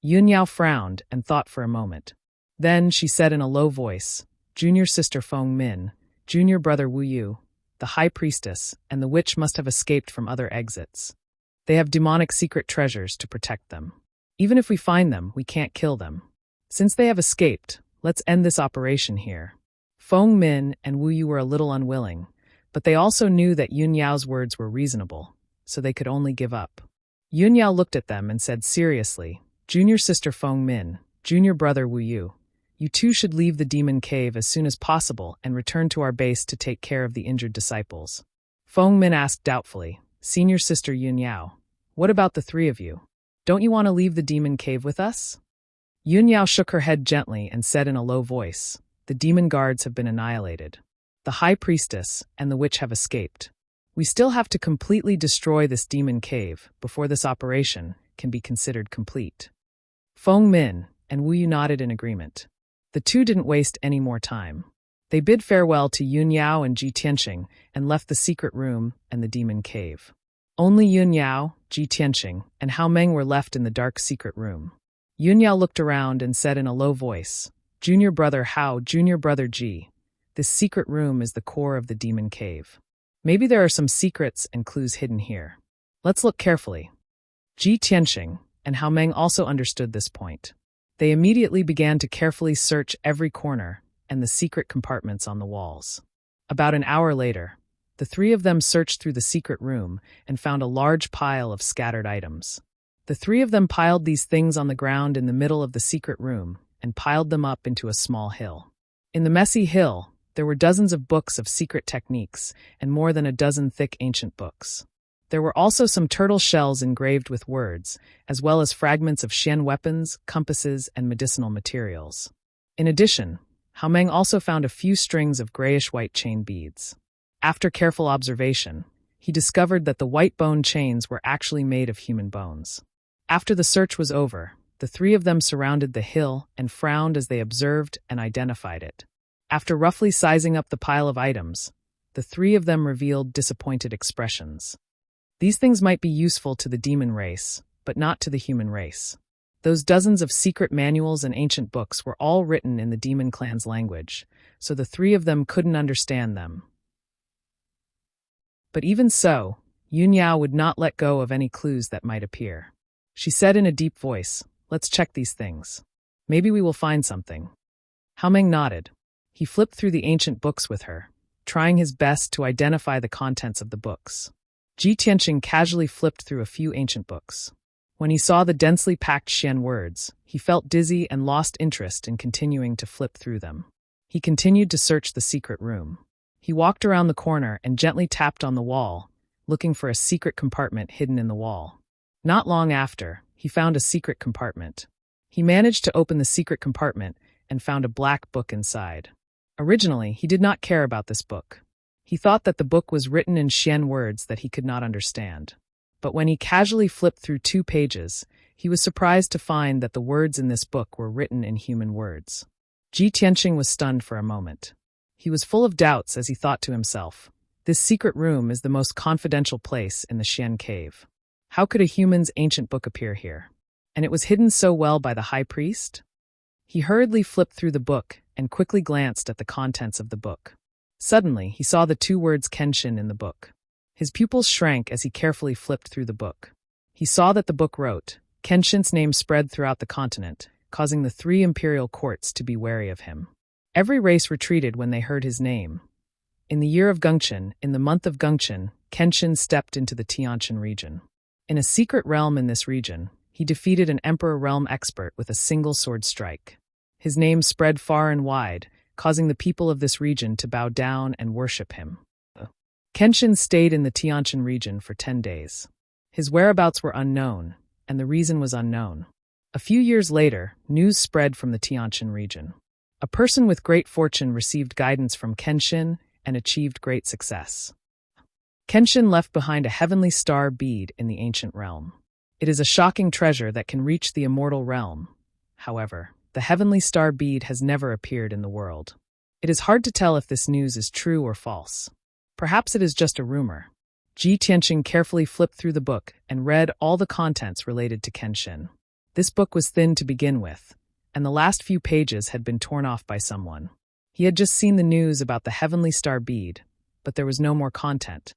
Yun Yao frowned and thought for a moment. Then she said in a low voice, "Junior Sister Feng Min, Junior Brother Wu Yu, the high priestess, and the witch must have escaped from other exits. They have demonic secret treasures to protect them. Even if we find them, we can't kill them. Since they have escaped, let's end this operation here." Feng Min and Wu Yu were a little unwilling, but they also knew that Yun Yao's words were reasonable, so they could only give up. Yun Yao looked at them and said seriously, "Junior Sister Feng Min, Junior Brother Wu Yu, you two should leave the demon cave as soon as possible and return to our base to take care of the injured disciples." Feng Min asked doubtfully, "Senior Sister Yun Yao, what about the three of you? Don't you want to leave the demon cave with us?" Yun Yao shook her head gently and said in a low voice, "The demon guards have been annihilated. The high priestess and the witch have escaped. We still have to completely destroy this demon cave before this operation can be considered complete." Feng Min and Wu Yu nodded in agreement. The two didn't waste any more time. They bid farewell to Yun Yao and Ji Tianqing and left the secret room and the demon cave. Only Yun Yao, Ji Tianqing, and Hao Meng were left in the dark secret room. Yun Yao looked around and said in a low voice, "Junior Brother Hao, Junior Brother Ji, this secret room is the core of the demon cave. Maybe there are some secrets and clues hidden here. Let's look carefully." Ji Tianqing and Hao Meng also understood this point. They immediately began to carefully search every corner and the secret compartments on the walls. About an hour later, the three of them searched through the secret room and found a large pile of scattered items. The three of them piled these things on the ground in the middle of the secret room and piled them up into a small hill. In the messy hill, there were dozens of books of secret techniques and more than a dozen thick ancient books. There were also some turtle shells engraved with words, as well as fragments of Xian weapons, compasses, and medicinal materials. In addition, Hao Meng also found a few strings of grayish-white chain beads. After careful observation, he discovered that the white bone chains were actually made of human bones. After the search was over, the three of them surrounded the hill and frowned as they observed and identified it. After roughly sizing up the pile of items, the three of them revealed disappointed expressions. These things might be useful to the demon race, but not to the human race. Those dozens of secret manuals and ancient books were all written in the demon clan's language, so the three of them couldn't understand them. But even so, Yun Yao would not let go of any clues that might appear. She said in a deep voice, "Let's check these things. Maybe we will find something." Hao Meng nodded. He flipped through the ancient books with her, trying his best to identify the contents of the books. Ji Tianqing casually flipped through a few ancient books. When he saw the densely packed Xian words, he felt dizzy and lost interest in continuing to flip through them. He continued to search the secret room. He walked around the corner and gently tapped on the wall, looking for a secret compartment hidden in the wall. Not long after, he found a secret compartment. He managed to open the secret compartment and found a black book inside. Originally, he did not care about this book. He thought that the book was written in Xian words that he could not understand. But when he casually flipped through 2 pages, he was surprised to find that the words in this book were written in human words. Ji Tianqing was stunned for a moment. He was full of doubts as he thought to himself, "This secret room is the most confidential place in the Xian cave. How could a human's ancient book appear here? And it was hidden so well by the high priest?" He hurriedly flipped through the book and quickly glanced at the contents of the book. Suddenly, he saw the 2 words Kenshin in the book. His pupils shrank as he carefully flipped through the book. He saw that the book wrote, Kenshin's name spread throughout the continent, causing the 3 imperial courts to be wary of him. Every race retreated when they heard his name. In the year of Gengchen, in the month of Gengchen, Kenshin stepped into the Tianqian region. In a secret realm in this region, he defeated an emperor realm expert with a single sword strike. His name spread far and wide, causing the people of this region to bow down and worship him. Kenshin stayed in the Tianqian region for 10 days. His whereabouts were unknown, and the reason was unknown. A few years later, news spread from the Tianjin region. A person with great fortune received guidance from Kenshin and achieved great success. Kenshin left behind a heavenly star bead in the ancient realm. It is a shocking treasure that can reach the immortal realm. However, the heavenly star bead has never appeared in the world. It is hard to tell if this news is true or false. Perhaps it is just a rumor. Ji Tianqing carefully flipped through the book and read all the contents related to Kenshin. This book was thin to begin with, and the last few pages had been torn off by someone. He had just seen the news about the heavenly star bead, but there was no more content.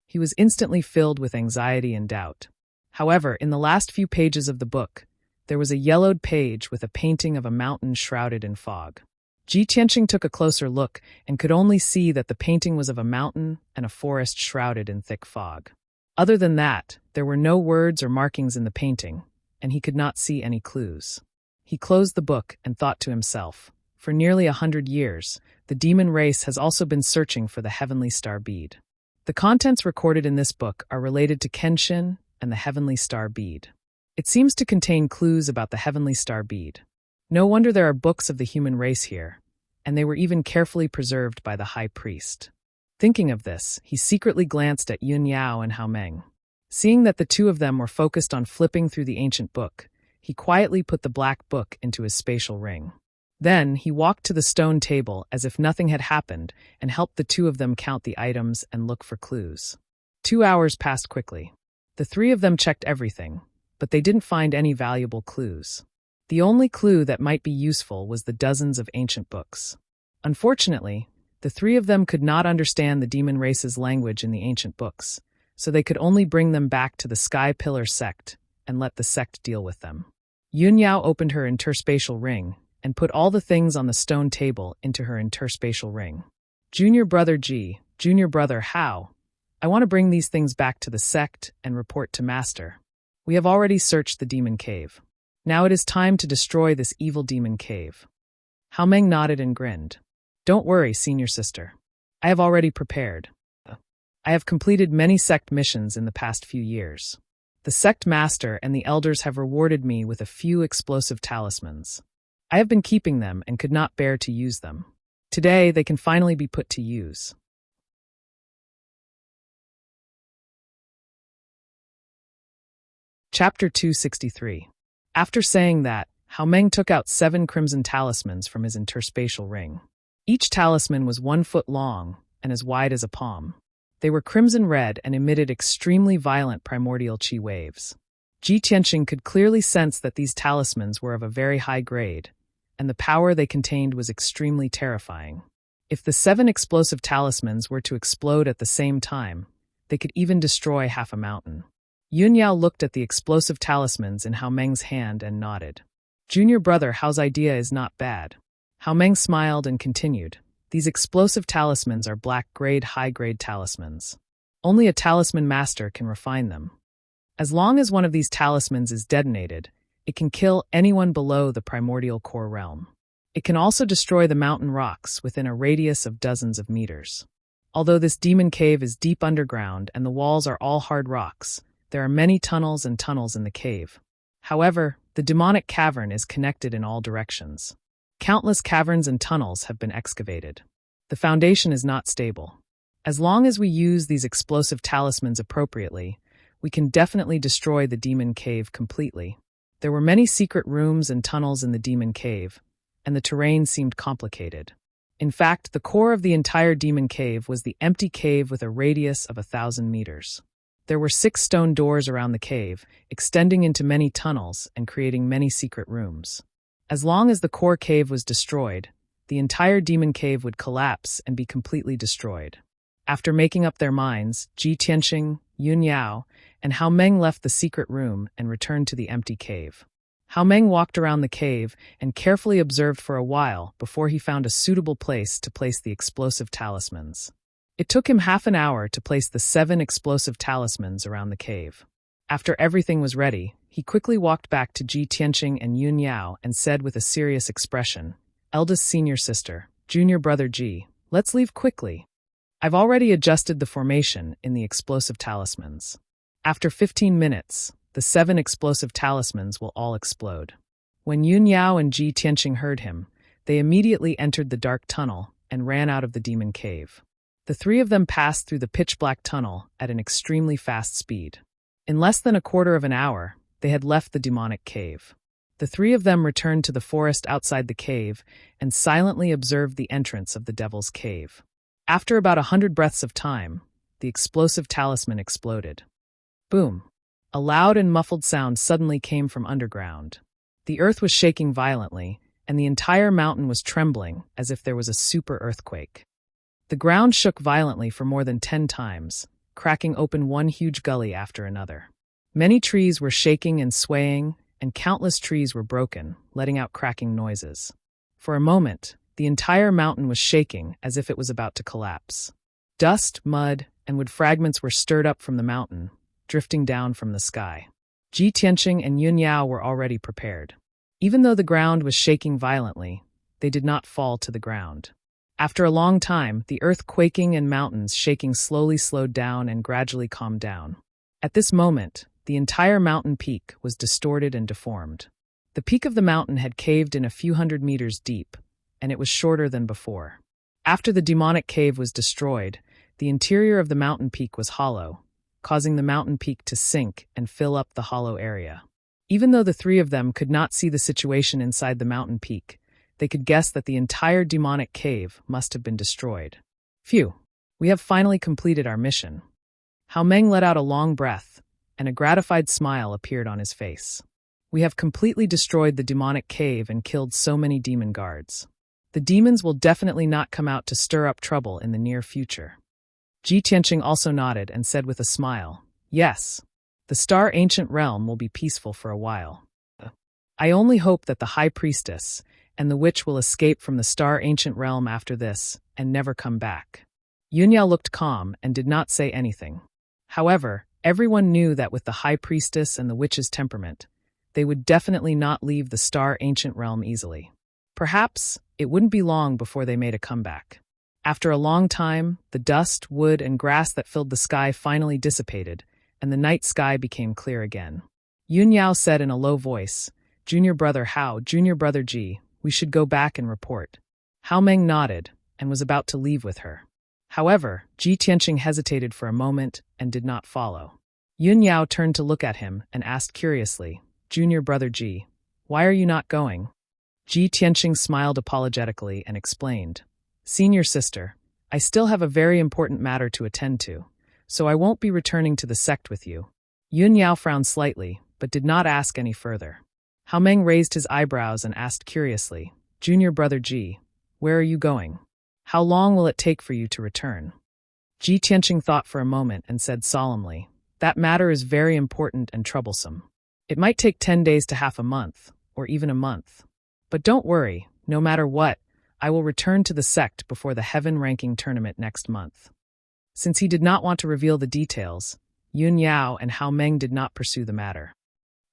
He was instantly filled with anxiety and doubt. However, in the last few pages of the book, there was a yellowed page with a painting of a mountain shrouded in fog. Ji Tianqing took a closer look and could only see that the painting was of a mountain and a forest shrouded in thick fog. Other than that, there were no words or markings in the painting, and he could not see any clues. He closed the book and thought to himself, for nearly 100 years, the demon race has also been searching for the heavenly star bead. The contents recorded in this book are related to Kenshin and the heavenly star bead. It seems to contain clues about the heavenly star bead. No wonder there are books of the human race here, and they were even carefully preserved by the high priest. Thinking of this, he secretly glanced at Yun Yao and Hao Meng. Seeing that the two of them were focused on flipping through the ancient book, he quietly put the black book into his spatial ring. Then, he walked to the stone table as if nothing had happened and helped the two of them count the items and look for clues. 2 hours passed quickly. The three of them checked everything, but they didn't find any valuable clues. The only clue that might be useful was the dozens of ancient books. Unfortunately, the three of them could not understand the demon race's language in the ancient books, so they could only bring them back to the Sky Pillar sect and let the sect deal with them. Yun Yao opened her interspatial ring and put all the things on the stone table into her interspatial ring. Junior brother Ji, junior brother Hao, I want to bring these things back to the sect and report to Master. We have already searched the demon cave. Now it is time to destroy this evil demon cave. Hao Meng nodded and grinned. Don't worry, senior sister. I have already prepared. I have completed many sect missions in the past few years. The sect master and the elders have rewarded me with a few explosive talismans. I have been keeping them and could not bear to use them. Today, they can finally be put to use. Chapter 263. After saying that, Hao Meng took out 7 crimson talismans from his interspatial ring. Each talisman was 1 foot long and as wide as a palm. They were crimson red and emitted extremely violent primordial chi waves. Ji Tianqing could clearly sense that these talismans were of a very high grade, and the power they contained was extremely terrifying. If the 7 explosive talismans were to explode at the same time, they could even destroy half a mountain. Yun Yao looked at the explosive talismans in Hao Meng's hand and nodded. Junior brother Hao's idea is not bad. Hao Meng smiled and continued. These explosive talismans are black-grade, high-grade talismans. Only a talisman master can refine them. As long as one of these talismans is detonated, it can kill anyone below the primordial core realm. It can also destroy the mountain rocks within a radius of dozens of meters. Although this demon cave is deep underground and the walls are all hard rocks, there are many tunnels and tunnels in the cave. However, the demonic cavern is connected in all directions. Countless caverns and tunnels have been excavated. The foundation is not stable. As long as we use these explosive talismans appropriately, we can definitely destroy the demon cave completely. There were many secret rooms and tunnels in the demon cave, and the terrain seemed complicated. In fact, the core of the entire demon cave was the empty cave with a radius of 1,000 meters. There were 6 stone doors around the cave, extending into many tunnels and creating many secret rooms. As long as the core cave was destroyed, the entire demon cave would collapse and be completely destroyed. After making up their minds, Ji Tianqing, Yun Yao, and Hao Meng left the secret room and returned to the empty cave. Hao Meng walked around the cave and carefully observed for a while before he found a suitable place to place the explosive talismans. It took him half an hour to place the 7 explosive talismans around the cave. After everything was ready, he quickly walked back to Ji Tianqing and Yun Yao and said with a serious expression, "Eldest senior sister, junior brother Ji, let's leave quickly. I've already adjusted the formation in the explosive talismans." After 15 minutes, The 7 explosive talismans will all explode. When Yun Yao and Ji Tianqing heard him, they immediately entered the dark tunnel and ran out of the demon cave. The 3 of them passed through the pitch-black tunnel at an extremely fast speed. In less than a quarter of an hour, they had left the demonic cave. The 3 of them returned to the forest outside the cave and silently observed the entrance of the devil's cave. After about 100 breaths of time, the explosive talisman exploded. Boom! A loud and muffled sound suddenly came from underground. The earth was shaking violently, and the entire mountain was trembling as if there was a super earthquake. The ground shook violently for more than 10 times, cracking open one huge gully after another. Many trees were shaking and swaying, and countless trees were broken, letting out cracking noises. For a moment, the entire mountain was shaking as if it was about to collapse. Dust, mud, and wood fragments were stirred up from the mountain, drifting down from the sky. Ji Tianqing and Yun Yao were already prepared. Even though the ground was shaking violently, they did not fall to the ground. After a long time, the earth quaking and mountains shaking slowly slowed down and gradually calmed down. At this moment, the entire mountain peak was distorted and deformed. The peak of the mountain had caved in a few hundred meters deep, and it was shorter than before. After the demonic cave was destroyed, the interior of the mountain peak was hollow, causing the mountain peak to sink and fill up the hollow area. Even though the 3 of them could not see the situation inside the mountain peak, they could guess that the entire demonic cave must have been destroyed. Phew, we have finally completed our mission. Hao Meng let out a long breath, and a gratified smile appeared on his face. We have completely destroyed the demonic cave and killed so many demon guards. The demons will definitely not come out to stir up trouble in the near future. Ji Tianqing also nodded and said with a smile, "Yes, the Star Ancient Realm will be peaceful for a while. I only hope that the High Priestess and the witch will escape from the Star Ancient Realm after this and never come back." Yun Yao looked calm and did not say anything. However, everyone knew that with the High Priestess and the witch's temperament, they would definitely not leave the Star Ancient Realm easily. Perhaps it wouldn't be long before they made a comeback. After a long time, the dust, wood, and grass that filled the sky finally dissipated, and the night sky became clear again. Yun Yao said in a low voice, "Junior brother Hao, junior brother Ji, we should go back and report." Hao Meng nodded and was about to leave with her. However, Ji Tianqing hesitated for a moment and did not follow. Yun Yao turned to look at him and asked curiously, "Junior brother Ji, why are you not going?" Ji Tianqing smiled apologetically and explained, "Senior sister, I still have a very important matter to attend to, so I won't be returning to the sect with you." Yun Yao frowned slightly, but did not ask any further. Hao Meng raised his eyebrows and asked curiously, "Junior brother Ji, where are you going? How long will it take for you to return?" Ji Tianqing thought for a moment and said solemnly, "That matter is very important and troublesome. It might take 10 days to half a month, or even a month. But don't worry, no matter what, I will return to the sect before the Heaven Ranking Tournament next month." Since he did not want to reveal the details, Yun Yao and Hao Meng did not pursue the matter.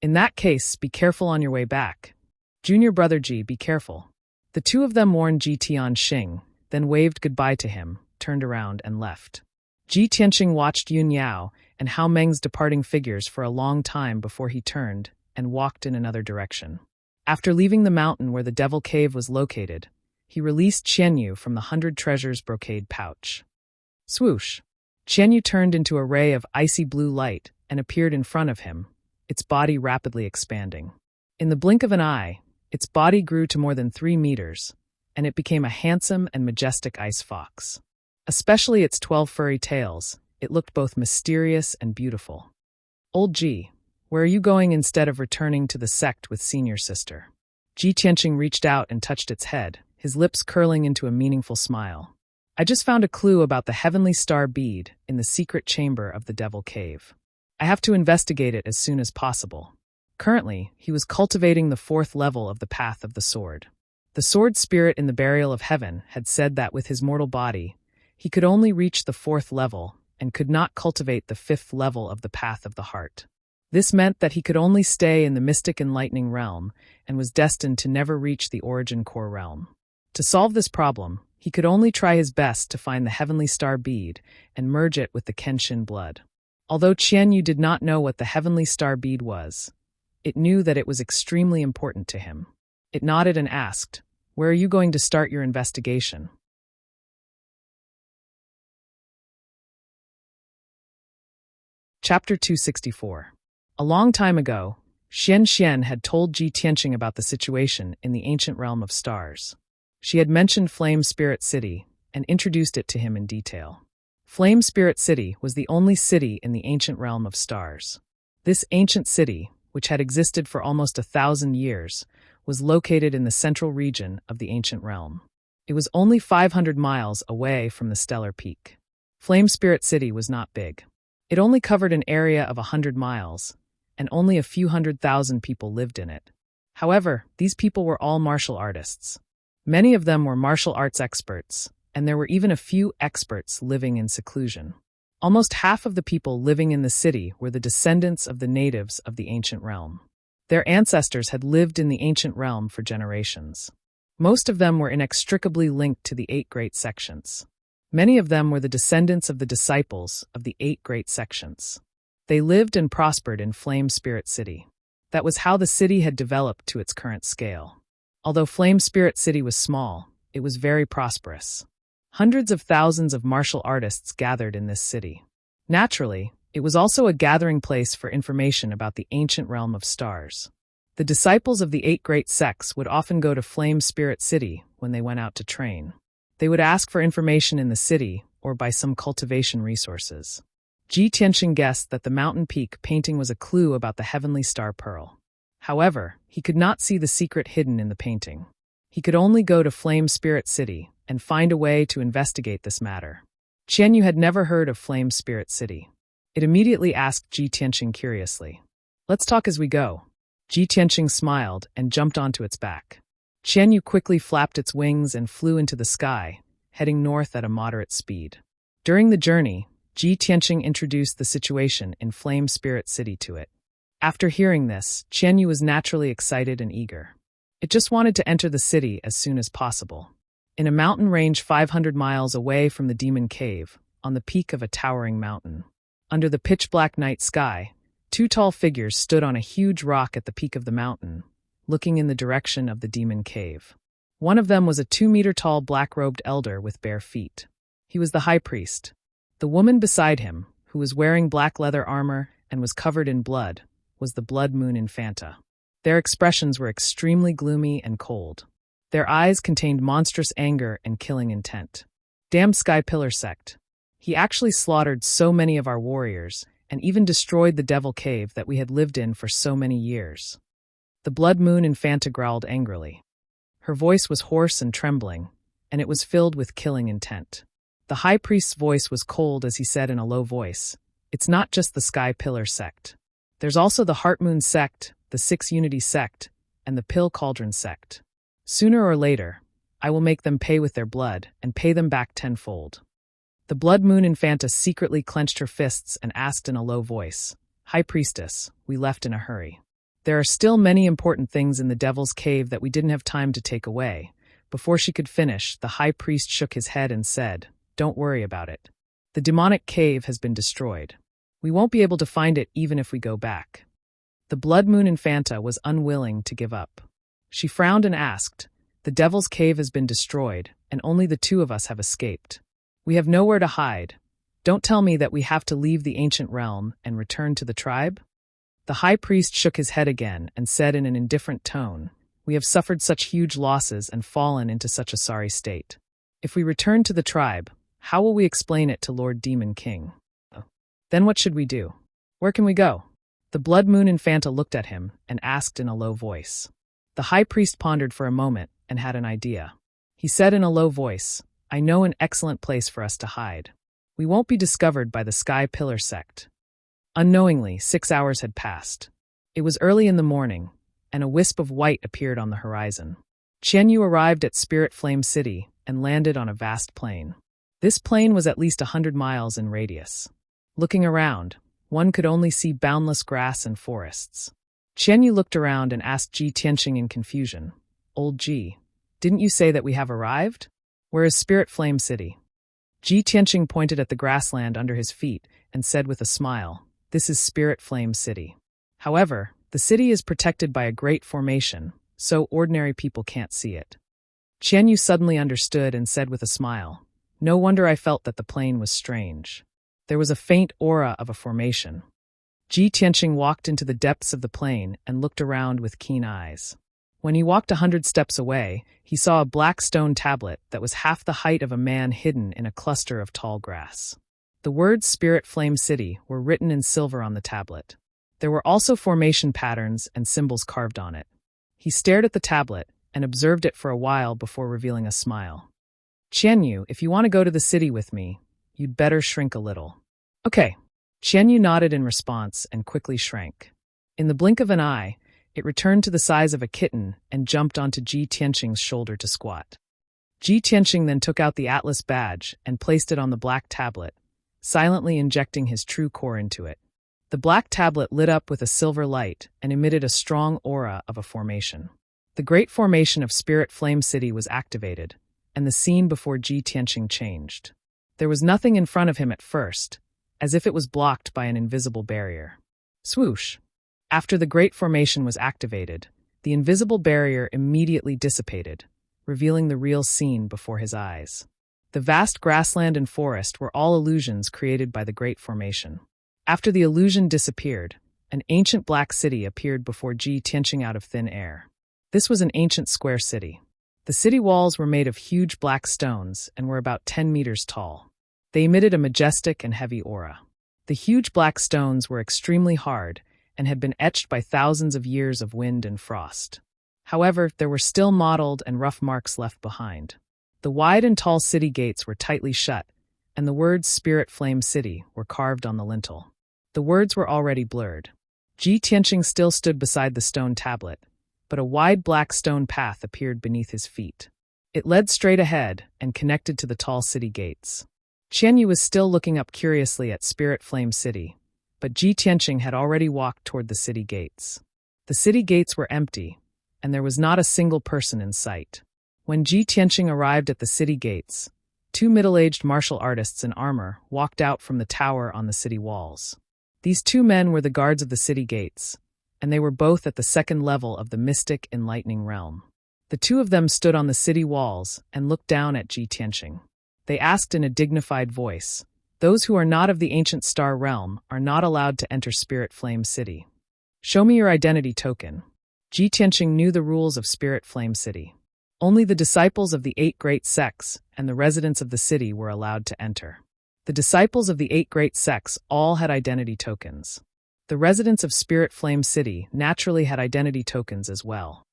"In that case, be careful on your way back. Junior brother Ji, be careful." The 2 of them warned Ji Tianqing, then waved goodbye to him, turned around and left. Ji Tianqing watched Yun Yao and Hao Meng's departing figures for a long time before he turned and walked in another direction. After leaving the mountain where the Devil Cave was located, he released Qianyu from the 100 Treasures brocade pouch. Swoosh! Qianyu turned into a ray of icy blue light and appeared in front of him, its body rapidly expanding. In the blink of an eye, its body grew to more than 3 meters, and it became a handsome and majestic ice fox. Especially its 12 furry tails, it looked both mysterious and beautiful. "Old Ji, where are you going instead of returning to the sect with senior sister?" Ji Tianqing reached out and touched its head, his lips curling into a meaningful smile. "I just found a clue about the heavenly star bead in the secret chamber of the Devil Cave. I have to investigate it as soon as possible." Currently, he was cultivating the 4th level of the Path of the Sword. The sword spirit in the Burial of Heaven had said that with his mortal body, he could only reach the 4th level and could not cultivate the 5th level of the Path of the Heart. This meant that he could only stay in the mystic enlightening realm and was destined to never reach the origin core realm. To solve this problem, he could only try his best to find the heavenly star bead and merge it with the Kenshin blood. Although Qianyu did not know what the heavenly star bead was, it knew that it was extremely important to him. It nodded and asked, "Where are you going to start your investigation?" Chapter 264. A long time ago, Xian had told Ji Tianqing about the situation in the ancient realm of stars. She had mentioned Flame Spirit City and introduced it to him in detail. Flame Spirit City was the only city in the ancient realm of stars. This ancient city, which had existed for almost 1,000 years, was located in the central region of the ancient realm. It was only 500 miles away from the stellar peak. Flame Spirit City was not big. It only covered an area of 100 miles, and only a few 100,000 people lived in it. However, these people were all martial artists. Many of them were martial arts experts, and there were even a few experts living in seclusion. Almost half of the people living in the city were the descendants of the natives of the ancient realm. Their ancestors had lived in the ancient realm for generations. Most of them were inextricably linked to the 8 great sections. Many of them were the descendants of the disciples of the 8 great sections. They lived and prospered in Flame Spirit City. That was how the city had developed to its current scale. Although Flame Spirit City was small, it was very prosperous. Hundreds of thousands of martial artists gathered in this city. Naturally, it was also a gathering place for information about the ancient realm of stars. The disciples of the 8 great sects would often go to Flame Spirit City when they went out to train. They would ask for information in the city or by some cultivation resources. Ji Tianqing guessed that the mountain peak painting was a clue about the heavenly star pearl. However, he could not see the secret hidden in the painting. He could only go to Flame Spirit City and find a way to investigate this matter. Qianyu had never heard of Flame Spirit City. It immediately asked Ji Tianqing curiously, "Let's talk as we go." Ji Tianqing smiled and jumped onto its back. Qianyu quickly flapped its wings and flew into the sky, heading north at a moderate speed. During the journey, Ji Tianqing introduced the situation in Flame Spirit City to it. After hearing this, Qianyu was naturally excited and eager. It just wanted to enter the city as soon as possible. In a mountain range 500 miles away from the Demon Cave, on the peak of a towering mountain, under the pitch-black night sky, 2 tall figures stood on a huge rock at the peak of the mountain, looking in the direction of the Demon Cave. One of them was a 2-meter-tall black-robed elder with bare feet. He was the high priest. The woman beside him, who was wearing black leather armor and was covered in blood, was the Blood Moon Infanta. Their expressions were extremely gloomy and cold. Their eyes contained monstrous anger and killing intent. Damn Sky Pillar sect. He actually slaughtered so many of our warriors, and even destroyed the Devil Cave that we had lived in for so many years. The Blood Moon Infanta growled angrily. Her voice was hoarse and trembling, and it was filled with killing intent. The high priest's voice was cold as he said in a low voice, "It's not just the Sky Pillar sect. There's also the Heart Moon sect, the 6 Unity sect, and the Pill Cauldron sect. Sooner or later, I will make them pay with their blood and pay them back tenfold." The Blood Moon Infanta secretly clenched her fists and asked in a low voice, "High Priestess, we left in a hurry. There are still many important things in the Devil's Cave that we didn't have time to take away." Before she could finish, the high priest shook his head and said, "Don't worry about it. The demonic cave has been destroyed. We won't be able to find it even if we go back." The Blood Moon Infanta was unwilling to give up. She frowned and asked, "The Devil's Cave has been destroyed, and only the 2 of us have escaped. We have nowhere to hide. Don't tell me that we have to leave the ancient realm and return to the tribe?" The high priest shook his head again and said in an indifferent tone, "We have suffered such huge losses and fallen into such a sorry state. If we return to the tribe, how will we explain it to Lord Demon King? Then what should we do? Where can we go?" The Blood Moon Infanta looked at him and asked in a low voice. The high priest pondered for a moment and had an idea. He said in a low voice, "I know an excellent place for us to hide. We won't be discovered by the Sky Pillar sect." Unknowingly, 6 hours had passed. It was early in the morning, and a wisp of white appeared on the horizon. Qianyu arrived at Spirit Flame City and landed on a vast plain. This plain was at least 100 miles in radius. Looking around, one could only see boundless grass and forests. Qianyu looked around and asked Ji Tianqing in confusion, "Old Ji, didn't you say that we have arrived? Where is Spirit Flame City?" Ji Tianqing pointed at the grassland under his feet and said with a smile, "This is Spirit Flame City. However, the city is protected by a great formation, so ordinary people can't see it." Qian Yu suddenly understood and said with a smile, "No wonder I felt that the plane was strange. There was a faint aura of a formation." Ji Tianqing walked into the depths of the plane and looked around with keen eyes. When he walked 100 steps away, he saw a black stone tablet that was half the height of a man hidden in a cluster of tall grass. The words Spirit Flame City were written in silver on the tablet. There were also formation patterns and symbols carved on it. He stared at the tablet and observed it for a while before revealing a smile. "Qian Yu, if you want to go to the city with me, you'd better shrink a little." "Okay." Qian Yu nodded in response and quickly shrank. In the blink of an eye, it returned to the size of a kitten and jumped onto Ji Tianqing's shoulder to squat. Ji Tianqing then took out the Atlas badge and placed it on the black tablet, silently injecting his true core into it. The black tablet lit up with a silver light and emitted a strong aura of a formation. The great formation of Spirit Flame City was activated, and the scene before Ji Tianqing changed. There was nothing in front of him at first, as if it was blocked by an invisible barrier. Swoosh! After the great formation was activated, the invisible barrier immediately dissipated, revealing the real scene before his eyes. The vast grassland and forest were all illusions created by the great formation. After the illusion disappeared, an ancient black city appeared before Ji Tianqing out of thin air. This was an ancient square city. The city walls were made of huge black stones and were about 10 meters tall. They emitted a majestic and heavy aura. The huge black stones were extremely hard and had been etched by thousands of years of wind and frost. However, there were still mottled and rough marks left behind. The wide and tall city gates were tightly shut, and the words Spirit Flame City were carved on the lintel. The words were already blurred. Ji Tianqing still stood beside the stone tablet, but a wide black stone path appeared beneath his feet. It led straight ahead and connected to the tall city gates. Qian Yu was still looking up curiously at Spirit Flame City, but Ji Tianqing had already walked toward the city gates. The city gates were empty, and there was not a single person in sight. When Ji Tianqing arrived at the city gates, two middle-aged martial artists in armor walked out from the tower on the city walls. These two men were the guards of the city gates, and they were both at the second level of the mystic enlightening realm. The two of them stood on the city walls and looked down at Ji Tianqing. They asked in a dignified voice, "Those who are not of the ancient star realm are not allowed to enter Spirit Flame City. Show me your identity token." Ji Tianqing knew the rules of Spirit Flame City. Only the disciples of the 8 great sects and the residents of the city were allowed to enter. The disciples of the 8 great sects all had identity tokens. The residents of Spirit Flame City naturally had identity tokens as well.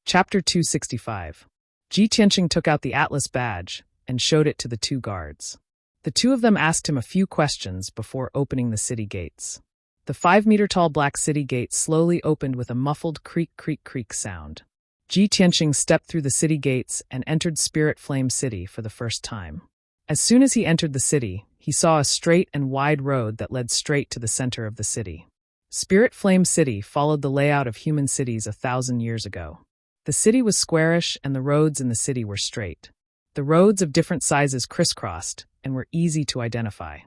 Chapter 265. Ji Tianqing took out the Atlas badge and showed it to the two guards. The two of them asked him a few questions before opening the city gates. The 5-meter-tall black city gate slowly opened with a muffled creak sound. Ji Tianqing stepped through the city gates and entered Spirit Flame City for the first time. As soon as he entered the city, he saw a straight and wide road that led straight to the center of the city. Spirit Flame City followed the layout of human cities 1,000 years ago. The city was squarish and the roads in the city were straight. The roads of different sizes crisscrossed and were easy to identify.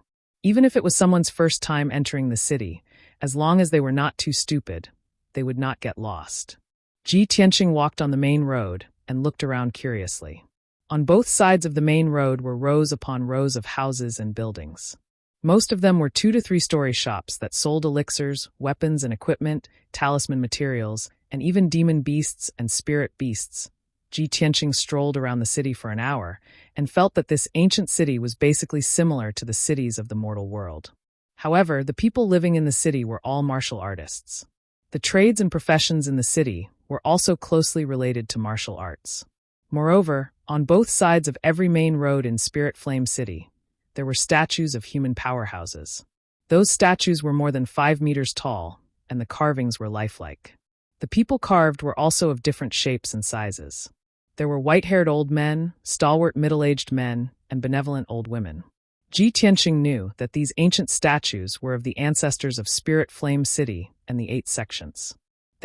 Even if it was someone's first time entering the city, as long as they were not too stupid, they would not get lost. Ji Tianqing walked on the main road and looked around curiously. On both sides of the main road were rows upon rows of houses and buildings. Most of them were 2 to 3-story shops that sold elixirs, weapons and equipment, talisman materials, and even demon beasts and spirit beasts. Ji Tianqing strolled around the city for an hour and felt that this ancient city was basically similar to the cities of the mortal world. However, the people living in the city were all martial artists. The trades and professions in the city were also closely related to martial arts. Moreover, on both sides of every main road in Spirit Flame City, there were statues of human powerhouses. Those statues were more than 5 meters tall, and the carvings were lifelike. The people carved were also of different shapes and sizes. There were white-haired old men, stalwart middle-aged men, and benevolent old women. Ji Tianqing knew that these ancient statues were of the ancestors of Spirit Flame City and the 8 sections.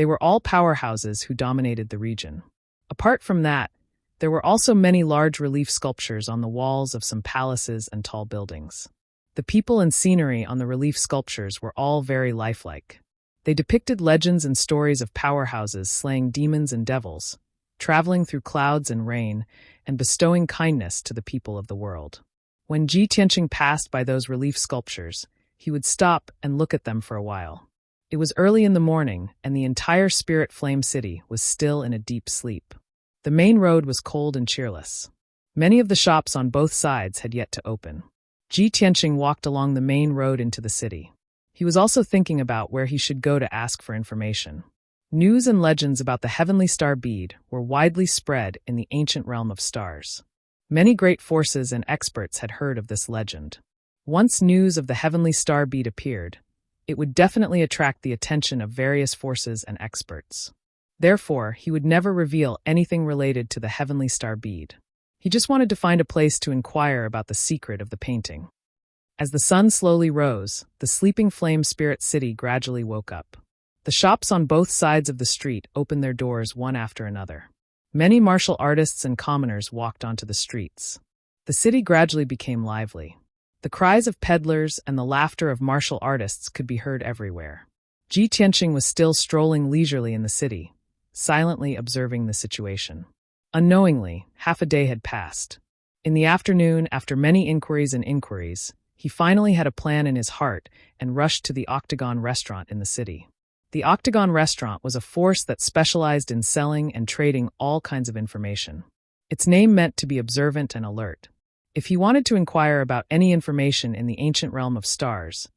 They were all powerhouses who dominated the region. Apart from that, there were also many large relief sculptures on the walls of some palaces and tall buildings. The people and scenery on the relief sculptures were all very lifelike. They depicted legends and stories of powerhouses slaying demons and devils, traveling through clouds and rain, and bestowing kindness to the people of the world. When Ji Tianqing passed by those relief sculptures, he would stop and look at them for a while. It was early in the morning, and the entire Spirit Flame City was still in a deep sleep. The main road was cold and cheerless. Many of the shops on both sides had yet to open. Ji Tianqing walked along the main road into the city. He was also thinking about where he should go to ask for information. News and legends about the heavenly star bead were widely spread in the ancient realm of stars. Many great forces and experts had heard of this legend. Once news of the heavenly star bead appeared, it would definitely attract the attention of various forces and experts. Therefore, he would never reveal anything related to the heavenly star bead. He just wanted to find a place to inquire about the secret of the painting. As the sun slowly rose, the sleeping flame spirit city gradually woke up. The shops on both sides of the street opened their doors one after another. Many martial artists and commoners walked onto the streets. The city gradually became lively. The cries of peddlers and the laughter of martial artists could be heard everywhere. Ji Tianqing was still strolling leisurely in the city, silently observing the situation. Unknowingly, half a day had passed. In the afternoon, after many inquiries, he finally had a plan in his heart and rushed to the Octagon restaurant in the city. The Octagon restaurant was a force that specialized in selling and trading all kinds of information. Its name meant to be observant and alert. If he wanted to inquire about any information in the ancient realm of stars,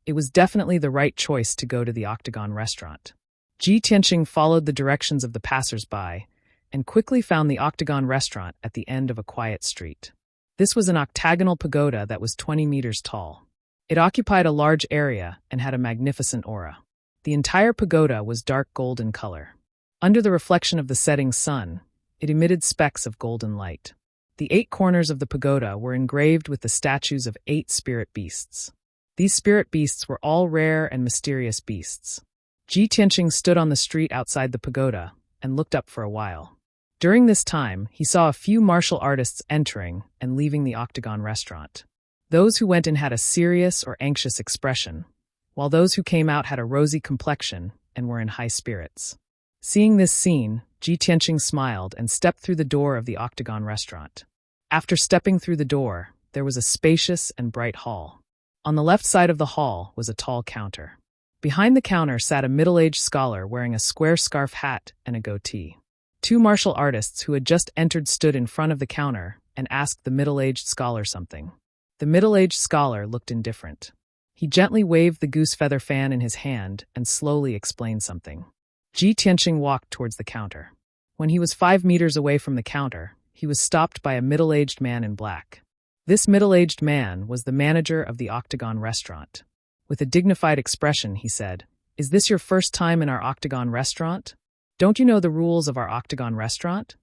it was definitely the right choice to go to the Octagon restaurant. Ji Tianqing followed the directions of the passers-by and quickly found the Octagon restaurant at the end of a quiet street. This was an octagonal pagoda that was 20 meters tall. It occupied a large area and had a magnificent aura. The entire pagoda was dark gold in color. Under the reflection of the setting sun, it emitted specks of golden light. The 8 corners of the pagoda were engraved with the statues of 8 spirit beasts. These spirit beasts were all rare and mysterious beasts. Ji Tianqing stood on the street outside the pagoda and looked up for a while. During this time, he saw a few martial artists entering and leaving the Octagon restaurant. Those who went in had a serious or anxious expression, while those who came out had a rosy complexion and were in high spirits. Seeing this scene, Ji Tianqing smiled and stepped through the door of the Octagon restaurant. After stepping through the door, there was a spacious and bright hall. On the left side of the hall was a tall counter. Behind the counter sat a middle-aged scholar wearing a square scarf hat and a goatee. 2 martial artists who had just entered stood in front of the counter and asked the middle-aged scholar something. The middle-aged scholar looked indifferent. He gently waved the goose feather fan in his hand and slowly explained something. Ji Tianqing walked towards the counter. When he was 5 meters away from the counter, he was stopped by a middle-aged man in black. This middle-aged man was the manager of the Octagon restaurant. With a dignified expression, he said, "Is this your first time in our Octagon restaurant? Don't you know the rules of our Octagon restaurant?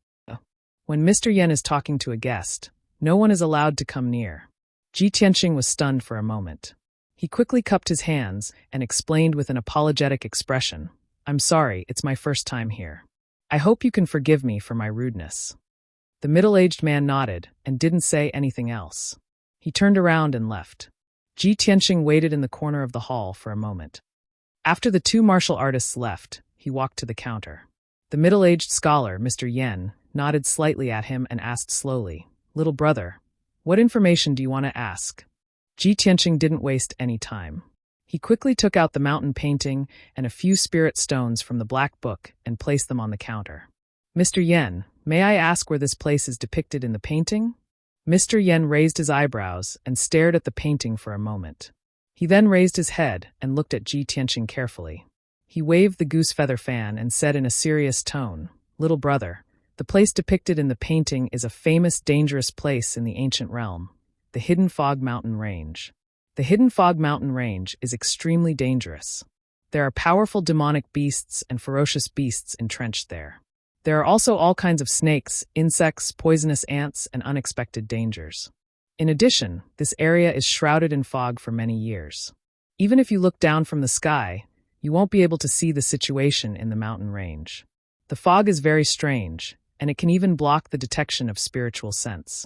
When Mr. Yen is talking to a guest, no one is allowed to come near." Ji Tianqing was stunned for a moment. He quickly cupped his hands and explained with an apologetic expression, "I'm sorry, it's my first time here. I hope you can forgive me for my rudeness." The middle-aged man nodded and didn't say anything else. He turned around and left. Ji Tianqing waited in the corner of the hall for a moment. After the 2 martial artists left, he walked to the counter. The middle-aged scholar, Mr. Yen, nodded slightly at him and asked slowly, "Little brother, what information do you want to ask?" Ji Tianqing didn't waste any time. He quickly took out the mountain painting and a few spirit stones from the black book and placed them on the counter. "Mr. Yen, may I ask where this place is depicted in the painting?" Mr. Yen raised his eyebrows and stared at the painting for a moment. He then raised his head and looked at Ji Tianqing carefully. He waved the goose feather fan and said in a serious tone, "Little brother, the place depicted in the painting is a famous dangerous place in the ancient realm, the Hidden Fog Mountain Range. The Hidden Fog Mountain Range is extremely dangerous. There are powerful demonic beasts and ferocious beasts entrenched there. There are also all kinds of snakes, insects, poisonous ants, and unexpected dangers. In addition, this area is shrouded in fog for many years. Even if you look down from the sky, You won't be able to see the situation in the mountain range. The fog is very strange, and it can even block the detection of spiritual sense.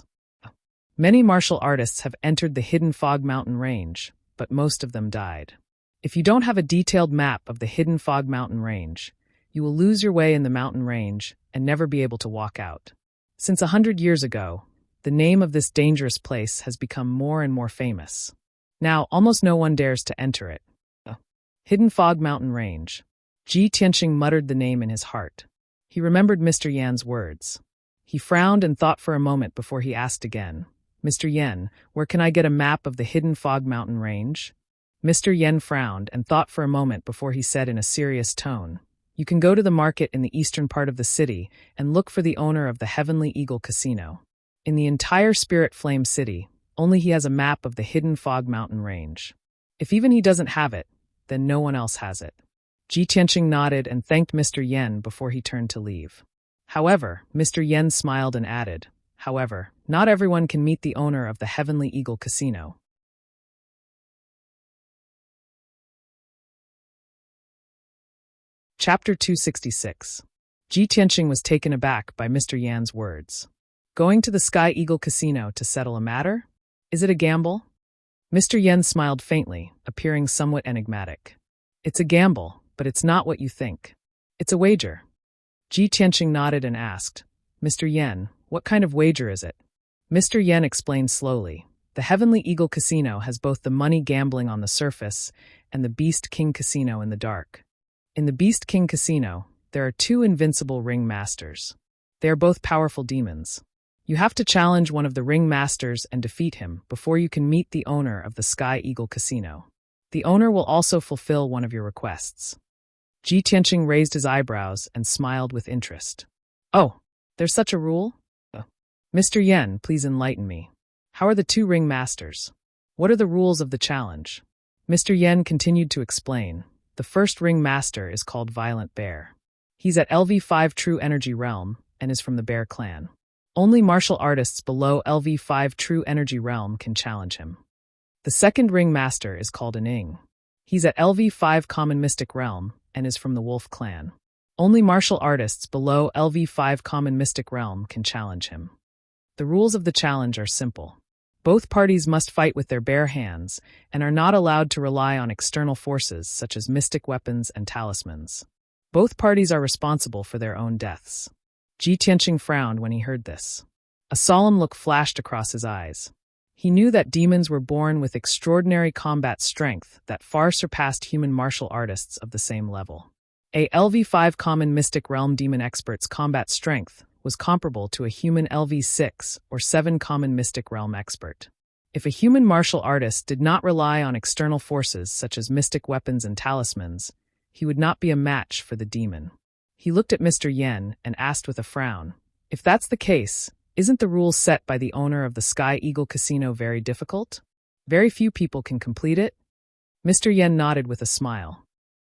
Many martial artists have entered the hidden fog mountain range, but most of them died. If you don't have a detailed map of the hidden fog mountain range, you will lose your way in the mountain range and never be able to walk out. Since 100 years ago, the name of this dangerous place has become more and more famous. Now, almost no one dares to enter it. Hidden Fog Mountain Range. Ji Tianqing muttered the name in his heart. He remembered Mr. Yan's words. He frowned and thought for a moment before he asked again, "Mr. Yan, where can I get a map of the Hidden Fog Mountain Range?" Mr. Yan frowned and thought for a moment before he said in a serious tone, "You can go to the market in the eastern part of the city and look for the owner of the Heavenly Eagle Casino. In the entire Spirit Flame City, only he has a map of the Hidden Fog Mountain Range. If even he doesn't have it, then no one else has it." Ji Tianqing nodded and thanked Mr. Yan before he turned to leave. However, Mr. Yan smiled and added, "However, not everyone can meet the owner of the Heavenly Eagle Casino." Chapter 266. Ji Tianqing was taken aback by Mr. Yan's words. "Going to the Sky Eagle Casino to settle a matter? Is it a gamble?" Mr. Yan smiled faintly, appearing somewhat enigmatic. "It's a gamble, but it's not what you think. It's a wager." Ji Tianqing nodded and asked, "Mr. Yan, what kind of wager is it?" Mr. Yan explained slowly. "The Heavenly Eagle Casino has both the money gambling on the surface and the Beast King Casino in the dark. In the Beast King Casino, there are two invincible ring masters. They are both powerful demons. You have to challenge one of the ring masters and defeat him before you can meet the owner of the Sky Eagle Casino. The owner will also fulfill one of your requests." Ji Tianqing raised his eyebrows and smiled with interest. "Oh, there's such a rule? Mr. Yan, please enlighten me. How are the two ring masters? What are the rules of the challenge?" Mr. Yan continued to explain. "The first ring master is called Violent Bear. He's at LV5 True Energy Realm and is from the Bear Clan. Only martial artists below LV5 True Energy Realm can challenge him. The second ring master is called Aning. He's at LV5 Common Mystic Realm and is from the Wolf Clan. Only martial artists below LV5 Common Mystic Realm can challenge him. The rules of the challenge are simple. Both parties must fight with their bare hands and are not allowed to rely on external forces such as mystic weapons and talismans. Both parties are responsible for their own deaths." Ji Tianqing frowned when he heard this. A solemn look flashed across his eyes. He knew that demons were born with extraordinary combat strength that far surpassed human martial artists of the same level. A LV5 Common Mystic Realm demon expert's combat strength was comparable to a human LV6 or 7 Common Mystic Realm expert. If a human martial artist did not rely on external forces such as mystic weapons and talismans, he would not be a match for the demon. He looked at Mr. Yan and asked with a frown, "If that's the case, isn't the rules set by the owner of the Sky Eagle Casino very difficult? Very few people can complete it?" Mr. Yan nodded with a smile.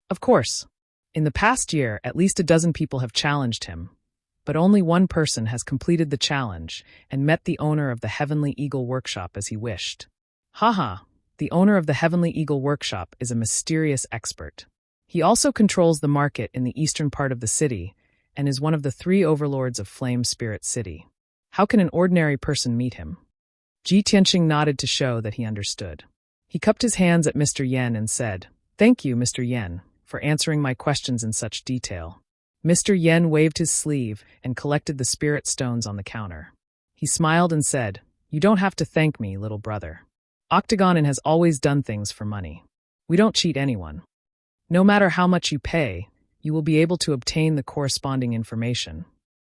"Of course. In the past year, at least a dozen people have challenged him, but only one person has completed the challenge and met the owner of the Heavenly Eagle Workshop as he wished. Haha, the owner of the Heavenly Eagle Workshop is a mysterious expert. He also controls the market in the eastern part of the city and is one of the 3 overlords of Flame Spirit City. How can an ordinary person meet him?" Ji Tianqing nodded to show that he understood. He cupped his hands at Mr. Yan and said, "Thank you, Mr. Yan, for answering my questions in such detail." Mr. Yan waved his sleeve and collected the spirit stones on the counter. He smiled and said, "You don't have to thank me, little brother. Octagon has always done things for money. We don't cheat anyone. No matter how much you pay, you will be able to obtain the corresponding information.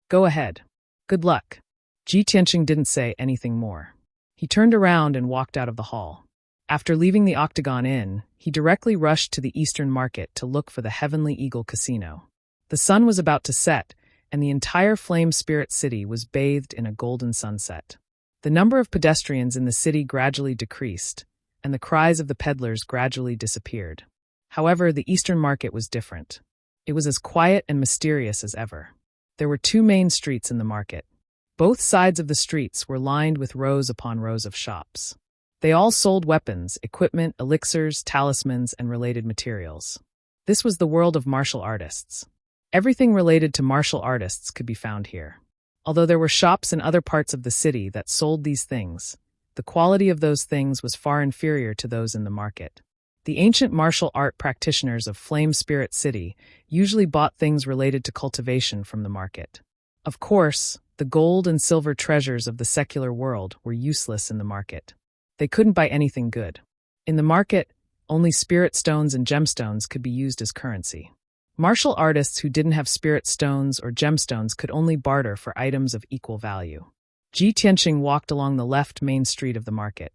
Go ahead. Good luck." Ji Tianqing didn't say anything more. He turned around and walked out of the hall. After leaving the Octagon Inn, he directly rushed to the Eastern Market to look for the Heavenly Eagle Casino. The sun was about to set, and the entire Flame Spirit City was bathed in a golden sunset. The number of pedestrians in the city gradually decreased, and the cries of the peddlers gradually disappeared. However, the Eastern Market was different. It was as quiet and mysterious as ever. There were 2 main streets in the market. Both sides of the streets were lined with rows upon rows of shops. They all sold weapons, equipment, elixirs, talismans, and related materials. This was the world of martial artists. Everything related to martial artists could be found here. Although there were shops in other parts of the city that sold these things, the quality of those things was far inferior to those in the market. The ancient martial art practitioners of Flame Spirit City usually bought things related to cultivation from the market. Of course, the gold and silver treasures of the secular world were useless in the market. They couldn't buy anything good. In the market, only spirit stones and gemstones could be used as currency. Martial artists who didn't have spirit stones or gemstones could only barter for items of equal value. Ji Tianqing walked along the left main street of the market.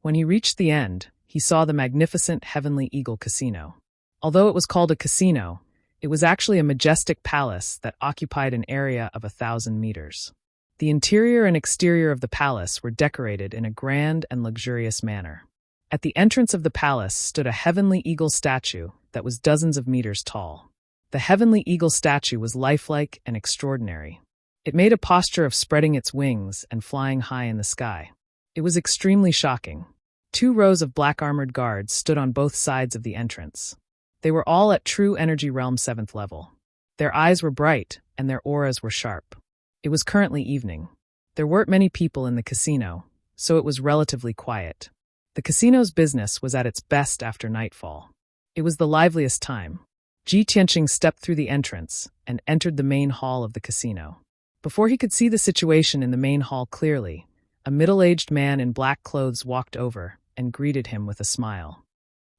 When he reached the end, he saw the magnificent Heavenly Eagle Casino. Although it was called a casino, it was actually a majestic palace that occupied an area of 1,000 meters. The interior and exterior of the palace were decorated in a grand and luxurious manner. At the entrance of the palace stood a Heavenly Eagle statue that was dozens of meters tall. The Heavenly Eagle statue was lifelike and extraordinary. It made a posture of spreading its wings and flying high in the sky. It was extremely shocking. 2 rows of black-armored guards stood on both sides of the entrance. They were all at true Energy Realm 7th level. Their eyes were bright, and their auras were sharp. It was currently evening. There weren't many people in the casino, so it was relatively quiet. The casino's business was at its best after nightfall. It was the liveliest time. Ji Tianqing stepped through the entrance and entered the main hall of the casino. Before he could see the situation in the main hall clearly, a middle-aged man in black clothes walked over and greeted him with a smile.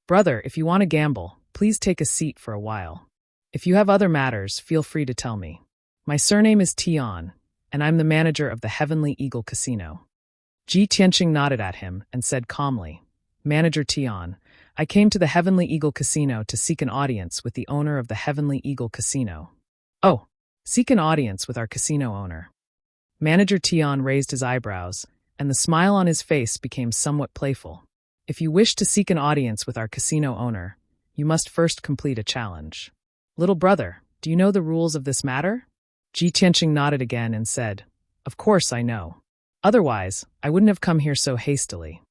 "Brother, if you want to gamble, please take a seat for a while. If you have other matters, feel free to tell me. My surname is Tian, and I'm the manager of the Heavenly Eagle Casino." Ji Tianqing nodded at him and said calmly, "Manager Tian, I came to the Heavenly Eagle Casino to seek an audience with the owner of the Heavenly Eagle Casino." "Oh, seek an audience with our casino owner." Manager Tian raised his eyebrows, and the smile on his face became somewhat playful. "If you wish to seek an audience with our casino owner, you must first complete a challenge." "Little brother, do you know the rules of this matter?" Ji Tianqing nodded again and said, "Of course I know. Otherwise, I wouldn't have come here so hastily."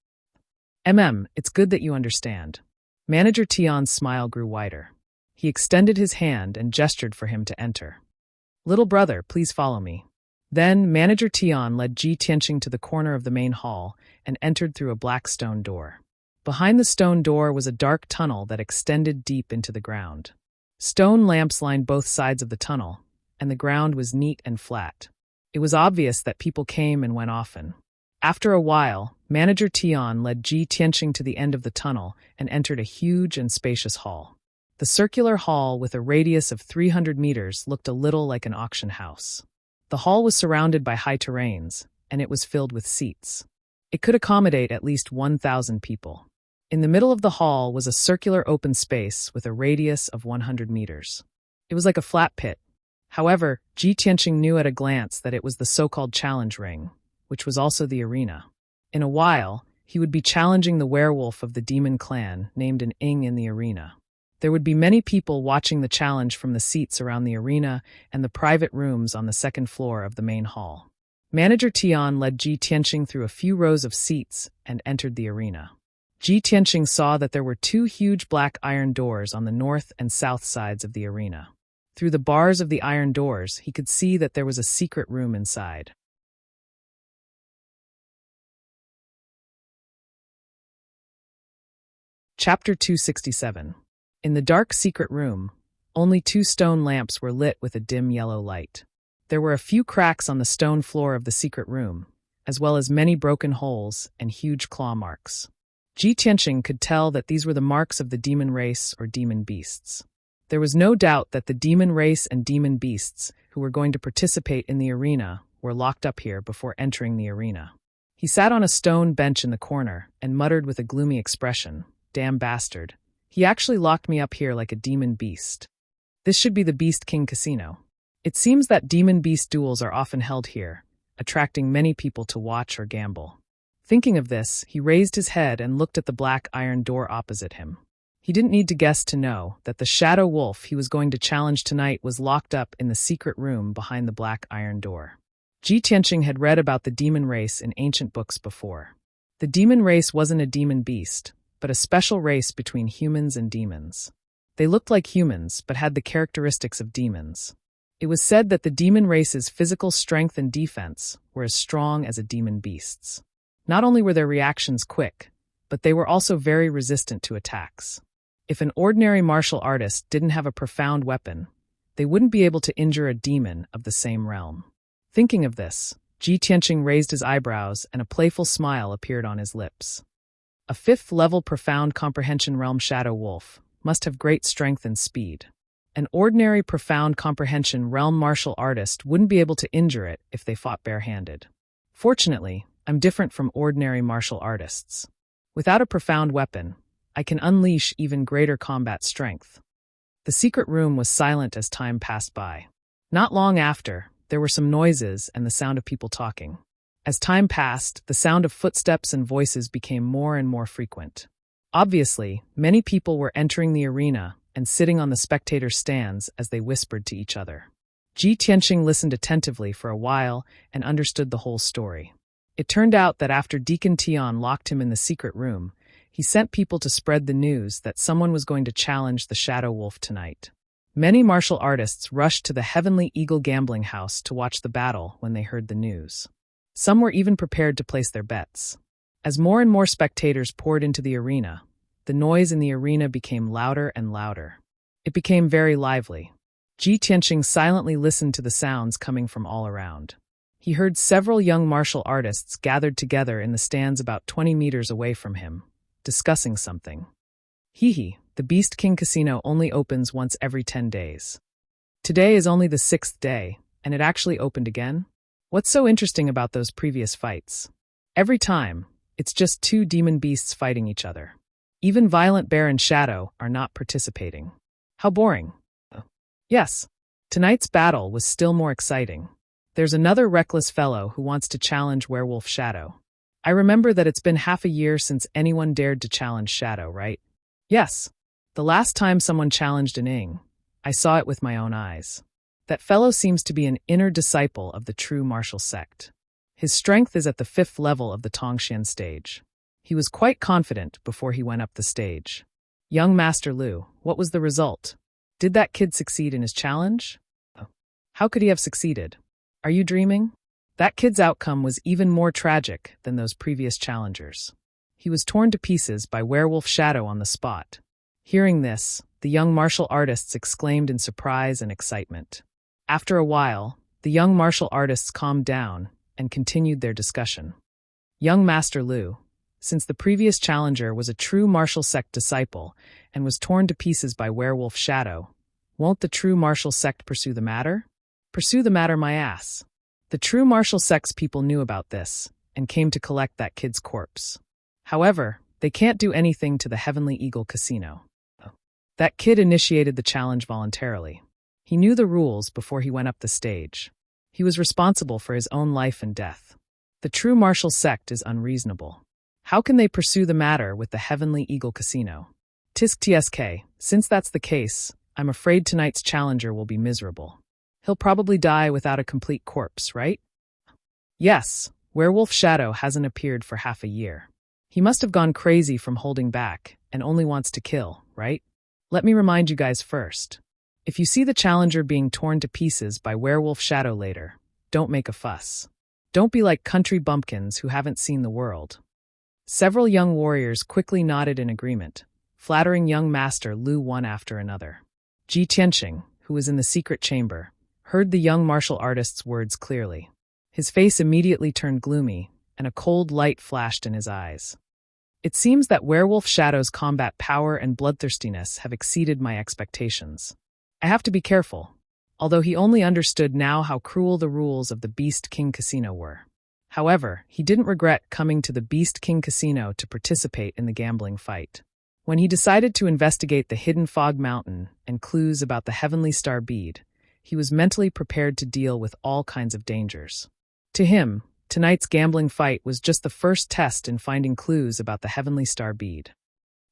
It's good that you understand." Manager Tian's smile grew wider. He extended his hand and gestured for him to enter. "Little brother, please follow me." Then Manager Tian led Ji Tianqing to the corner of the main hall and entered through a black stone door. Behind the stone door was a dark tunnel that extended deep into the ground. Stone lamps lined both sides of the tunnel, and the ground was neat and flat. It was obvious that people came and went often. After a while, Manager Tian led Ji Tianqing to the end of the tunnel and entered a huge and spacious hall. The circular hall, with a radius of 300 meters, looked a little like an auction house. The hall was surrounded by high terrains, and it was filled with seats. It could accommodate at least 1,000 people. In the middle of the hall was a circular open space with a radius of 100 meters. It was like a flat pit. However, Ji Tianqing knew at a glance that it was the so-called challenge ring, which was also the arena. In a while, he would be challenging the werewolf of the demon clan named an Ing in the arena. There would be many people watching the challenge from the seats around the arena and the private rooms on the second floor of the main hall. Manager Tian led Ji Tianqing through a few rows of seats and entered the arena. Ji Tianqing saw that there were 2 huge black iron doors on the north and south sides of the arena. Through the bars of the iron doors, he could see that there was a secret room inside. Chapter 267. In the dark secret room, only 2 stone lamps were lit with a dim yellow light. There were a few cracks on the stone floor of the secret room, as well as many broken holes and huge claw marks. Ji Tianqing could tell that these were the marks of the demon race or demon beasts. There was no doubt that the demon race and demon beasts who were going to participate in the arena were locked up here before entering the arena. He sat on a stone bench in the corner and muttered with a gloomy expression, "Damn bastard. He actually locked me up here like a demon beast. This should be the Beast King Casino." It seems that demon-beast duels are often held here, attracting many people to watch or gamble. Thinking of this, he raised his head and looked at the black iron door opposite him. He didn't need to guess to know that the shadow wolf he was going to challenge tonight was locked up in the secret room behind the black iron door. Ji Tianqing had read about the demon race in ancient books before. The demon race wasn't a demon beast, but a special race between humans and demons. They looked like humans, but had the characteristics of demons. It was said that the demon race's physical strength and defense were as strong as a demon beast's. Not only were their reactions quick, but they were also very resistant to attacks. If an ordinary martial artist didn't have a profound weapon, they wouldn't be able to injure a demon of the same realm. Thinking of this, Ji Tianqing raised his eyebrows and a playful smile appeared on his lips. A 5th-level profound comprehension realm shadow wolf must have great strength and speed. An ordinary profound comprehension realm martial artist wouldn't be able to injure it if they fought barehanded. Fortunately, I'm different from ordinary martial artists. Without a profound weapon, I can unleash even greater combat strength. The secret room was silent as time passed by. Not long after, there were some noises and the sound of people talking. As time passed, the sound of footsteps and voices became more and more frequent. Obviously, many people were entering the arena and sitting on the spectator stands as they whispered to each other. Ji Tianqing listened attentively for a while and understood the whole story. It turned out that after Deacon Tian locked him in the secret room, he sent people to spread the news that someone was going to challenge the Shadow Wolf tonight. Many martial artists rushed to the Heavenly Eagle gambling house to watch the battle when they heard the news. Some were even prepared to place their bets. As more and more spectators poured into the arena, the noise in the arena became louder and louder. It became very lively. Ji Tianqing silently listened to the sounds coming from all around. He heard several young martial artists gathered together in the stands about 20 meters away from him, discussing something. The Beast King Casino only opens once every 10 days. Today is only the 6th day, and it actually opened again? What's so interesting about those previous fights? Every time, it's just 2 demon beasts fighting each other. Even Violent Bear and Shadow are not participating. How boring. Yes, tonight's battle was still more exciting. There's another reckless fellow who wants to challenge Werewolf Shadow. I remember that it's been half a year since anyone dared to challenge Shadow, right? Yes. The last time someone challenged an Ing, I saw it with my own eyes. That fellow seems to be an inner disciple of the true martial sect. His strength is at the 5th level of the Tongxian stage. He was quite confident before he went up the stage. Young Master Lu, what was the result? Did that kid succeed in his challenge? How could he have succeeded? Are you dreaming? That kid's outcome was even more tragic than those previous challengers. He was torn to pieces by Werewolf Shadow on the spot. Hearing this, the young martial artists exclaimed in surprise and excitement. After a while, the young martial artists calmed down and continued their discussion. Young Master Lu, since the previous challenger was a true martial sect disciple and was torn to pieces by Werewolf Shadow, won't the true martial sect pursue the matter? Pursue the matter my ass. The true martial sect's people knew about this and came to collect that kid's corpse. However, they can't do anything to the Heavenly Eagle Casino. That kid initiated the challenge voluntarily. He knew the rules before he went up the stage. He was responsible for his own life and death. The true martial sect is unreasonable. How can they pursue the matter with the Heavenly Eagle Casino? TSK, since that's the case, I'm afraid tonight's challenger will be miserable. He'll probably die without a complete corpse, right? Yes, Werewolf Shadow hasn't appeared for half a year. He must have gone crazy from holding back and only wants to kill, right? Let me remind you guys first. If you see the challenger being torn to pieces by Werewolf Shadow later, don't make a fuss. Don't be like country bumpkins who haven't seen the world. Several young warriors quickly nodded in agreement, flattering young Master Lu one after another. Ji Tianqing, who was in the secret chamber, heard the young martial artist's words clearly. His face immediately turned gloomy, and a cold light flashed in his eyes. It seems that Werewolf Shadow's combat power and bloodthirstiness have exceeded my expectations. I have to be careful, although he only understood now how cruel the rules of the Beast King Casino were. However, he didn't regret coming to the Beast King Casino to participate in the gambling fight. When he decided to investigate the hidden Fog Mountain and clues about the Heavenly Star Bead, he was mentally prepared to deal with all kinds of dangers. To him, tonight's gambling fight was just the first test in finding clues about the Heavenly Star Bead.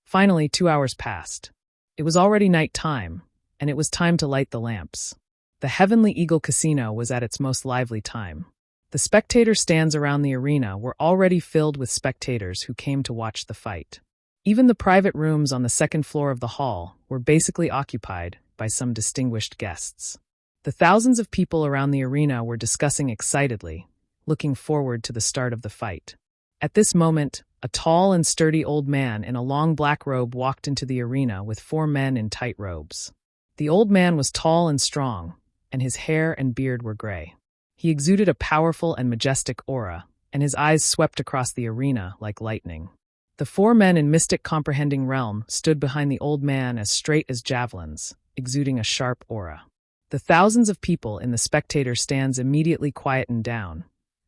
Finally, 2 hours passed. It was already night time, and it was time to light the lamps. The Heavenly Eagle Casino was at its most lively time. The spectator stands around the arena were already filled with spectators who came to watch the fight. Even the private rooms on the second floor of the hall were basically occupied by some distinguished guests. The thousands of people around the arena were discussing excitedly, looking forward to the start of the fight. At this moment, a tall and sturdy old man in a long black robe walked into the arena with 4 men in tight robes. The old man was tall and strong, and his hair and beard were gray. He exuded a powerful and majestic aura, and his eyes swept across the arena like lightning. The 4 men in mystic comprehending realm stood behind the old man as straight as javelins, exuding a sharp aura. The thousands of people in the spectator stands immediately quietened down,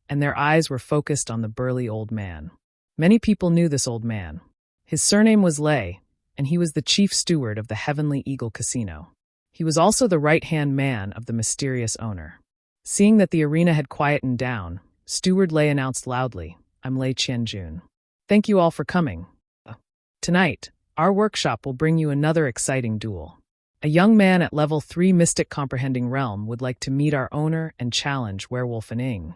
and their eyes were focused on the burly old man. Many people knew this old man. His surname was Lei, and he was the chief steward of the Heavenly Eagle Casino. He was also the right-hand man of the mysterious owner. Seeing that the arena had quietened down, Steward Lei announced loudly, "I'm Lei Qianjun. Thank you all for coming. Tonight, our workshop will bring you another exciting duel. A young man at level 3 Mystic Comprehending Realm would like to meet our owner and challenge Werewolf and Ing."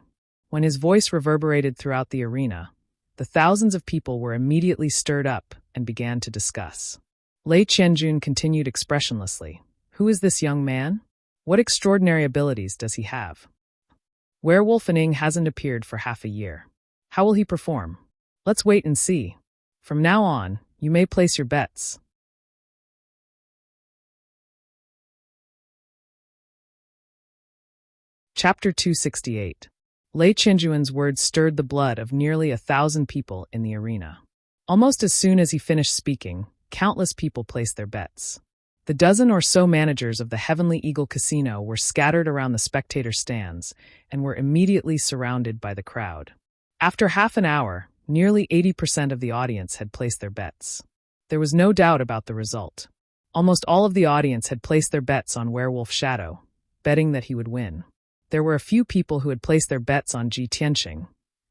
When his voice reverberated throughout the arena, the thousands of people were immediately stirred up and began to discuss. Lei Qianjun continued expressionlessly, "Who is this young man? What extraordinary abilities does he have? Werewolf and Ing hasn't appeared for half a year. How will he perform? Let's wait and see. From now on, you may place your bets." Chapter 268. Lei Qianjun's words stirred the blood of nearly 1,000 people in the arena. Almost as soon as he finished speaking, countless people placed their bets. The dozen or so managers of the Heavenly Eagle Casino were scattered around the spectator stands and were immediately surrounded by the crowd. After half an hour, nearly 80% of the audience had placed their bets. There was no doubt about the result. Almost all of the audience had placed their bets on Werewolf Shadow, betting that he would win. There were a few people who had placed their bets on Ji Tianqing,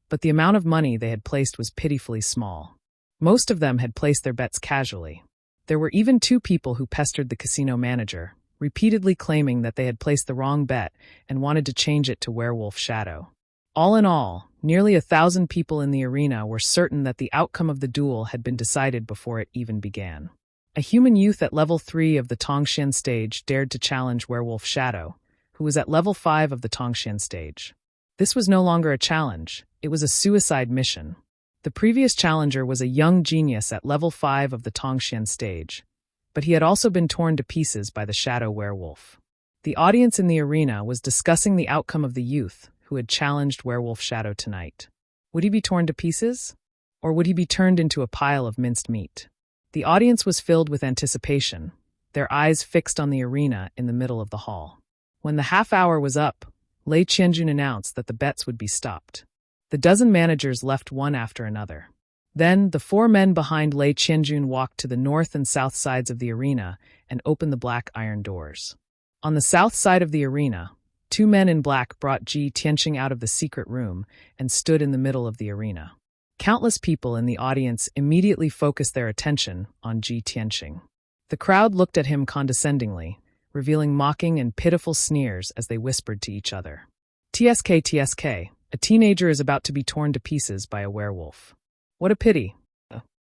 but the amount of money they had placed was pitifully small. Most of them had placed their bets casually. There were even 2 people who pestered the casino manager, repeatedly claiming that they had placed the wrong bet and wanted to change it to Werewolf Shadow. All in all, nearly 1,000 people in the arena were certain that the outcome of the duel had been decided before it even began. A human youth at level 3 of the Tongxian stage dared to challenge Werewolf Shadow, who was at level 5 of the Tongxian stage. This was no longer a challenge, it was a suicide mission. The previous challenger was a young genius at level 5 of the Tongxian stage, but he had also been torn to pieces by the Shadow Werewolf. The audience in the arena was discussing the outcome of the youth who had challenged Werewolf Shadow tonight. Would he be torn to pieces? Or would he be turned into a pile of minced meat? The audience was filled with anticipation, their eyes fixed on the arena in the middle of the hall. When the half hour was up, Lei Qianjun announced that the bets would be stopped. The dozen managers left one after another. Then, the 4 men behind Lei Qianjun walked to the north and south sides of the arena and opened the black iron doors. On the south side of the arena, 2 men in black brought Ji Tianqing out of the secret room and stood in the middle of the arena. Countless people in the audience immediately focused their attention on Ji Tianqing. The crowd looked at him condescendingly, revealing mocking and pitiful sneers as they whispered to each other. "TSK, TSK, a teenager is about to be torn to pieces by a werewolf. What a pity.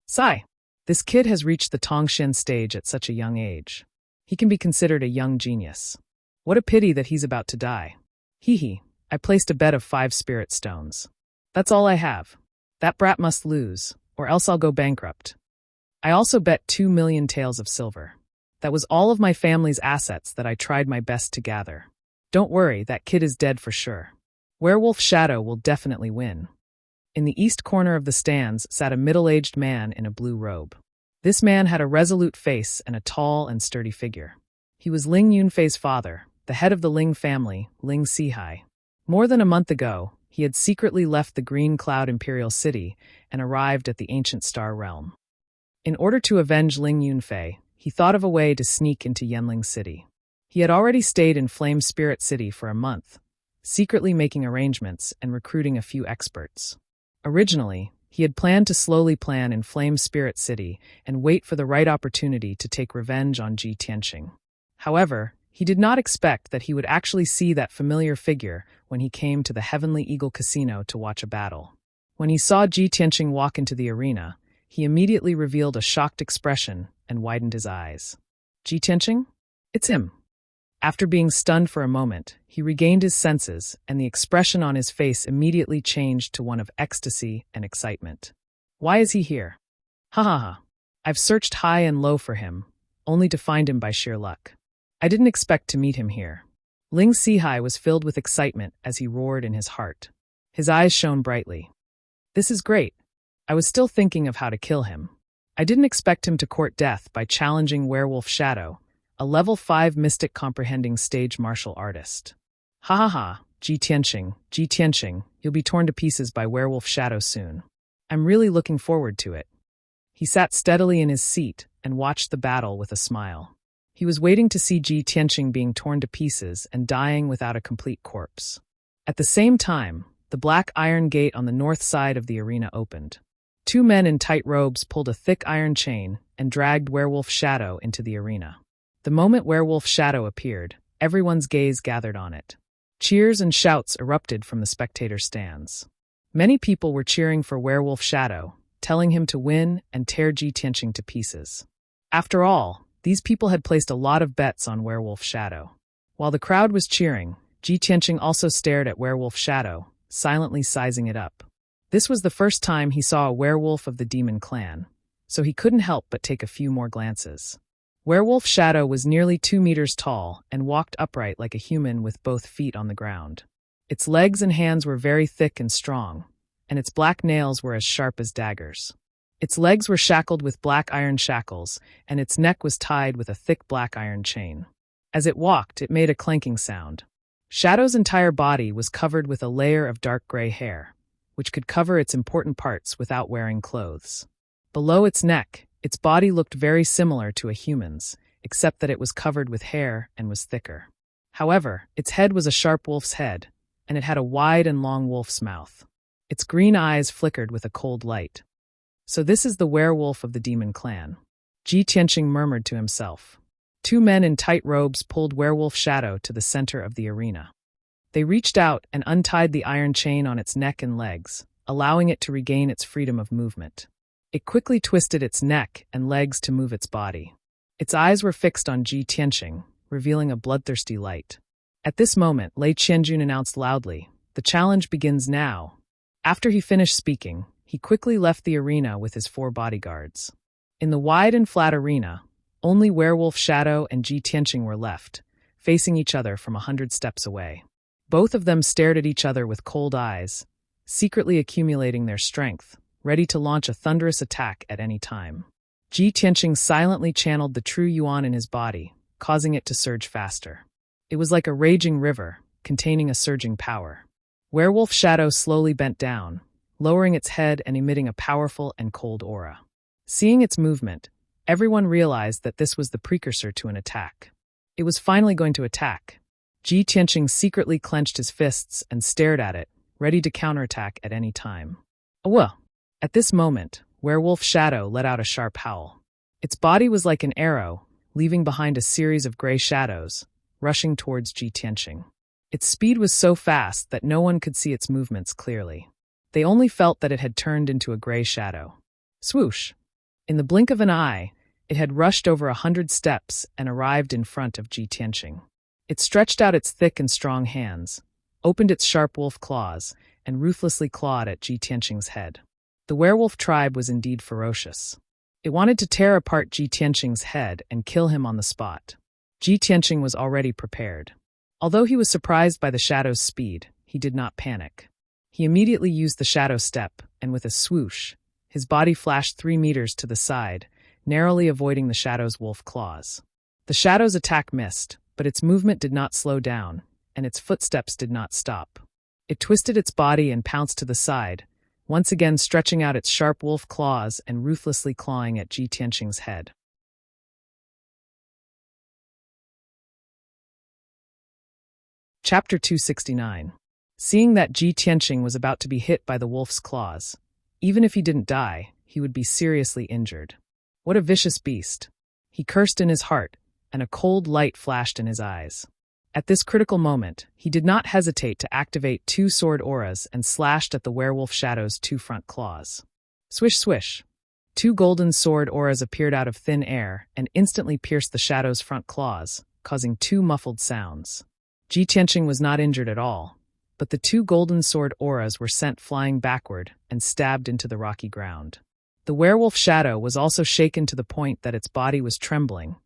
Sigh. This kid has reached the Tongxian stage at such a young age. He can be considered a young genius. What a pity that he's about to die. Hee, I placed a bet of 5 spirit stones. That's all I have. That brat must lose, or else I'll go bankrupt. I also bet 2 million taels of silver. That was all of my family's assets that I tried my best to gather. Don't worry, that kid is dead for sure. Werewolf Shadow will definitely win." In the east corner of the stands sat a middle-aged man in a blue robe. This man had a resolute face and a tall and sturdy figure. He was Ling Yunfei's father, the head of the Ling family, Ling Sihai. More than a month ago, he had secretly left the Green Cloud Imperial City and arrived at the Ancient Star Realm. In order to avenge Ling Yunfei, he thought of a way to sneak into Yanling City. He had already stayed in Flame Spirit City for a month, secretly making arrangements and recruiting a few experts. Originally, he had planned to slowly plan in Flame Spirit City and wait for the right opportunity to take revenge on Ji Tianqing. However, he did not expect that he would actually see that familiar figure when he came to the Heavenly Eagle Casino to watch a battle. When he saw Ji Tianqing walk into the arena, he immediately revealed a shocked expression and widened his eyes. Ji Tianqing? It's him. After being stunned for a moment, he regained his senses, and the expression on his face immediately changed to one of ecstasy and excitement. Why is he here? Ha ha ha. I've searched high and low for him, only to find him by sheer luck. I didn't expect to meet him here. Ling Sihai was filled with excitement as he roared in his heart. His eyes shone brightly. This is great. I was still thinking of how to kill him. I didn't expect him to court death by challenging Werewolf Shadow, a level 5 mystic comprehending stage martial artist. Ha ha ha, Ji Tianqing, you'll be torn to pieces by Werewolf Shadow soon. I'm really looking forward to it. He sat steadily in his seat and watched the battle with a smile. He was waiting to see Ji Tianqing being torn to pieces and dying without a complete corpse. At the same time, the black iron gate on the north side of the arena opened. 2 men in tight robes pulled a thick iron chain and dragged Werewolf Shadow into the arena. The moment Werewolf Shadow appeared, everyone's gaze gathered on it. Cheers and shouts erupted from the spectator stands. Many people were cheering for Werewolf Shadow, telling him to win and tear Ji Tianqing to pieces. After all, these people had placed a lot of bets on Werewolf Shadow. While the crowd was cheering, Ji Tianqing also stared at Werewolf Shadow, silently sizing it up. This was the first time he saw a werewolf of the demon clan, so he couldn't help but take a few more glances. Werewolf Shadow was nearly 2 meters tall and walked upright like a human with both feet on the ground. Its legs and hands were very thick and strong, and its black nails were as sharp as daggers. Its legs were shackled with black iron shackles, and its neck was tied with a thick black iron chain. As it walked, it made a clanking sound. Shadow's entire body was covered with a layer of dark gray hair, which could cover its important parts without wearing clothes. Below its neck, its body looked very similar to a human's, except that it was covered with hair and was thicker. However, its head was a sharp wolf's head, and it had a wide and long wolf's mouth. Its green eyes flickered with a cold light. So this is the werewolf of the demon clan. Ji Tianqing murmured to himself. 2 men in tight robes pulled Werewolf Shadow to the center of the arena. They reached out and untied the iron chain on its neck and legs, allowing it to regain its freedom of movement. It quickly twisted its neck and legs to move its body. Its eyes were fixed on Ji Tianqing, revealing a bloodthirsty light. At this moment, Lei Qianjun announced loudly, "The challenge begins now." After he finished speaking, he quickly left the arena with his 4 bodyguards. In the wide and flat arena, only Werewolf Shadow and Ji Tianqing were left, facing each other from 100 steps away. Both of them stared at each other with cold eyes, secretly accumulating their strength, ready to launch a thunderous attack at any time. Ji Tianqing silently channeled the true yuan in his body, causing it to surge faster. It was like a raging river, containing a surging power. Werewolf Shadow slowly bent down, lowering its head and emitting a powerful and cold aura. Seeing its movement, everyone realized that this was the precursor to an attack. It was finally going to attack. Ji Tianqing secretly clenched his fists and stared at it, ready to counterattack at any time. Well, at this moment, Werewolf Shadow let out a sharp howl. Its body was like an arrow, leaving behind a series of gray shadows, rushing towards Ji Tianqing. Its speed was so fast that no one could see its movements clearly. They only felt that it had turned into a gray shadow. Swoosh! In the blink of an eye, it had rushed over 100 steps and arrived in front of Ji Tianqing. It stretched out its thick and strong hands, opened its sharp wolf claws, and ruthlessly clawed at Ji Tianqing's head. The werewolf tribe was indeed ferocious. It wanted to tear apart Ji Tianqing's head and kill him on the spot. Ji Tianqing was already prepared. Although he was surprised by the shadow's speed, he did not panic. He immediately used the shadow step, and with a swoosh, his body flashed 3 meters to the side, narrowly avoiding the shadow's wolf claws. The shadow's attack missed, but its movement did not slow down, and its footsteps did not stop. It twisted its body and pounced to the side, once again stretching out its sharp wolf claws and ruthlessly clawing at Ji Tianqing's head. Chapter 269. Seeing that Ji Tianqing was about to be hit by the wolf's claws, even if he didn't die, he would be seriously injured. What a vicious beast! He cursed in his heart, and a cold light flashed in his eyes. At this critical moment, he did not hesitate to activate 2 sword auras and slashed at the werewolf shadow's 2 front claws. Swish swish! Two golden sword auras appeared out of thin air and instantly pierced the shadow's front claws, causing two muffled sounds. Ji Tianqing was not injured at all, but the two golden sword auras were sent flying backward and stabbed into the rocky ground. The werewolf shadow was also shaken to the point that its body was trembling,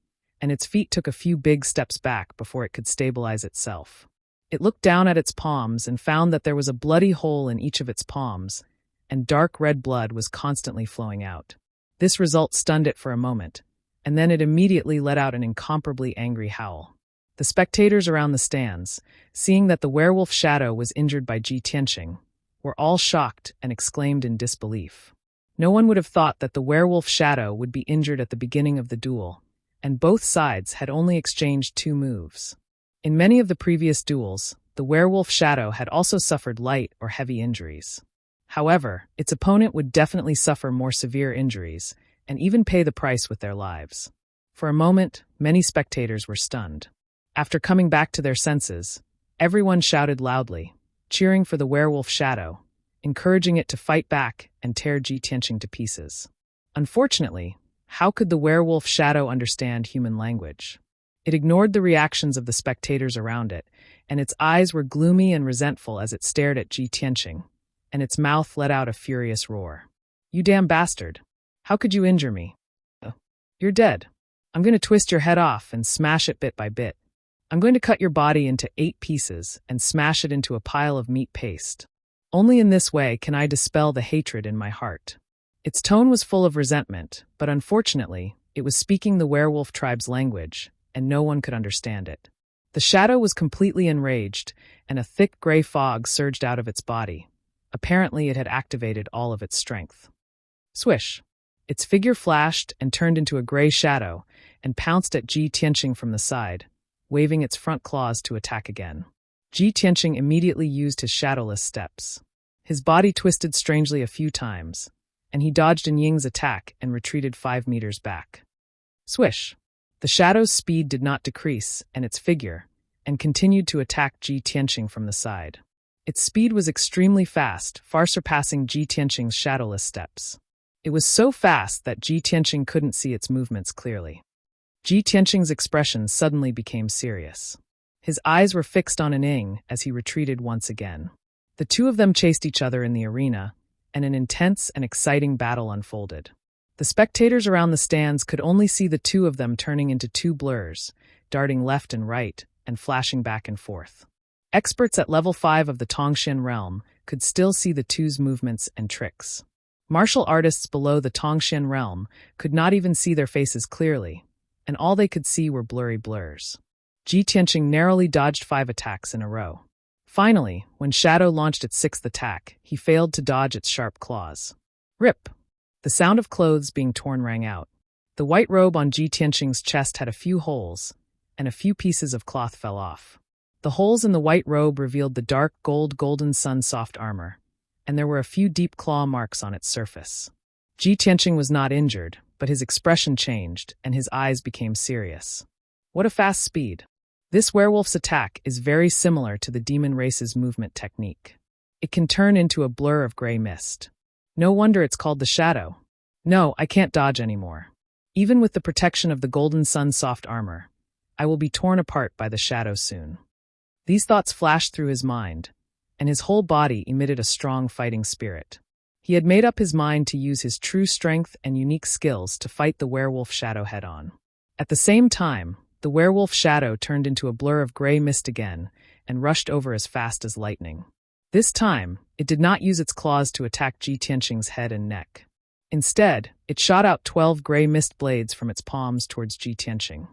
and its feet took a few big steps back before it could stabilize itself. It looked down at its palms and found that there was a bloody hole in each of its palms, and dark red blood was constantly flowing out. This result stunned it for a moment, and then it immediately let out an incomparably angry howl. The spectators around the stands, seeing that the werewolf shadow was injured by Ji Tianqing, were all shocked and exclaimed in disbelief. No one would have thought that the werewolf shadow would be injured at the beginning of the duel, and both sides had only exchanged 2 moves. In many of the previous duels, the werewolf shadow had also suffered light or heavy injuries. However, its opponent would definitely suffer more severe injuries, and even pay the price with their lives. For a moment, many spectators were stunned. After coming back to their senses, everyone shouted loudly, cheering for the werewolf shadow, encouraging it to fight back and tear Ji Tianqing to pieces. Unfortunately, how could the werewolf shadow understand human language? It ignored the reactions of the spectators around it, and its eyes were gloomy and resentful as it stared at Ji Tianqing, and its mouth let out a furious roar. "You damn bastard! How could you injure me? You're dead. I'm going to twist your head off and smash it bit by bit. I'm going to cut your body into 8 pieces and smash it into a pile of meat paste. Only in this way can I dispel the hatred in my heart." Its tone was full of resentment, but unfortunately, it was speaking the werewolf tribe's language, and no one could understand it. The shadow was completely enraged, and a thick gray fog surged out of its body. Apparently, it had activated all of its strength. Swish! Its figure flashed and turned into a gray shadow, and pounced at Ji Tianqing from the side, waving its front claws to attack again. Ji Tianqing immediately used his shadowless steps. His body twisted strangely a few times, and he dodged in Ying's attack and retreated 5 meters back. Swish! The shadow's speed did not decrease, and its figure, and continued to attack Ji Tianqing from the side. Its speed was extremely fast, far surpassing Ji Tianqing's shadowless steps. It was so fast that Ji Tianqing couldn't see its movements clearly. Ji Tianqing's expression suddenly became serious. His eyes were fixed on Ying as he retreated once again. The two of them chased each other in the arena, and an intense and exciting battle unfolded. The spectators around the stands could only see the two of them turning into 2 blurs, darting left and right, and flashing back and forth. Experts at level 5 of the Tongxian realm could still see the two's movements and tricks. Martial artists below the Tongxian realm could not even see their faces clearly, and all they could see were blurry blurs. Ji Tianqing narrowly dodged 5 attacks in a row. Finally, when Shadow launched its 6th attack, he failed to dodge its sharp claws. Rip! The sound of clothes being torn rang out. The white robe on Ji Tianqing's chest had a few holes, and a few pieces of cloth fell off. The holes in the white robe revealed the dark golden sun soft armor, and there were a few deep claw marks on its surface. Ji Tianqing was not injured, but his expression changed, and his eyes became serious. What a fast speed! This werewolf's attack is very similar to the demon race's movement technique. It can turn into a blur of gray mist. No wonder it's called the shadow. No, I can't dodge anymore. Even with the protection of the golden sun soft armor, I will be torn apart by the shadow soon. These thoughts flashed through his mind, and his whole body emitted a strong fighting spirit. He had made up his mind to use his true strength and unique skills to fight the werewolf shadow head-on. At the same time, the werewolf shadow turned into a blur of gray mist again and rushed over as fast as lightning. This time, it did not use its claws to attack Ji Tianqing's head and neck. Instead, it shot out 12 gray mist blades from its palms towards Ji Tianqing.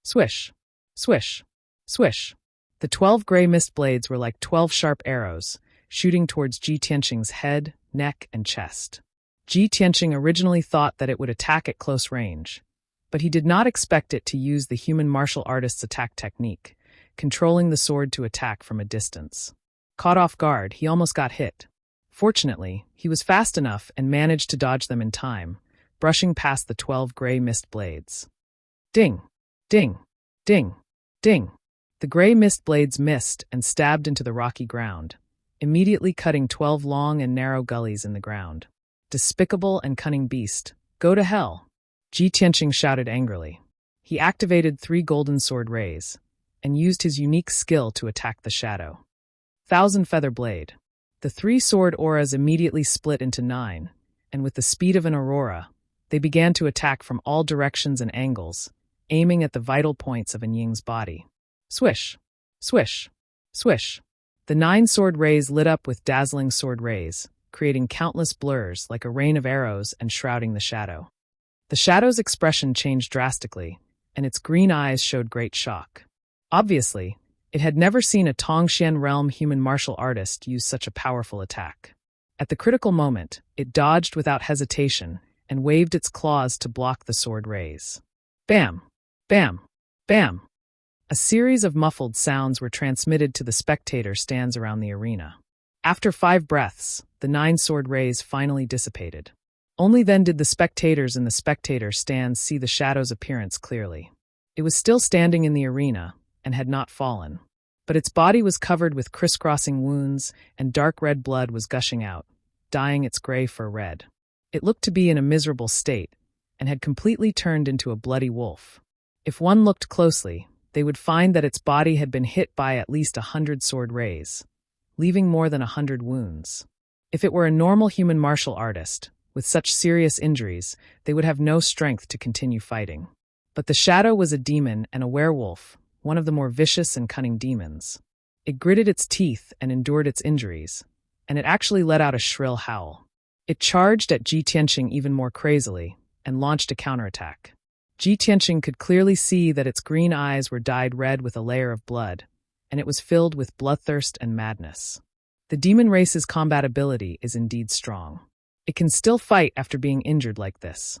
Swish! Swish! Swish! The 12 gray mist blades were like 12 sharp arrows, shooting towards Ji Tianqing's head, neck, and chest. Ji Tianqing originally thought that it would attack at close range, but he did not expect it to use the human martial artist's attack technique, controlling the sword to attack from a distance. Caught off guard, he almost got hit. Fortunately, he was fast enough and managed to dodge them in time, brushing past the 12 gray mist blades. Ding! Ding! Ding! Ding! The gray mist blades missed and stabbed into the rocky ground, immediately cutting 12 long and narrow gullies in the ground. Despicable and cunning beast, Go to hell, Ji Tianqing shouted angrily. He activated 3 golden sword rays and used his unique skill to attack the shadow. Thousand Feather Blade. The 3 sword auras immediately split into 9, and with the speed of an aurora, they began to attack from all directions and angles, aiming at the vital points of Ying's body. Swish, swish, swish. The 9 sword rays lit up with dazzling sword rays, creating countless blurs like a rain of arrows and shrouding the shadow. The shadow's expression changed drastically, and its green eyes showed great shock. Obviously, it had never seen a Tongxian realm human martial artist use such a powerful attack. At the critical moment, it dodged without hesitation and waved its claws to block the sword rays. Bam! Bam! Bam! A series of muffled sounds were transmitted to the spectator stands around the arena. After 5 breaths, the 9 sword rays finally dissipated. Only then did the spectators in the spectator stands see the shadow's appearance clearly. It was still standing in the arena and had not fallen, but its body was covered with crisscrossing wounds and dark red blood was gushing out, dyeing its gray fur red. It looked to be in a miserable state and had completely turned into a bloody wolf. If one looked closely, they would find that its body had been hit by at least 100 sword rays, leaving more than 100 wounds. If it were a normal human martial artist, with such serious injuries, they would have no strength to continue fighting. But the shadow was a demon and a werewolf, one of the more vicious and cunning demons. It gritted its teeth and endured its injuries, and it actually let out a shrill howl. It charged at Ji Tianqing even more crazily and launched a counterattack. Ji Tianqing could clearly see that its green eyes were dyed red with a layer of blood, and it was filled with bloodthirst and madness. The demon race's combat ability is indeed strong. It can still fight after being injured like this.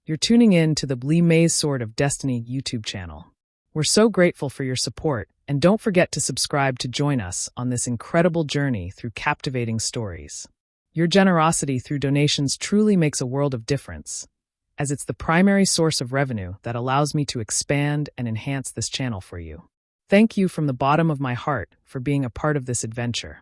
You're tuning in to the Li Mei's Sword of Destiny YouTube channel. We're so grateful for your support, and don't forget to subscribe to join us on this incredible journey through captivating stories. Your generosity through donations truly makes a world of difference, as it's the primary source of revenue that allows me to expand and enhance this channel for you. Thank you from the bottom of my heart for being a part of this adventure.